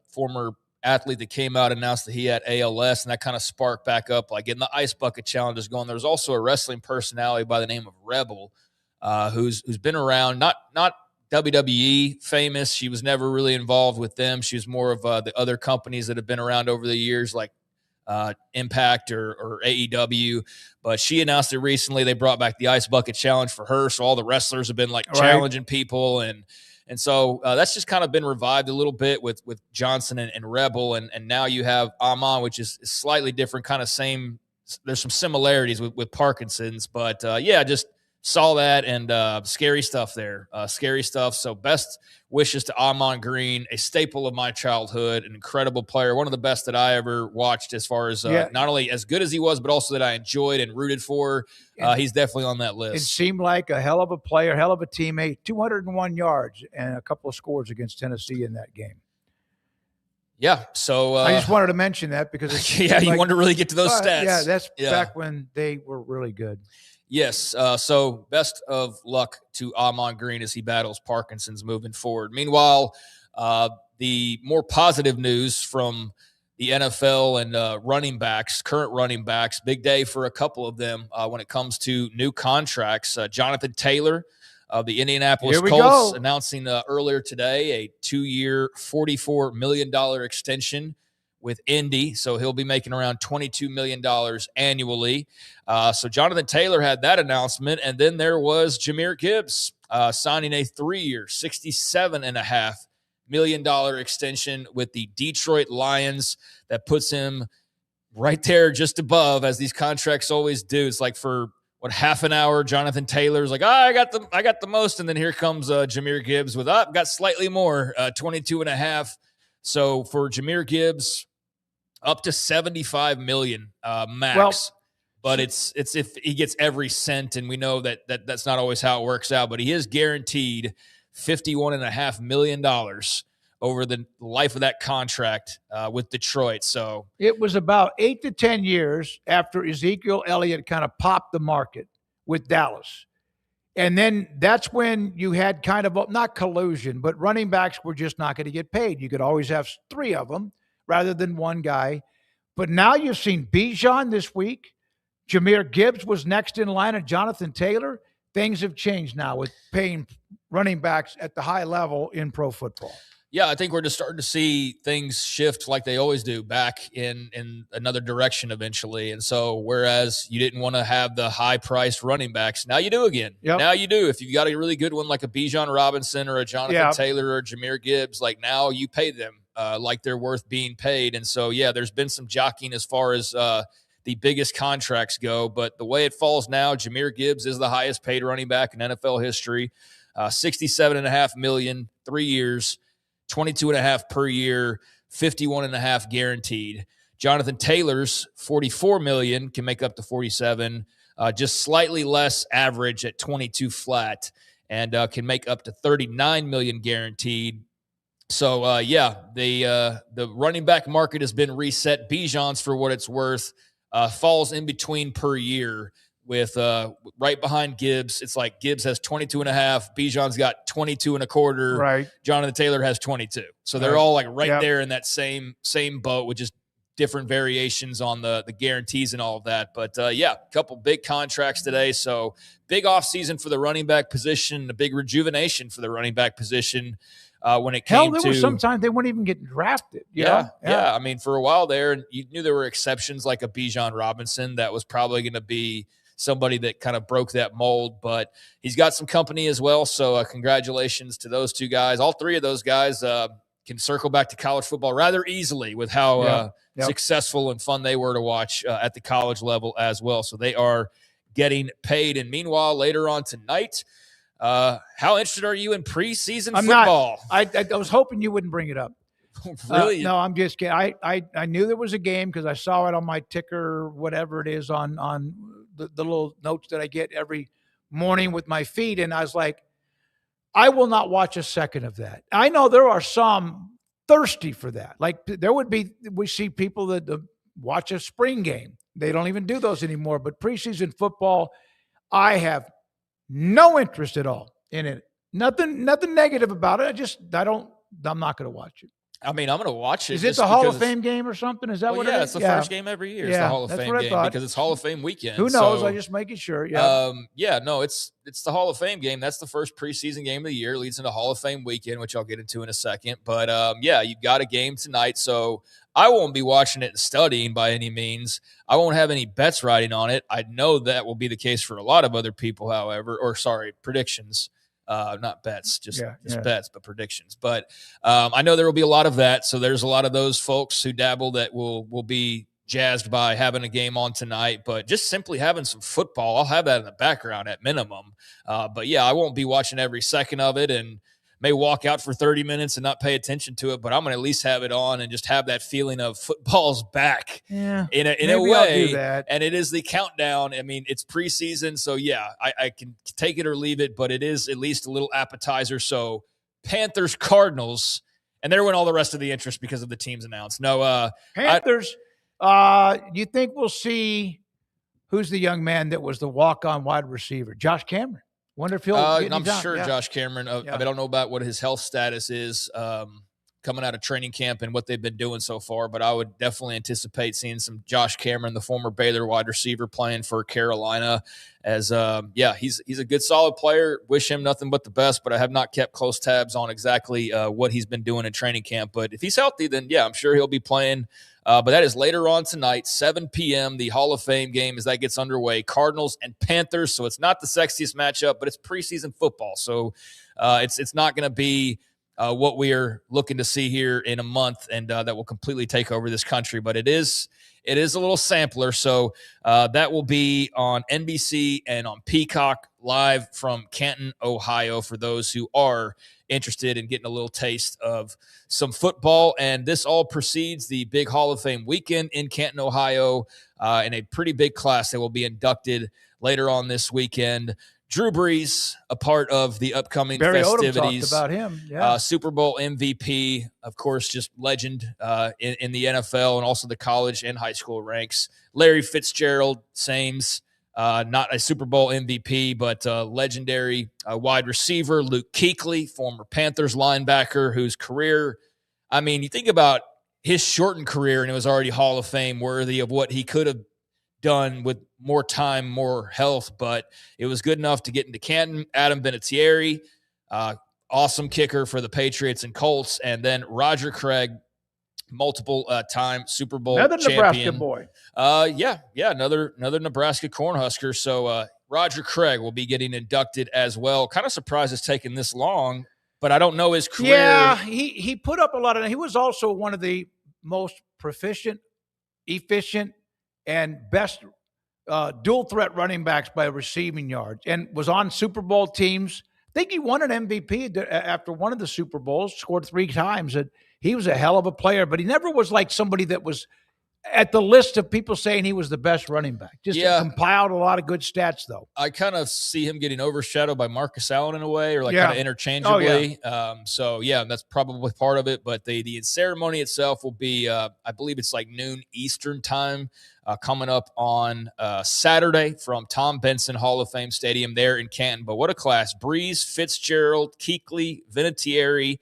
former athlete that came out and announced that he had ALS, and that kind of sparked back up, like getting the ice bucket challenges going. There was also a wrestling personality by the name of Rebel, who's been around, not WWE famous. She was never really involved with them. She was more of the other companies that have been around over the years, like Impact or AEW, but she announced it recently. They brought back the ice bucket challenge for her, so all the wrestlers have been like challenging people, and so that's just kind of been revived a little bit with Johnson and Rebel, and now you have Amon, which is slightly different, kind of same. There's some similarities with Parkinson's, but just saw that, and scary stuff there. Scary stuff. So best wishes to Amon Green, a staple of my childhood, an incredible player, one of the best that I ever watched as far as not only as good as he was, but also that I enjoyed and rooted for. He's definitely on that list. It seemed like a hell of a player, hell of a teammate, 201 yards and a couple of scores against Tennessee in that game. Yeah, so I just wanted to mention that because you wanted to really get to those stats. Yeah, that's back when they were really good. Yes, so best of luck to Amon Green as he battles Parkinson's moving forward. Meanwhile, the more positive news from the NFL and running backs, current running backs, big day for a couple of them when it comes to new contracts. Jonathan Taylor of the Indianapolis Colts announcing earlier today a 2-year, $44 million extension with Indy, so he'll be making around $22 million annually. So Jonathan Taylor had that announcement, and then there was Jahmyr Gibbs signing a 3-year, $67.5 million extension with the Detroit Lions. That puts him right there just above, as these contracts always do. It's like for half an hour, Jonathan Taylor's like, I got the most, and then here comes Jahmyr Gibbs with got slightly more, 22.5. So for Jahmyr Gibbs, up to $75 million max. Well, but it's if he gets every cent, and we know that's not always how it works out. But he is guaranteed $51.5 million over the life of that contract with Detroit. So it was about 8 to 10 years after Ezekiel Elliott kind of popped the market with Dallas. And then that's when you had kind of not collusion, but running backs were just not going to get paid. You could always have 3 of them rather than one guy. But now you've seen Bijan this week. Jahmyr Gibbs was next in line, and Jonathan Taylor. Things have changed now with paying running backs at the high level in pro football. Yeah, I think we're just starting to see things shift like they always do, back in another direction eventually. And so whereas you didn't want to have the high-priced running backs, now you do again. Yep. Now you do. If you've got a really good one like a Bijan Robinson or a Jonathan Taylor or Jahmyr Gibbs, like now you pay them like they're worth being paid. And so, there's been some jockeying as far as the biggest contracts go. But the way it falls now, Jahmyr Gibbs is the highest paid running back in NFL history, $67.5 million, 3 years. 22.5 per year, 51.5 guaranteed. Jonathan Taylor's $44 million can make up to 47, just slightly less average at 22 flat, and can make up to 39 million guaranteed. So the running back market has been reset. Bijan's, for what it's worth, falls in between per year. With right behind Gibbs, it's like Gibbs has 22.5, Bijan's got 22.25, right? Jonathan Taylor has 22. So they're all like right there in that same boat, with just different variations on the guarantees and all of that. But a couple big contracts today. So big offseason for the running back position, a big rejuvenation for the running back position. When it came there were sometimes they weren't even getting drafted. Yeah. I mean, for a while there, you knew there were exceptions like a Bijan Robinson that was probably going to be somebody that kind of broke that mold, but he's got some company as well. So congratulations to those two guys. All 3 of those guys can circle back to college football rather easily with how successful and fun they were to watch at the college level as well. So they are getting paid. And meanwhile, later on tonight, how interested are you in preseason football? I was hoping you wouldn't bring it up. Really? No, I'm just kidding. I knew there was a game because I saw it on my ticker, whatever it is, on the little notes that I get every morning with my feed. And I was like, I will not watch a second of that. I know there are some thirsty for that. Like we see people that watch a spring game. They don't even do those anymore. But preseason football, I have no interest at all in it. Nothing negative about it. I'm not going to watch it. I mean, I'm going to watch it. Is it the Hall of Fame game or something? Is that what it is? Yeah, it's the first game every year. It's the Hall of Fame game because it's Hall of Fame weekend. Who knows? I'm just making sure. Yeah. It's the Hall of Fame game. That's the first preseason game of the year. Leads into Hall of Fame weekend, which I'll get into in a second. But you've got a game tonight, so I won't be watching it and studying by any means. I won't have any bets riding on it. I know that will be the case for a lot of other people, however, predictions. Not bets, just bets, but predictions. But I know there will be a lot of that. So there's a lot of those folks who dabble that will be jazzed by having a game on tonight. But just simply having some football, I'll have that in the background at minimum. But I won't be watching every second of it and may walk out for 30 minutes and not pay attention to it. But I'm going to at least have it on and just have that feeling of football's back in a way. I'll do that. And it is the countdown. I mean, it's preseason. So, I can take it or leave it, but it is at least a little appetizer. So, Panthers, Cardinals, and there went all the rest of the interest because of the teams announced. No, Panthers, you think we'll see who's the young man that was the walk-on wide receiver? Josh Cameron. Wonder if he'll I'm sure Josh Cameron. I don't know about what his health status is coming out of training camp and what they've been doing so far, but I would definitely anticipate seeing some Josh Cameron, the former Baylor wide receiver, playing for Carolina. As he's a good, solid player. Wish him nothing but the best, but I have not kept close tabs on exactly what he's been doing in training camp. But if he's healthy, then I'm sure he'll be playing. But that is later on tonight, 7 p.m., the Hall of Fame game as that gets underway. Cardinals and Panthers, so it's not the sexiest matchup, but it's preseason football. So it's not going to be what we are looking to see here in a month and that will completely take over this country. But it is a little sampler. So that will be on NBC and on Peacock live from Canton, Ohio, for those who are interested in getting a little taste of some football. And this all precedes the big Hall of Fame weekend in Canton, Ohio, in a pretty big class that will be inducted later on this weekend. Drew Brees, a part of the upcoming Barry festivities. Odom talked about him. Super Bowl MVP, of course, just legend in the NFL and also the college and high school ranks. Larry Fitzgerald, Sames, not a Super Bowl MVP, but legendary wide receiver. Luke Kuechly, former Panthers linebacker, whose career, I mean, you think about his shortened career, and it was already Hall of Fame worthy of what he could have done with more time, more health, but it was good enough to get into Canton. Adam Vinatieri, awesome kicker for the Patriots and Colts, and then Roger Craig, multiple time Super Bowl champion. Nebraska boy. Another Nebraska Cornhusker. So Roger Craig will be getting inducted as well. Kind of surprised it's taken this long, but I don't know his career. Yeah, he put up a lot of. He was also one of the most proficient, efficient, and best dual threat running backs by receiving yards, and was on Super Bowl teams. I think he won an MVP after one of the Super Bowls, scored 3 times. And he was a hell of a player, but he never was like somebody that was at the list of people saying he was the best running back. Just compiled a lot of good stats, though. I kind of see him getting overshadowed by Marcus Allen in a way, or kind of interchangeably. That's probably part of it. But the ceremony itself will be, I believe it's like noon Eastern time, coming up on Saturday from Tom Benson Hall of Fame Stadium there in Canton. But what a class. Brees, Fitzgerald, Kuechly, Vinatieri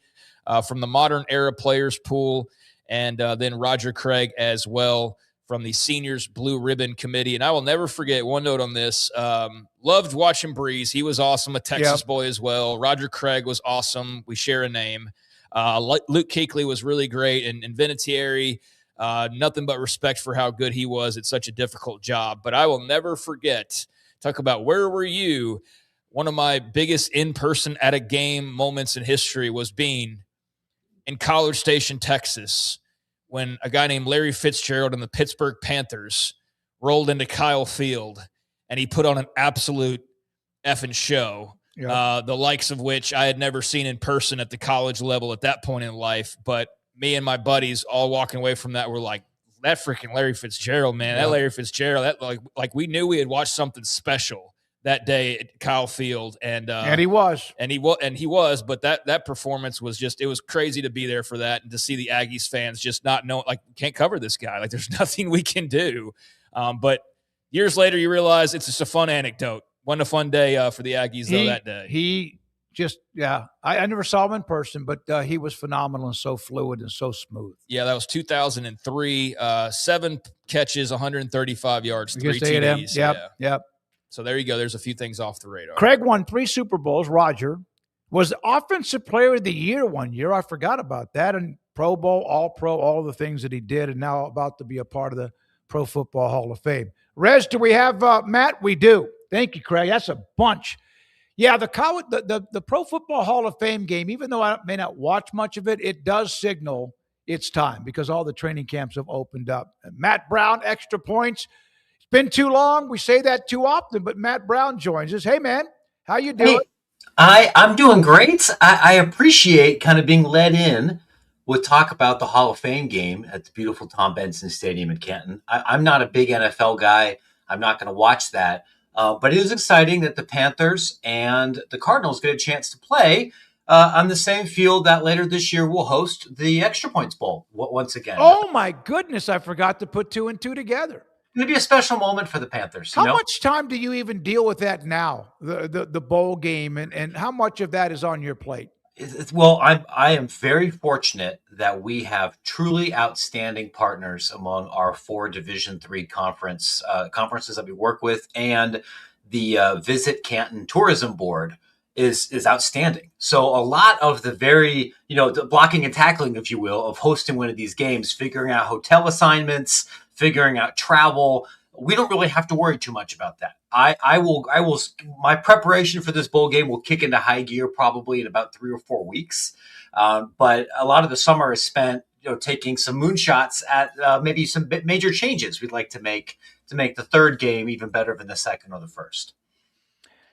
from the modern era players pool. And then Roger Craig as well from the Seniors Blue Ribbon Committee. And I will never forget one note on this. Loved watching Brees. He was awesome, a Texas boy as well. Roger Craig was awesome. We share a name. Luke Kuechly was really great. And Vinatieri, nothing but respect for how good he was at such a difficult job. But I will never forget, talk about where were you? One of my biggest in-person at a game moments in history was being in College Station, Texas, when a guy named Larry Fitzgerald and the Pittsburgh Panthers rolled into Kyle Field, and he put on an absolute effing show, the likes of which I had never seen in person at the college level at that point in life. But me and my buddies all walking away from that were like, that freaking Larry Fitzgerald, man, that Larry Fitzgerald, that like we knew we had watched something special that day at Kyle Field, and he was, but that performance was it was crazy to be there for that and to see the Aggies fans just not know, like, can't cover this guy, like there's nothing we can do. But years later, you realize it's just a fun anecdote. Wasn't a fun day for the Aggies though that day. He just, I never saw him in person, but he was phenomenal and so fluid and so smooth. Yeah, that was 2003. 7 catches, 135 yards, 3 TDs. Yep. So there you go. There's a few things off the radar. Craig won 3 Super Bowls. Roger was Offensive Player of the Year one year. I forgot about that. And Pro Bowl, All-Pro, all the things that he did, and now about to be a part of the Pro Football Hall of Fame. Rez, do we have Matt? We do. Thank you, Craig. That's a bunch. Yeah, the Pro Football Hall of Fame game, even though I may not watch much of it, it does signal it's time because all the training camps have opened up. And Matt Brown, extra points. It's been too long. We say that too often, but Matt Brown joins us. Hey, man, how you doing? Hey, I'm doing great. I appreciate kind of being led in with talk about the Hall of Fame game at the beautiful Tom Benson Stadium in Canton. I'm not a big NFL guy. I'm not going to watch that. But it is exciting that the Panthers and the Cardinals get a chance to play on the same field that later this year will host the Extra Points Bowl once again. Oh, my goodness. I forgot to put 2 and 2 together. It'll be a special moment for the Panthers. How much time do you even deal with that now, the bowl game, and how much of that is on your plate? Well, I am very fortunate that we have truly outstanding partners among our 4 Division III conferences that we work with, and the Visit Canton Tourism Board is outstanding. So a lot of the very, the blocking and tackling, if you will, of hosting one of these games, figuring out hotel assignments, figuring out travel, we don't really have to worry too much about that. I will. My preparation for this bowl game will kick into high gear probably in about 3 or 4 weeks. But a lot of the summer is spent, taking some moonshots at maybe some major changes we'd like to make the third game even better than the second or the first.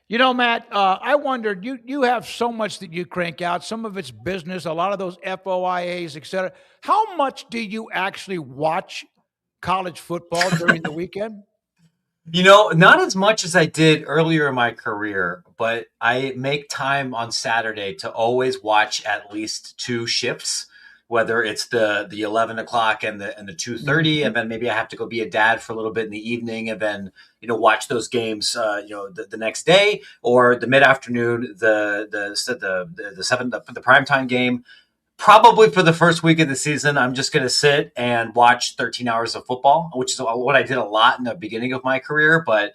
Matt, I wondered, you have so much that you crank out. Some of it's business, a lot of those FOIAs, et cetera. How much do you actually watch college football during the weekend? Not as much as I did earlier in my career, but I make time on Saturday to always watch at least 2 shifts, whether it's the 11 o'clock and the 2:30, and then maybe I have to go be a dad for a little bit in the evening, and then watch those games the next day, or the mid afternoon, the 7 the primetime game. Probably for the first week of the season, I'm just going to sit and watch 13 hours of football, which is what I did a lot in the beginning of my career. But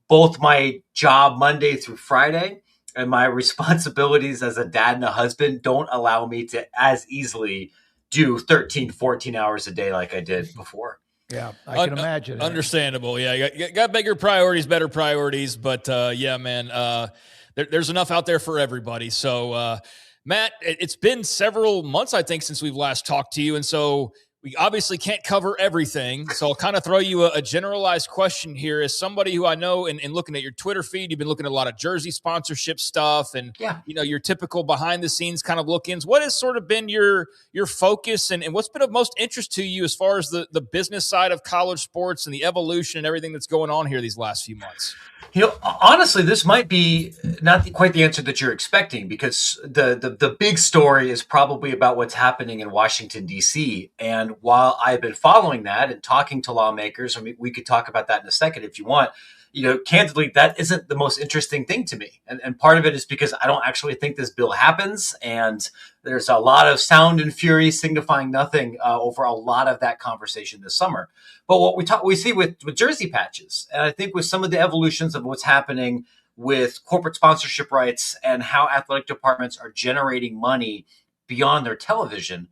both my job Monday through Friday and my responsibilities as a dad and a husband don't allow me to as easily do 13, 14 hours a day like I did before. Yeah, I can imagine. Understandable. Yeah, you got bigger priorities, better priorities. But yeah, man, there's enough out there for everybody. So, Matt, it's been several months, I think, since we've last talked to you. And so we obviously can't cover everything. So I'll kind of throw you a generalized question here. As somebody who I know in looking at your Twitter feed, you've been looking at a lot of jersey sponsorship stuff and, your typical behind the scenes kind of look-ins. What has sort of been your focus and what's been of most interest to you as far as the business side of college sports and the evolution and everything that's going on here these last few months? Honestly, this might be not quite the answer that you're expecting, because the big story is probably about what's happening in Washington, D.C. And while I've been following that and talking to lawmakers, I mean, we could talk about that in a second if you want, candidly, that isn't the most interesting thing to me. And part of it is because I don't actually think this bill happens. And there's a lot of sound and fury signifying nothing over a lot of that conversation this summer. But what we see with jersey patches, and I think with some of the evolutions of what's happening with corporate sponsorship rights and how athletic departments are generating money beyond their television,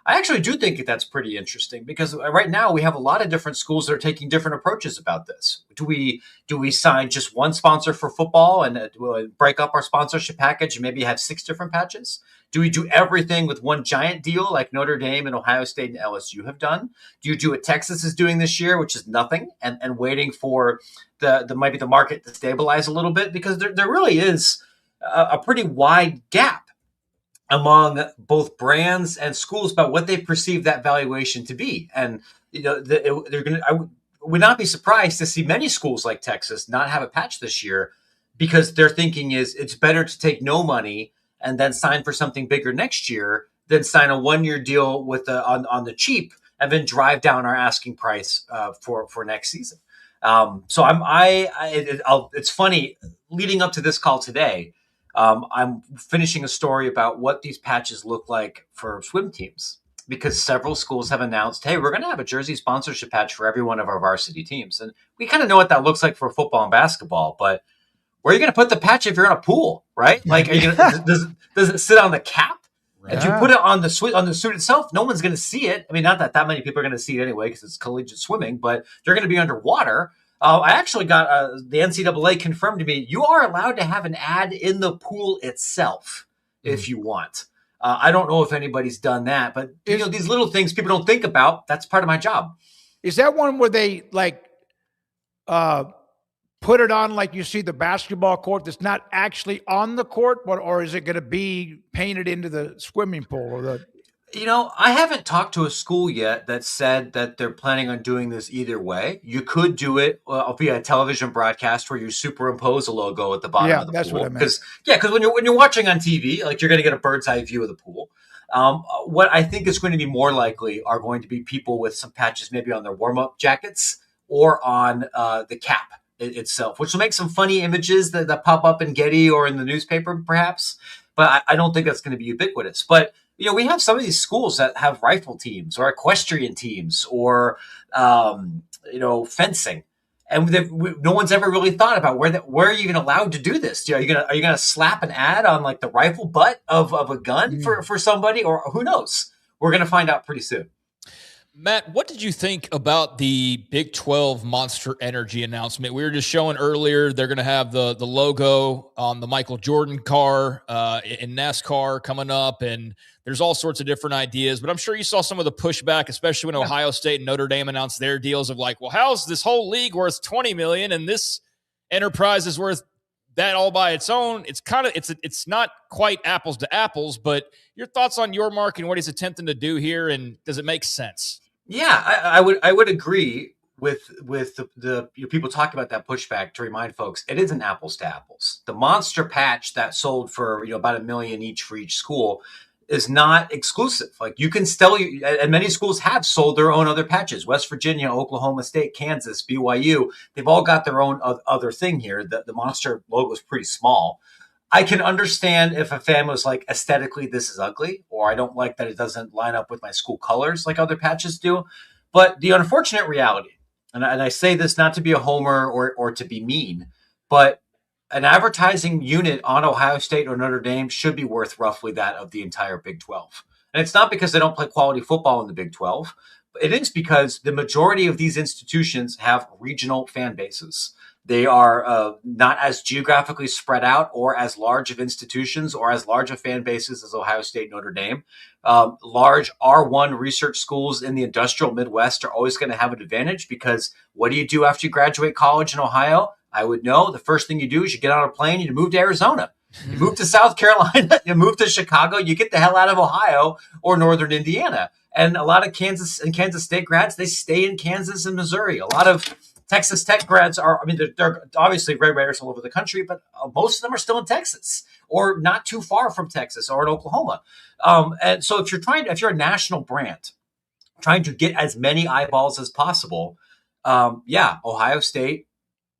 I actually do think that that's pretty interesting, because right now we have a lot of different schools that are taking different approaches about this. Do we sign just one sponsor for football and break up our sponsorship package and maybe have 6 different patches? Do we do everything with one giant deal like Notre Dame and Ohio State and LSU have done? Do you do what Texas is doing this year, which is nothing, and waiting for maybe the market to stabilize a little bit? Because there really is a pretty wide gap among both brands and schools about what they perceive that valuation to be. And would not be surprised to see many schools like Texas not have a patch this year, because their thinking is it's better to take no money and then sign for something bigger next year than sign a 1-year deal with on the cheap and then drive down our asking price for next season. So it's funny, leading up to this call today, I'm finishing a story about what these patches look like for swim teams, because several schools have announced, hey, we're going to have a jersey sponsorship patch for every one of our varsity teams. And we kind of know what that looks like for football and basketball, but where are you going to put the patch if you're in a pool, right? Like, are you gonna, does it sit on the cap? If you put it on the suit itself, no one's going to see it. I mean, not that many people are going to see it anyway because it's collegiate swimming, but you're going to be underwater. I actually got the NCAA confirmed to me, you are allowed to have an ad in the pool itself if you want. I don't know if anybody's done that, but these little things people don't think about, that's part of my job. Is that one where they put it on like you see the basketball court that's not actually on the court, or is it going to be painted into the swimming pool or the? I haven't talked to a school yet that said that they're planning on doing this either way. You could do it via a television broadcast where you superimpose a logo at the bottom of the that's pool. What I meant. Because when you're watching on TV, like, you're going to get a bird's eye view of the pool. What I think is going to be more likely are going to be people with some patches maybe on their warm-up jackets or on the cap itself, which will make some funny images that pop up in Getty or in the newspaper, perhaps. But I don't think that's going to be ubiquitous. But we have some of these schools that have rifle teams or equestrian teams or fencing, and no one's ever really thought about where are you even allowed to do this? Are you gonna slap an ad on like the rifle butt of a gun for somebody, or who knows? We're gonna find out pretty soon. Matt, what did you think about the Big 12 Monster Energy announcement? We were just showing earlier they're going to have the logo on the Michael Jordan car in NASCAR coming up, and there's all sorts of different ideas. But I'm sure you saw some of the pushback, especially when Ohio State and Notre Dame announced their deals of like, well, how's this whole league worth $20 million and this enterprise is worth that all by its own? It's kind of it's not quite apples to apples, but your thoughts on your mark and what he's attempting to do here, and does it make sense? Yeah, I would agree with the people talking about that pushback. To remind folks, it isn't apples to apples. The monster patch that sold for about $1 million each for each school is not exclusive. Like, you can still, and many schools have sold their own other patches. West Virginia, Oklahoma State, Kansas, BYU, they've all got their own other thing here. The monster logo is pretty small. I can understand if a fan was like, aesthetically, this is ugly, or I don't like that it doesn't line up with my school colors like other patches do. But the unfortunate reality, and I say this not to be a homer or to be mean, but an advertising unit on Ohio State or Notre Dame should be worth roughly that of the entire Big 12. And it's not because they don't play quality football in the Big 12. It is because the majority of these institutions have regional fan bases. They are not as geographically spread out or as large of institutions or as large of fan bases as Ohio State and Notre Dame. Large R1 research schools in the industrial Midwest are always going to have an advantage, because what do you do after you graduate college in Ohio? I would know the first thing you do is you get on a plane, you move to Arizona, you move to South Carolina, you move to Chicago, you get the hell out of Ohio or Northern Indiana. And a lot of Kansas and Kansas State grads, they stay in Kansas and Missouri. A lot of Texas Tech grads are, they're obviously Red Raiders all over the country, but most of them are still in Texas or not too far from Texas or in Oklahoma. And so if you're a national brand trying to get as many eyeballs as possible, Ohio State,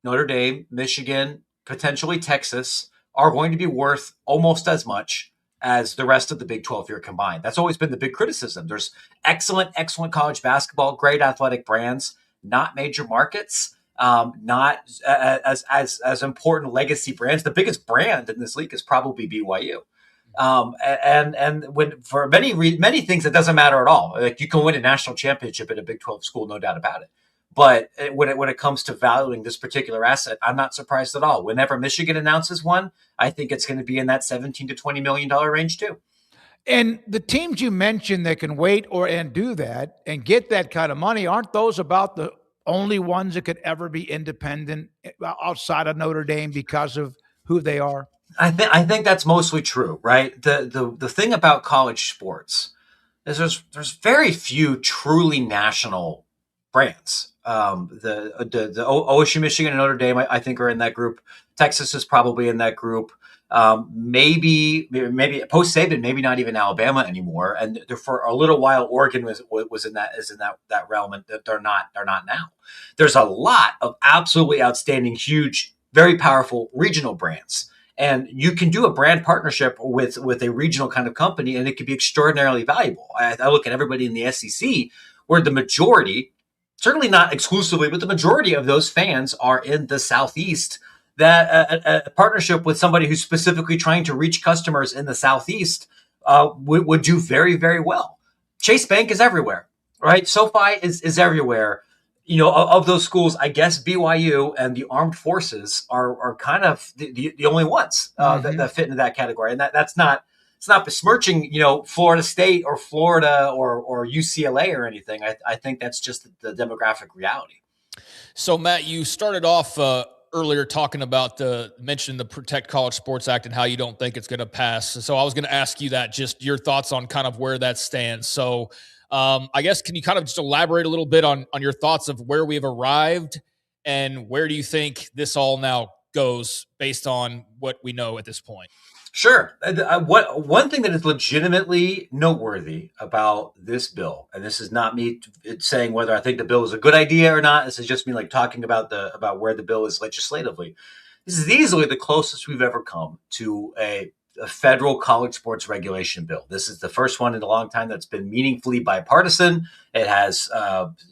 Notre Dame, Michigan, potentially Texas are going to be worth almost as much as the rest of the Big 12 here combined. That's always been the big criticism. There's excellent college basketball, great athletic brands, not major markets, not as important legacy brands. The biggest brand in this league is probably BYU. And when for many things, it doesn't matter at all. Like, you can win a national championship at a Big 12 school, no doubt about it. But when it comes to valuing this particular asset, I'm not surprised at all. Whenever Michigan announces one, I think it's going to be in that $17 to $20 million range too. And the teams you mentioned that can wait and do that and get that kind of money, aren't those about the only ones that could ever be independent outside of Notre Dame because of who they are? I think that's mostly true, right? The thing about college sports is there's very few truly national brands. The OSU, Michigan, and Notre Dame, I think, are in that group. Texas is probably in that group. Maybe post Saban, maybe not even Alabama anymore. And for a little while, Oregon was in that realm, and they're not now. There's a lot of absolutely outstanding, huge, very powerful regional brands. And you can do a brand partnership with a regional kind of company, and it could be extraordinarily valuable. I look at everybody in the SEC, where the majority, certainly not exclusively, but the majority of those fans are in the Southeast. That a partnership with somebody who's specifically trying to reach customers in the Southeast would do very, very well. Chase Bank is everywhere, right? SoFi is everywhere. Of those schools, I guess BYU and the Armed Forces are kind of the only ones that fit into that category. And it's not besmirching, Florida State or Florida or UCLA or anything. I think that's just the demographic reality. So, Matt, you started off earlier talking about mentioning the Protect College Sports Act and how you don't think it's going to pass. So I was going to ask you that, just your thoughts on kind of where that stands. So I guess, can you kind of just elaborate a little bit on your thoughts of where we've arrived and where do you think this all now goes based on what we know at this point? Sure. One thing that is legitimately noteworthy about this bill, and this is not me saying whether I think the bill is a good idea or not. This is just me talking about where the bill is legislatively. This is easily the closest we've ever come to a federal college sports regulation bill. This is the first one in a long time that's been meaningfully bipartisan. It has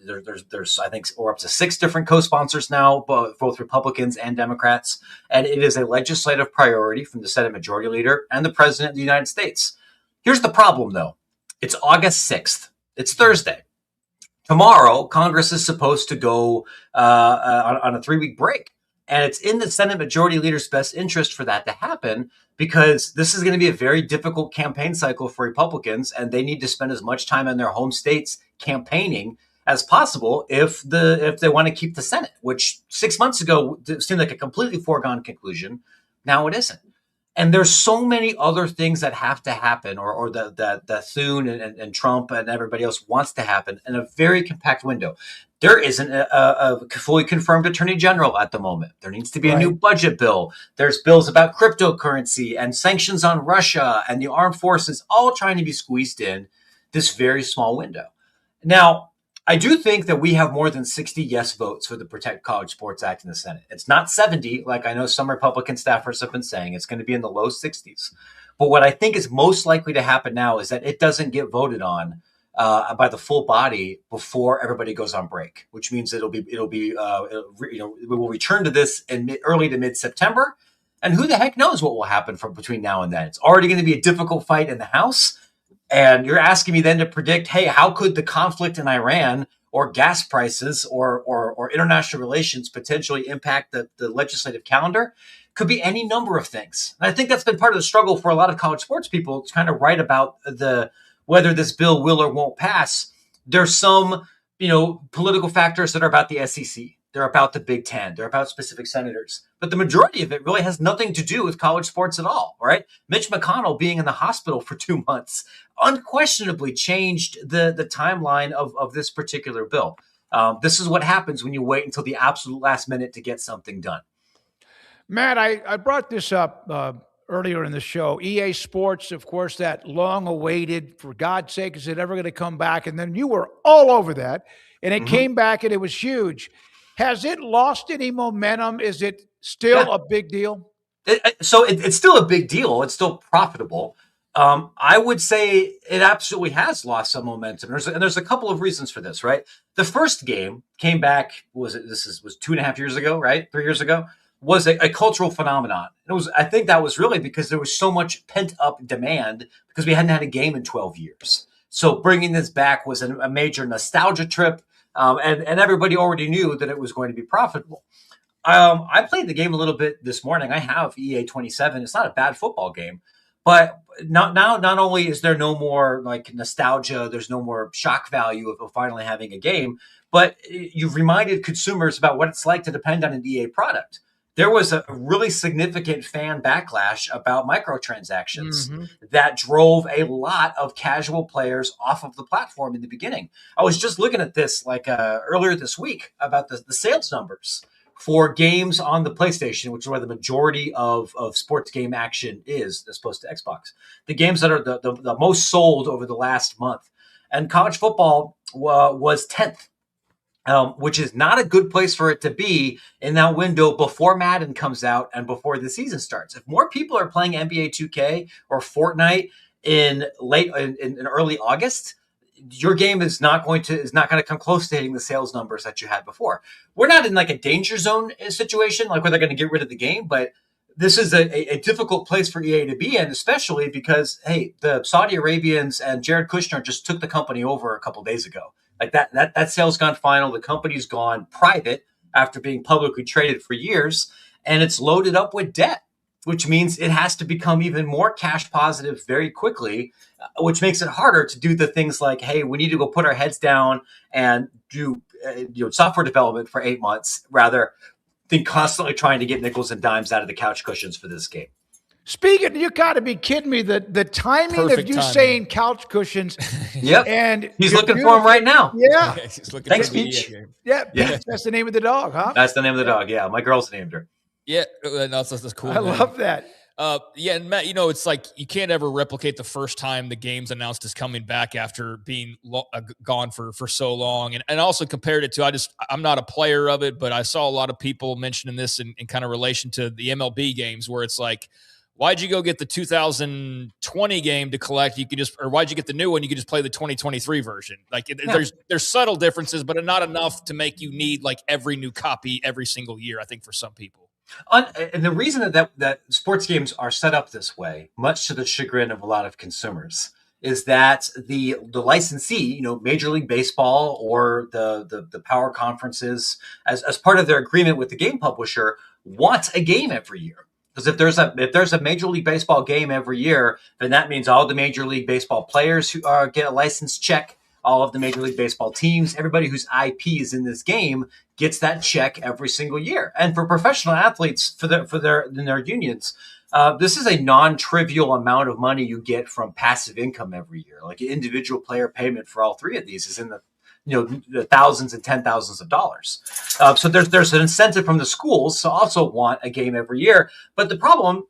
there's I think we're up to 6 different co-sponsors now, both Republicans and Democrats, and it is a legislative priority from the Senate Majority Leader and the President of the United States. Here's the problem, though. It's August 6th. It's Thursday. Tomorrow, Congress is supposed to go on a 3-week break. And it's in the Senate Majority Leader's best interest for that to happen, because this is going to be a very difficult campaign cycle for Republicans, and they need to spend as much time in their home states campaigning as possible if they want to keep the Senate, which 6 months ago seemed like a completely foregone conclusion. Now it isn't. And there's so many other things that have to happen, or that Thune and Trump and everybody else wants to happen in a very compact window. There isn't a fully confirmed attorney general at the moment. There needs to be a new budget bill. There's bills about cryptocurrency and sanctions on Russia and the armed forces, all trying to be squeezed in this very small window. Now, I do think that we have more than 60 yes votes for the Protect College Sports Act in the Senate. It's not 70, like I know some Republican staffers have been saying. It's going to be in the low 60s. But what I think is most likely to happen now is that it doesn't get voted on by the full body before everybody goes on break, which means we will return to this in early to mid-September. And who the heck knows what will happen from between now and then? It's already going to be a difficult fight in the House. And you're asking me then to predict, hey, how could the conflict in Iran or gas prices or international relations potentially impact the legislative calendar? Could be any number of things. And I think that's been part of the struggle for a lot of college sports people to kind of write about whether this bill will or won't pass. There's some, political factors that are about the SEC. They're about the Big Ten. They're about specific senators. But the majority of it really has nothing to do with college sports at all, right? Mitch McConnell being in the hospital for 2 months unquestionably changed the timeline of this particular bill. This is what happens when you wait until the absolute last minute to get something done. Matt, I brought this up earlier in the show. EA Sports, of course, that long-awaited, for God's sake, is it ever going to come back? And then you were all over that, and it came back, and it was huge. Has it lost any momentum? Is it still a big deal? It's still a big deal. It's still profitable. I would say it absolutely has lost some momentum. There's a couple of reasons for this, right? The first game came back, was 2.5 years ago, right? 3 years ago, was a cultural phenomenon. I think that was really because there was so much pent up demand because we hadn't had a game in 12 years. So bringing this back was a major nostalgia trip. And everybody already knew that it was going to be profitable. I played the game a little bit this morning. I have EA 27. It's not a bad football game, but not only is there no more like nostalgia, there's no more shock value of finally having a game, but you've reminded consumers about what it's like to depend on an EA product. there was a really significant fan backlash about microtransactions that drove a lot of casual players off of the platform in the beginning. I was just looking at this earlier this week about the sales numbers for games on the PlayStation, which is where the majority of sports game action is, as opposed to Xbox. The games that are the most sold over the last month. And college football was 10th. Which is not a good place for it to be in that window before Madden comes out and before the season starts. If more people are playing NBA 2K or Fortnite in early August, your game is not going to come close to hitting the sales numbers that you had before. We're not in like a danger zone situation, like where they're going to get rid of the game, but this is a difficult place for EA to be in, especially because, hey, the Saudi Arabians and Jared Kushner just took the company over a couple days ago. Like that sale's gone final. The company's gone private after being publicly traded for years, and it's loaded up with debt, which means it has to become even more cash positive very quickly, which makes it harder to do the things like, hey, we need to go put our heads down and do software development for 8 months rather than constantly trying to get nickels and dimes out of the couch cushions for this game. Speaking, you got to be kidding me. The timing Perfect of you timing. saying couch cushions. Yep. And he's looking for him right now. Yeah. He's looking Thanks, for the Peach. game. Yeah. Peach, that's the name of the dog, huh? That's the name of the dog. Yeah. My girl's named her. Yeah, that's cool. I love that. Yeah, and Matt, it's like you can't ever replicate the first time the game's announced as coming back after being gone for so long. And also compared it to, I'm not a player of it, but I saw a lot of people mentioning this in kind of relation to the MLB games where it's like, why'd you go get the 2020 game to collect? You could or why'd you get the new one? You could just play the 2023 version. Like there's subtle differences, but not enough to make you need like every new copy every single year, I think, for some people. And the reason that sports games are set up this way, much to the chagrin of a lot of consumers, is that the licensee, Major League Baseball or the power conferences, as part of their agreement with the game publisher, wants a game every year. Because if there's a Major League Baseball game every year, then that means all the Major League Baseball players who get a license check, all of the Major League Baseball teams, everybody whose IP is in this game gets that check every single year. And for professional athletes, in their unions, this is a non-trivial amount of money you get from passive income every year. Like individual player payment for all three of these is in the thousands and $10,000s of dollars. So there's an incentive from the schools to also want a game every year. But the problem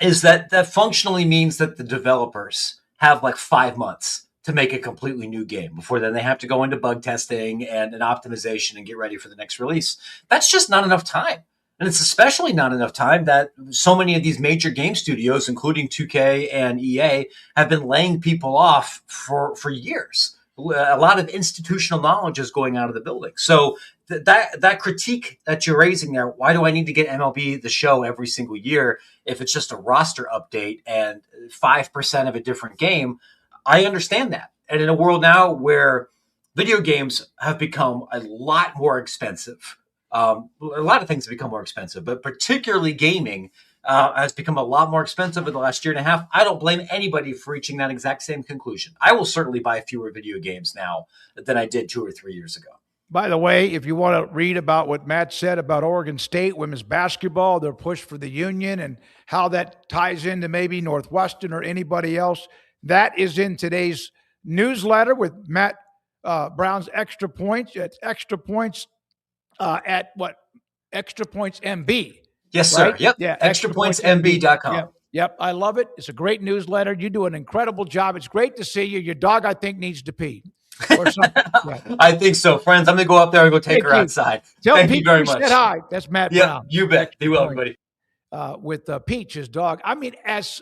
is that functionally means that the developers have like 5 months to make a completely new game before then they have to go into bug testing and optimization and get ready for the next release. That's just not enough time. And it's especially not enough time that so many of these major game studios, including 2K and EA, have been laying people off for years. A lot of institutional knowledge is going out of the building. So that critique that you're raising there, why do I need to get MLB The Show every single year if it's just a roster update and 5% of a different game? I understand that. And in a world now where video games have become a lot more expensive, a lot of things have become more expensive, but particularly gaming has become a lot more expensive in the last year and a half. I don't blame anybody for reaching that exact same conclusion. I will certainly buy fewer video games now than I did 2 or 3 years ago. By the way, if you want to read about what Matt said about Oregon State women's basketball, their push for the union and how that ties into maybe Northwestern or anybody else, that is in today's newsletter with Matt Brown's Extra Points. It's Extra Points at what? Extra Points MB. Yes, sir. Right? Yep. Yeah. ExtraPointsMB.com. Yep. I love it. It's a great newsletter. You do an incredible job. It's great to see you. Your dog, I think, needs to pee or something. Yeah. I think so. Friends, I'm going to go up there and go take her outside. Thank you very much. Said hi. That's Matt Brown. You bet. Be well, everybody. With Peach, his dog. I mean, as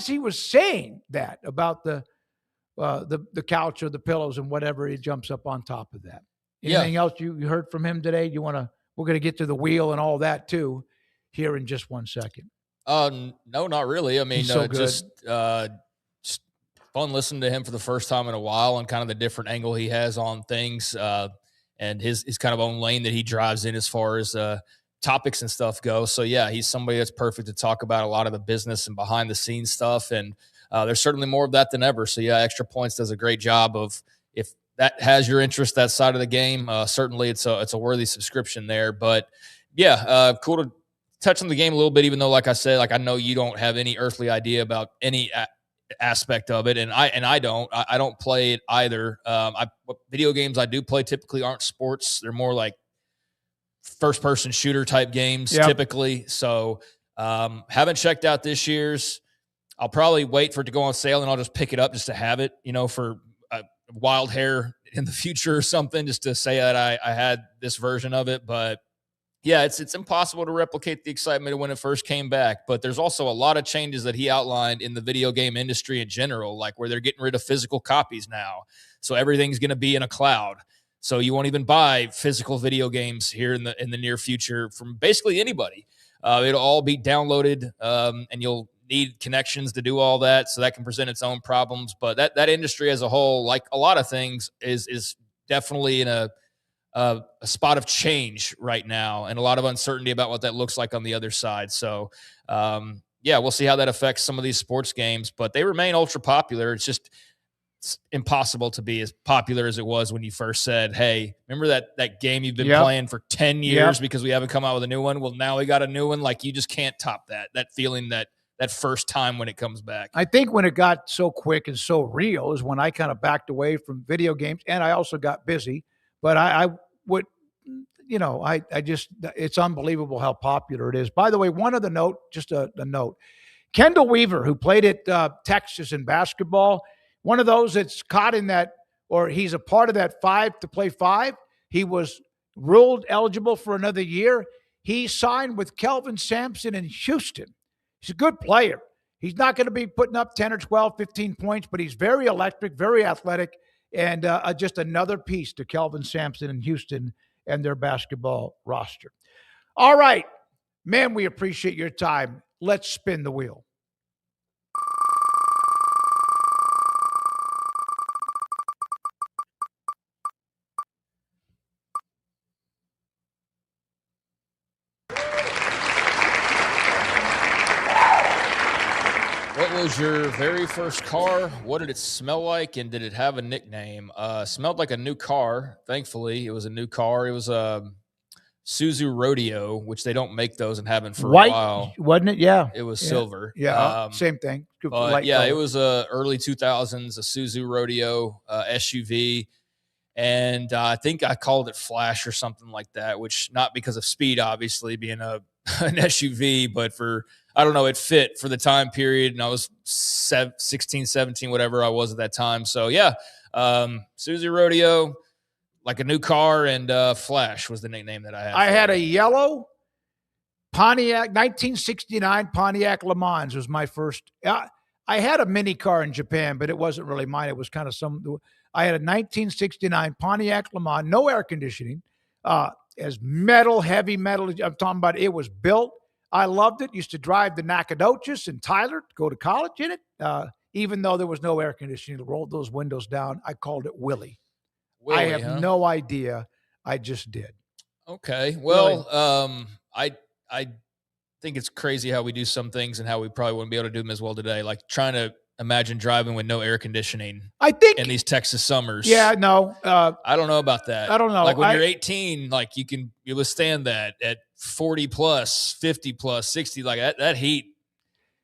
he was saying that about the couch or the pillows and whatever, he jumps up on top of that. Anything else you heard from him today? We're going to get to the wheel and all that too here in just 1 second. No, not really. I mean, so just fun listening to him for the first time in a while and kind of the different angle he has on things and his kind of own lane that he drives in as far as topics and stuff go. So yeah, he's somebody that's perfect to talk about a lot of the business and behind the scenes stuff. And there's certainly more of that than ever. So yeah, Extra Points does a great job of, if that has your interest, that side of the game, certainly it's a worthy subscription there. But yeah, cool to touch on the game a little bit, even though, like I said, like I know you don't have any earthly idea about any aspect of it, and I don't play it either. What video games I do play typically aren't sports; they're more like first-person shooter type games typically. So haven't checked out this year's. I'll probably wait for it to go on sale, and I'll just pick it up just to have it, for wild hair in the future or something, just to say that I had this version of it. But yeah, it's impossible to replicate the excitement when it first came back. But there's also a lot of changes that he outlined in the video game industry in general, like where they're getting rid of physical copies now. So everything's going to be in a cloud. So you won't even buy physical video games here in the near future from basically anybody. It'll all be downloaded, and you'll need connections to do all that. So that can present its own problems. But that industry as a whole, like a lot of things, is definitely in a spot of change right now, and a lot of uncertainty about what that looks like on the other side. So, we'll see how that affects some of these sports games, but they remain ultra popular. It's impossible to be as popular as it was when you first said, hey, remember that game you've been playing for 10 years because we haven't come out with a new one? Well, now we got a new one. Like, you just can't top that feeling that first time when it comes back. I think when it got so quick and so real is when I kind of backed away from video games, and I also got busy. But I would, I just, it's unbelievable how popular it is. By the way, one other note, just a note. Kendall Weaver, who played at Texas in basketball, one of those that's caught in that, or he's a part of that 5 to play 5. He was ruled eligible for another year. He signed with Kelvin Sampson in Houston. He's a good player. He's not going to be putting up 10 or 12, 15 points, but he's very electric, very athletic, and just another piece to Kelvin Sampson in Houston and their basketball roster. All right, man, we appreciate your time. Let's spin the wheel. What was your very first car? What did it smell like? And did it have a nickname? Smelled like a new car. Thankfully, it was a new car. It was a Suzu Rodeo, which they don't make those and haven't for a while. Wasn't it? Yeah. It was silver. Yeah, same thing. But yeah, it was early 2000s, a Suzu Rodeo SUV. And I think I called it Flash or something like that, which not because of speed, obviously, being an SUV, but I don't know, it fit for the time period. And I was 16, 17, whatever I was at that time. So yeah, Suzu Rodeo, like a new car, and Flash was the nickname that I had. I had a yellow Pontiac, 1969 Pontiac Le Mans was my first. I had a mini car in Japan, but it wasn't really mine. It was kind of I had a 1969 Pontiac Le Mans, no air conditioning, as metal, heavy metal. I'm talking about it was built. I loved it. Used to drive the Nacogdoches in Tyler to go to college in it, even though there was no air conditioning. Rolled those windows down. I called it Willie. I have no idea. I just did. Okay. Well, I think it's crazy how we do some things and how we probably wouldn't be able to do them as well today. Like trying to imagine driving with no air conditioning. I think in these Texas summers. Yeah, no. I don't know about that. I don't know. Like when you're 18, like you withstand that at 40 plus, 50 plus, 60, like that heat.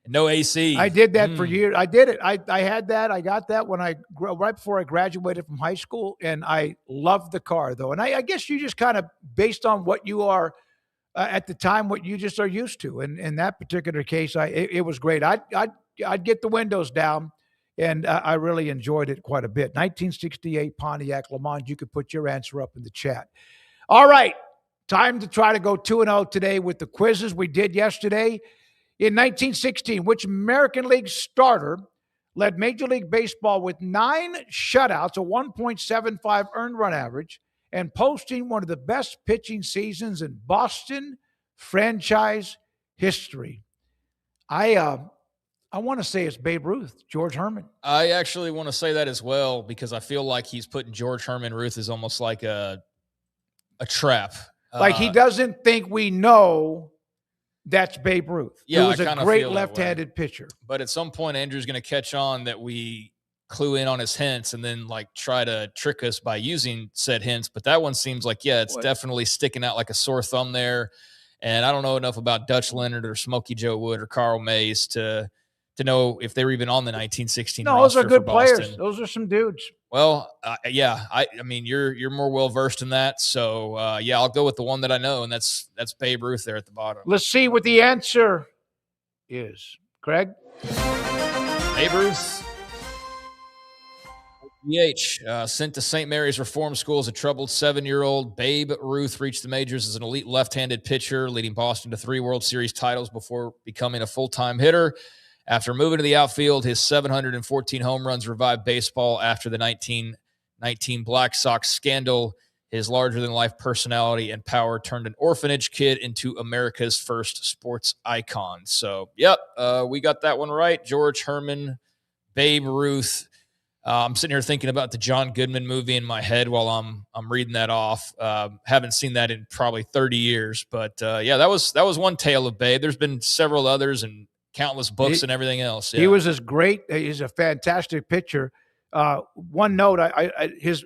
No AC. I did that for years. I did it. I had that. I got that right before I graduated from high school, and I loved the car though. And I guess you just kind of based on what you are at the time, what you just are used to. And in that particular case, it was great. I'd get the windows down, and I really enjoyed it quite a bit. 1968 Pontiac Le Mans. You could put your answer up in the chat. All right, time to try to go 2-0 today with the quizzes we did yesterday. In 1916, which American League starter led Major League Baseball with 9 shutouts, a 1.75 earned run average, and posting one of the best pitching seasons in Boston franchise history? I want to say it's Babe Ruth, George Herman. I actually want to say that as well, because I feel like he's putting George Herman Ruth as almost like a trap. Like he doesn't think we know that's Babe Ruth, who was a great left-handed pitcher. But at some point, Andrew's going to catch on that we clue in on his hints and then like try to trick us by using said hints. But that one seems like, it's definitely sticking out like a sore thumb there. And I don't know enough about Dutch Leonard or Smokey Joe Wood or Carl Mays to know if they were even on the 1916 No, those roster are good for Boston. players. Those are some dudes. Well, yeah, I mean, you're more well versed in that, so yeah, I'll go with the one that I know, and that's Babe Ruth there at the bottom. Let's see what the answer is. Craig? Babe Ruth. Sent to St. Mary's Reform School as a troubled 7-year-old, Babe Ruth reached the majors as an elite left-handed pitcher, leading Boston to 3 World Series titles before becoming a full-time hitter. After moving to the outfield, his 714 home runs revived baseball after the 1919 Black Sox scandal. His larger-than-life personality and power turned an orphanage kid into America's first sports icon. So, yep, we got that one right. George Herman, Babe Ruth. I'm sitting here thinking about the John Goodman movie in my head while I'm reading that off. Haven't seen that in probably 30 years, but yeah, that was one tale of Babe. There's been several others and countless books and everything else. Yeah. He was as great. He's a fantastic pitcher. One note: his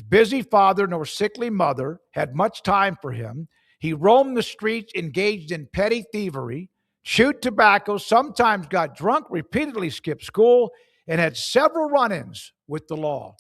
busy father nor sickly mother had much time for him. He roamed the streets, engaged in petty thievery, chewed tobacco, sometimes got drunk, repeatedly skipped school, and had several run-ins with the law.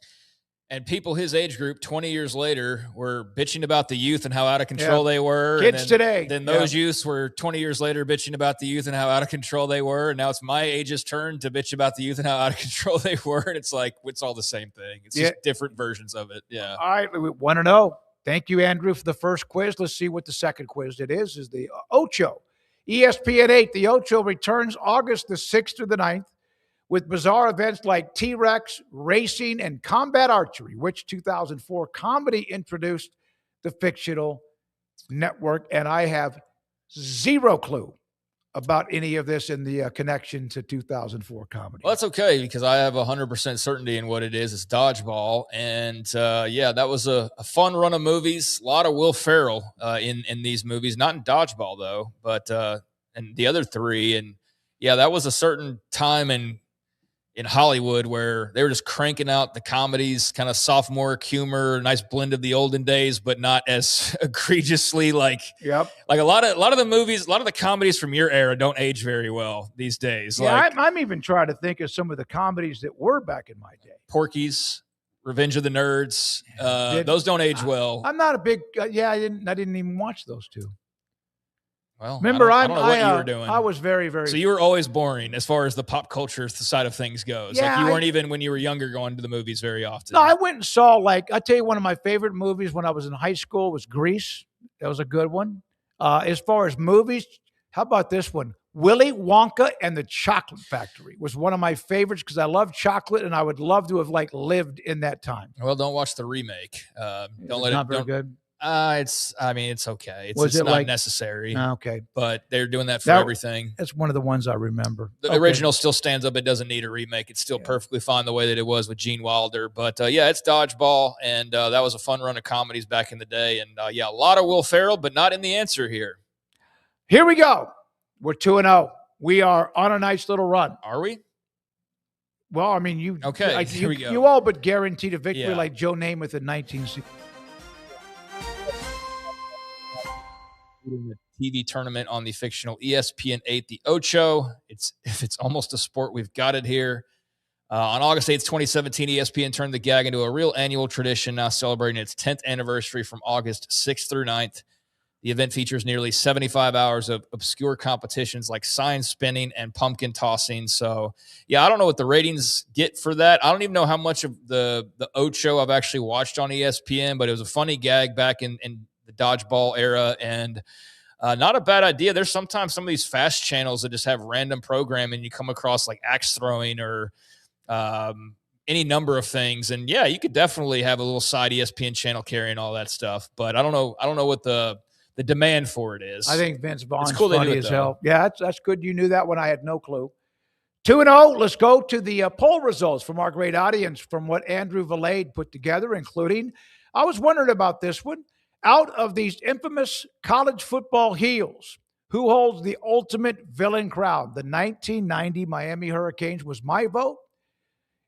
And people his age group 20 years later were bitching about the youth and how out of control they were. Kids today. Then those youths were 20 years later bitching about the youth and how out of control they were. And now it's my age's turn to bitch about the youth and how out of control they were. And it's like, it's all the same thing. It's just different versions of it. Yeah. All right. We want to know. Thank you, Andrew, for the first quiz. Let's see what the second quiz it is the Ocho. ESPN 8, the Ocho returns August the 6th through the 9th. With bizarre events like T-Rex, racing, and combat archery, which 2004 comedy introduced the fictional network. And I have zero clue about any of this in the connection to 2004 comedy. Well, that's okay because I have 100% certainty in what it is. It's Dodgeball. And yeah, that was a fun run of movies. A lot of Will Ferrell in these movies, not in Dodgeball though, but and the other three. And yeah, that was a certain time in Hollywood where they were just cranking out the comedies, kind of sophomore humor, nice blend of the olden days, but not as egregiously like a lot of the movies, a lot of the comedies from your era don't age very well these days. Yeah, I'm even trying to think of some of the comedies that were back in my day. Porky's, Revenge of the Nerds, those don't age well. I'm not a big I didn't even watch those two. Well, remember, I don't know what you were doing. I was very, very. So you were always boring as far as the pop culture side of things goes. Yeah, like you weren't even when you were younger going to the movies very often. No, I went and saw I tell you, one of my favorite movies when I was in high school was Grease. That was a good one. As far as movies, how about this one? Willy Wonka and the Chocolate Factory was one of my favorites because I love chocolate and I would love to have lived in that time. Well, don't watch the remake. Don't let not it. Very good. It's okay. It's not necessary. Okay. But they're doing that for everything. That's one of the ones I remember. The original still stands up. It doesn't need a remake. It's still perfectly fine the way that it was with Gene Wilder. But yeah, it's Dodgeball. And that was a fun run of comedies back in the day. And yeah, a lot of Will Ferrell, but not in the answer here. Here we go. We're 2-0. We are on a nice little run. Are we? Well, I mean, here we go. You all but guaranteed a victory like Joe Namath in 1960. The TV tournament on the fictional ESPN 8, the Ocho. If it's almost a sport, we've got it here. On August 8th, 2017, ESPN turned the gag into a real annual tradition, now celebrating its 10th anniversary from August 6th through 9th. The event features nearly 75 hours of obscure competitions like sign spinning and pumpkin tossing. So, yeah, I don't know what the ratings get for that. I don't even know how much of the Ocho I've actually watched on ESPN, but it was a funny gag back in the Dodgeball era, and not a bad idea. There's sometimes some of these fast channels that just have random programming. You come across like axe throwing or any number of things, and yeah, you could definitely have a little side ESPN channel carrying all that stuff. But I don't know what the demand for it is. I think Vince Vaughn's cool funny as hell. Yeah, that's good. You knew that one. I had no clue. 2-0. Let's go to the poll results from our great audience from what Andrew Valade put together, including, I was wondering about this one. Out of these infamous college football heels, who holds the ultimate villain crown? The 1990 Miami Hurricanes was my vote.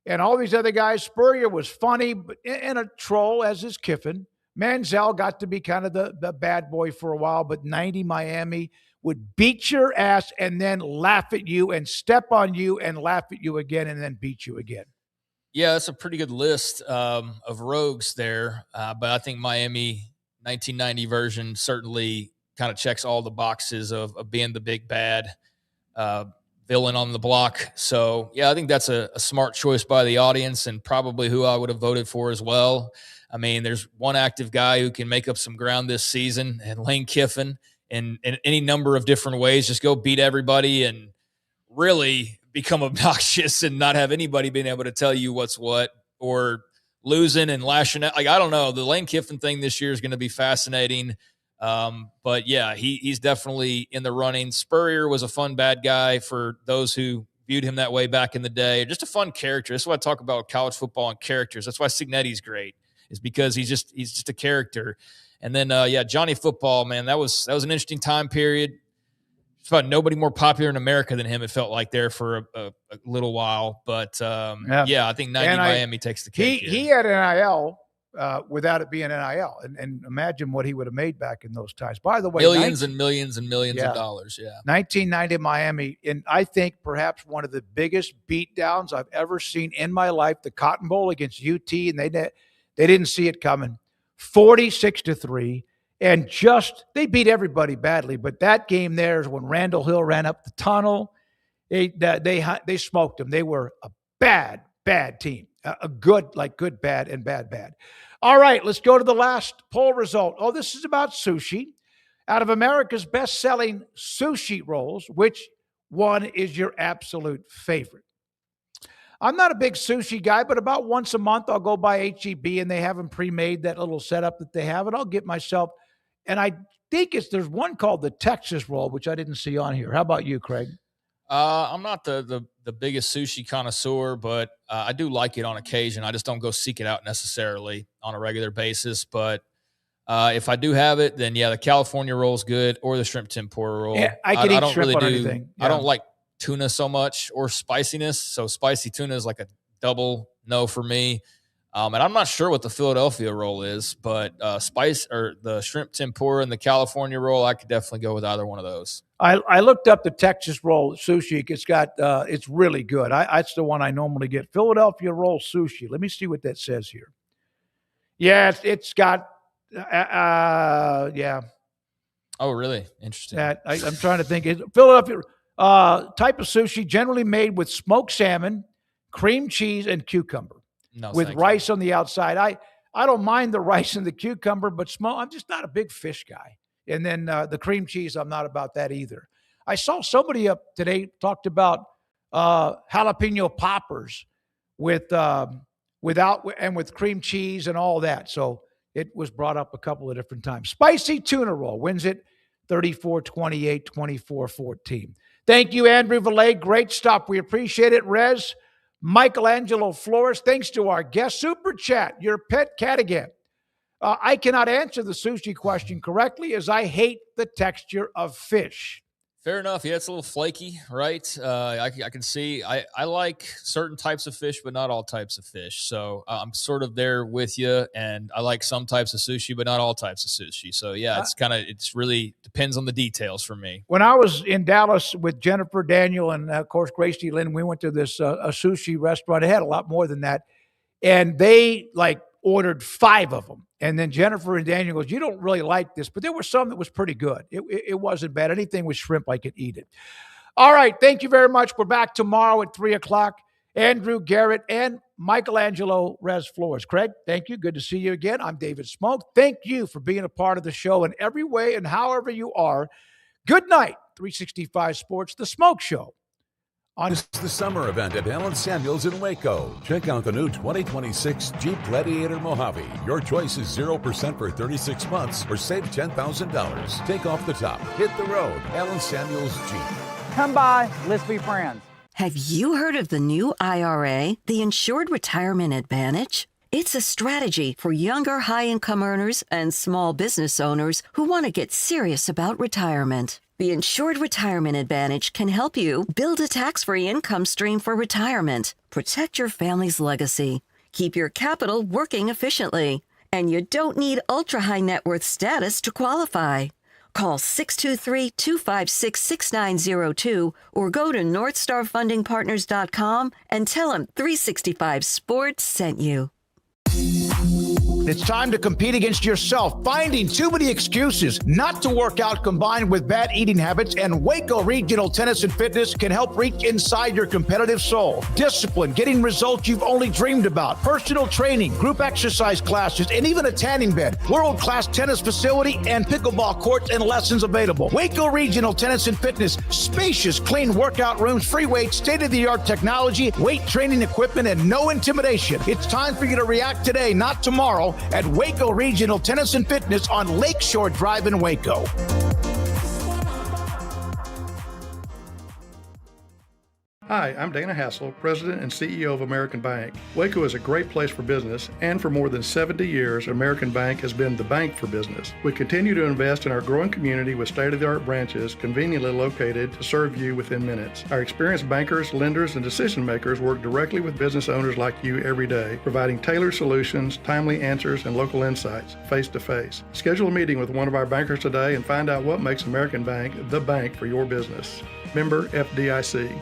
And all these other guys, Spurrier was funny, but and a troll, as is Kiffin. Manziel got to be kind of the bad boy for a while, but 90 Miami would beat your ass and then laugh at you and step on you and laugh at you again and then beat you again. Yeah, that's a pretty good list of rogues there. But I think Miami 1990 version certainly kind of checks all the boxes of being the big bad villain on the block. So, yeah, I think that's a smart choice by the audience and probably who I would have voted for as well. I mean, there's one active guy who can make up some ground this season, and Lane Kiffin, in any number of different ways. Just go beat everybody and really become obnoxious and not have anybody being able to tell you what's what, or losing and lashing out. Like, I don't know. The Lane Kiffin thing this year is going to be fascinating. But yeah, he's definitely in the running. Spurrier was a fun bad guy for those who viewed him that way back in the day. Just a fun character. That's what I talk about college football and characters. That's why Cignetti's great, is because he's just a character. And then, Johnny Football, man, that was an interesting time period. It's about nobody more popular in America than him, it felt like, there for a little while. But, I think 90 Miami takes the cake. He had NIL without it being NIL. And imagine what he would have made back in those times. By the way, millions and millions and millions of dollars, 1990 Miami, and I think perhaps one of the biggest beatdowns I've ever seen in my life, the Cotton Bowl against UT, and they didn't see it coming. 46-3, and they beat everybody badly. But that game there is when Randall Hill ran up the tunnel. They smoked them. They were a bad team, a good, bad, and bad. All right, let's go to the last poll result. Oh, this is about sushi. Out of America's best-selling sushi rolls, which one is your absolute favorite? I'm not a big sushi guy, but about once a month I'll go by H-E-B and they have them pre-made, that little setup that they have, and I'll get myself. And I think there's one called the Texas roll, which I didn't see on here. How about you, Craig? I'm not the biggest sushi connoisseur, but I do like it on occasion. I just don't go seek it out necessarily on a regular basis. But if I do have it, then the California roll is good, or the shrimp tempura roll. Yeah, I can eat shrimp on anything. Yeah. I don't like tuna so much, or spiciness. So spicy tuna is like a double no for me. And I'm not sure what the Philadelphia roll is, but the shrimp tempura and the California roll, I could definitely go with either one of those. I looked up the Texas roll sushi. It's really good. That's the one I normally get. Philadelphia roll sushi. Let me see what that says here. Yeah, it's got Oh, really? Interesting. I'm trying to think. Philadelphia type of sushi generally made with smoked salmon, cream cheese, and cucumber. With rice on the outside. I don't mind the rice and the cucumber, but I'm just not a big fish guy. And then the cream cheese, I'm not about that either. I saw somebody up today talked about jalapeno poppers with cream cheese and all that. So it was brought up a couple of different times. Spicy tuna roll wins it 34-28, 24-14. Thank you, Andrew Valet. Great stuff. We appreciate it. Rez, Michelangelo Flores, thanks to our guest. Super Chat, your pet cat again. I cannot answer the sushi question correctly as I hate the texture of fish. Fair enough. Yeah, it's a little flaky, right? I can see. I like certain types of fish, but not all types of fish. So I'm sort of there with you, and I like some types of sushi, but not all types of sushi. So yeah, it's really depends on the details for me. When I was in Dallas with Jennifer, Daniel, and of course Gracie Lynn, we went to this a sushi restaurant. It had a lot more than that, and they ordered 5 of them. And then Jennifer and Daniel goes, "You don't really like this," but there were some that was pretty good. It wasn't bad. Anything with shrimp, I could eat it. All right. Thank you very much. We're back tomorrow at 3:00. Andrew Garrett and Michelangelo Rez Flores. Craig, thank you. Good to see you again. I'm David Smoak. Thank you for being a part of the show in every way and however you are. Good night. 365 Sports, The Smoak Show. This is the summer event at Allen Samuels in Waco. Check out the new 2026 Jeep Gladiator Mojave. Your choice is 0% for 36 months or save $10,000. Take off the top. Hit the road. Allen Samuels Jeep. Come by. Let's be friends. Have you heard of the new IRA, the Insured Retirement Advantage? It's a strategy for younger high-income earners and small business owners who want to get serious about retirement. The Insured Retirement Advantage can help you build a tax-free income stream for retirement, protect your family's legacy, keep your capital working efficiently, And you don't need ultra-high net worth status to qualify. Call 623-256-6902 or go to northstarfundingpartners.com and tell them 365 Sports sent you. It's time to compete against yourself, finding too many excuses not to work out combined with bad eating habits, and Waco Regional Tennis and Fitness can help reach inside your competitive soul. Discipline, getting results you've only dreamed about, personal training, group exercise classes, and even a tanning bed, world-class tennis facility, and pickleball courts and lessons available. Waco Regional Tennis and Fitness, spacious, clean workout rooms, free weights, state-of-the-art technology, weight training equipment, and no intimidation. It's time for you to react today, not tomorrow, at Waco Regional Tennis and Fitness on Lakeshore Drive in Waco. Hi, I'm Dana Hassel, President and CEO of American Bank. Waco is a great place for business, and for more than 70 years, American Bank has been the bank for business. We continue to invest in our growing community with state-of-the-art branches conveniently located to serve you within minutes. Our experienced bankers, lenders, and decision makers work directly with business owners like you every day, providing tailored solutions, timely answers, and local insights, face-to-face. Schedule a meeting with one of our bankers today and find out what makes American Bank the bank for your business. Member FDIC.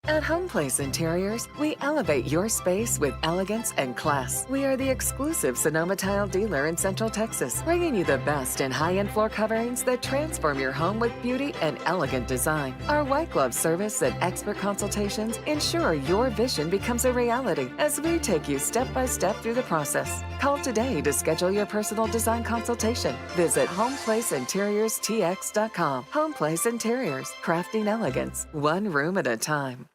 At Home Place Interiors, we elevate your space with elegance and class. We are the exclusive Sonoma tile dealer in Central Texas, bringing you the best in high-end floor coverings that transform your home with beauty and elegant design. Our white glove service and expert consultations ensure your vision becomes a reality as we take you step by step through the process. Call today to schedule your personal design consultation. Visit HomeplaceInteriorsTX.com. Home Place Interiors, crafting elegance, one room at a time.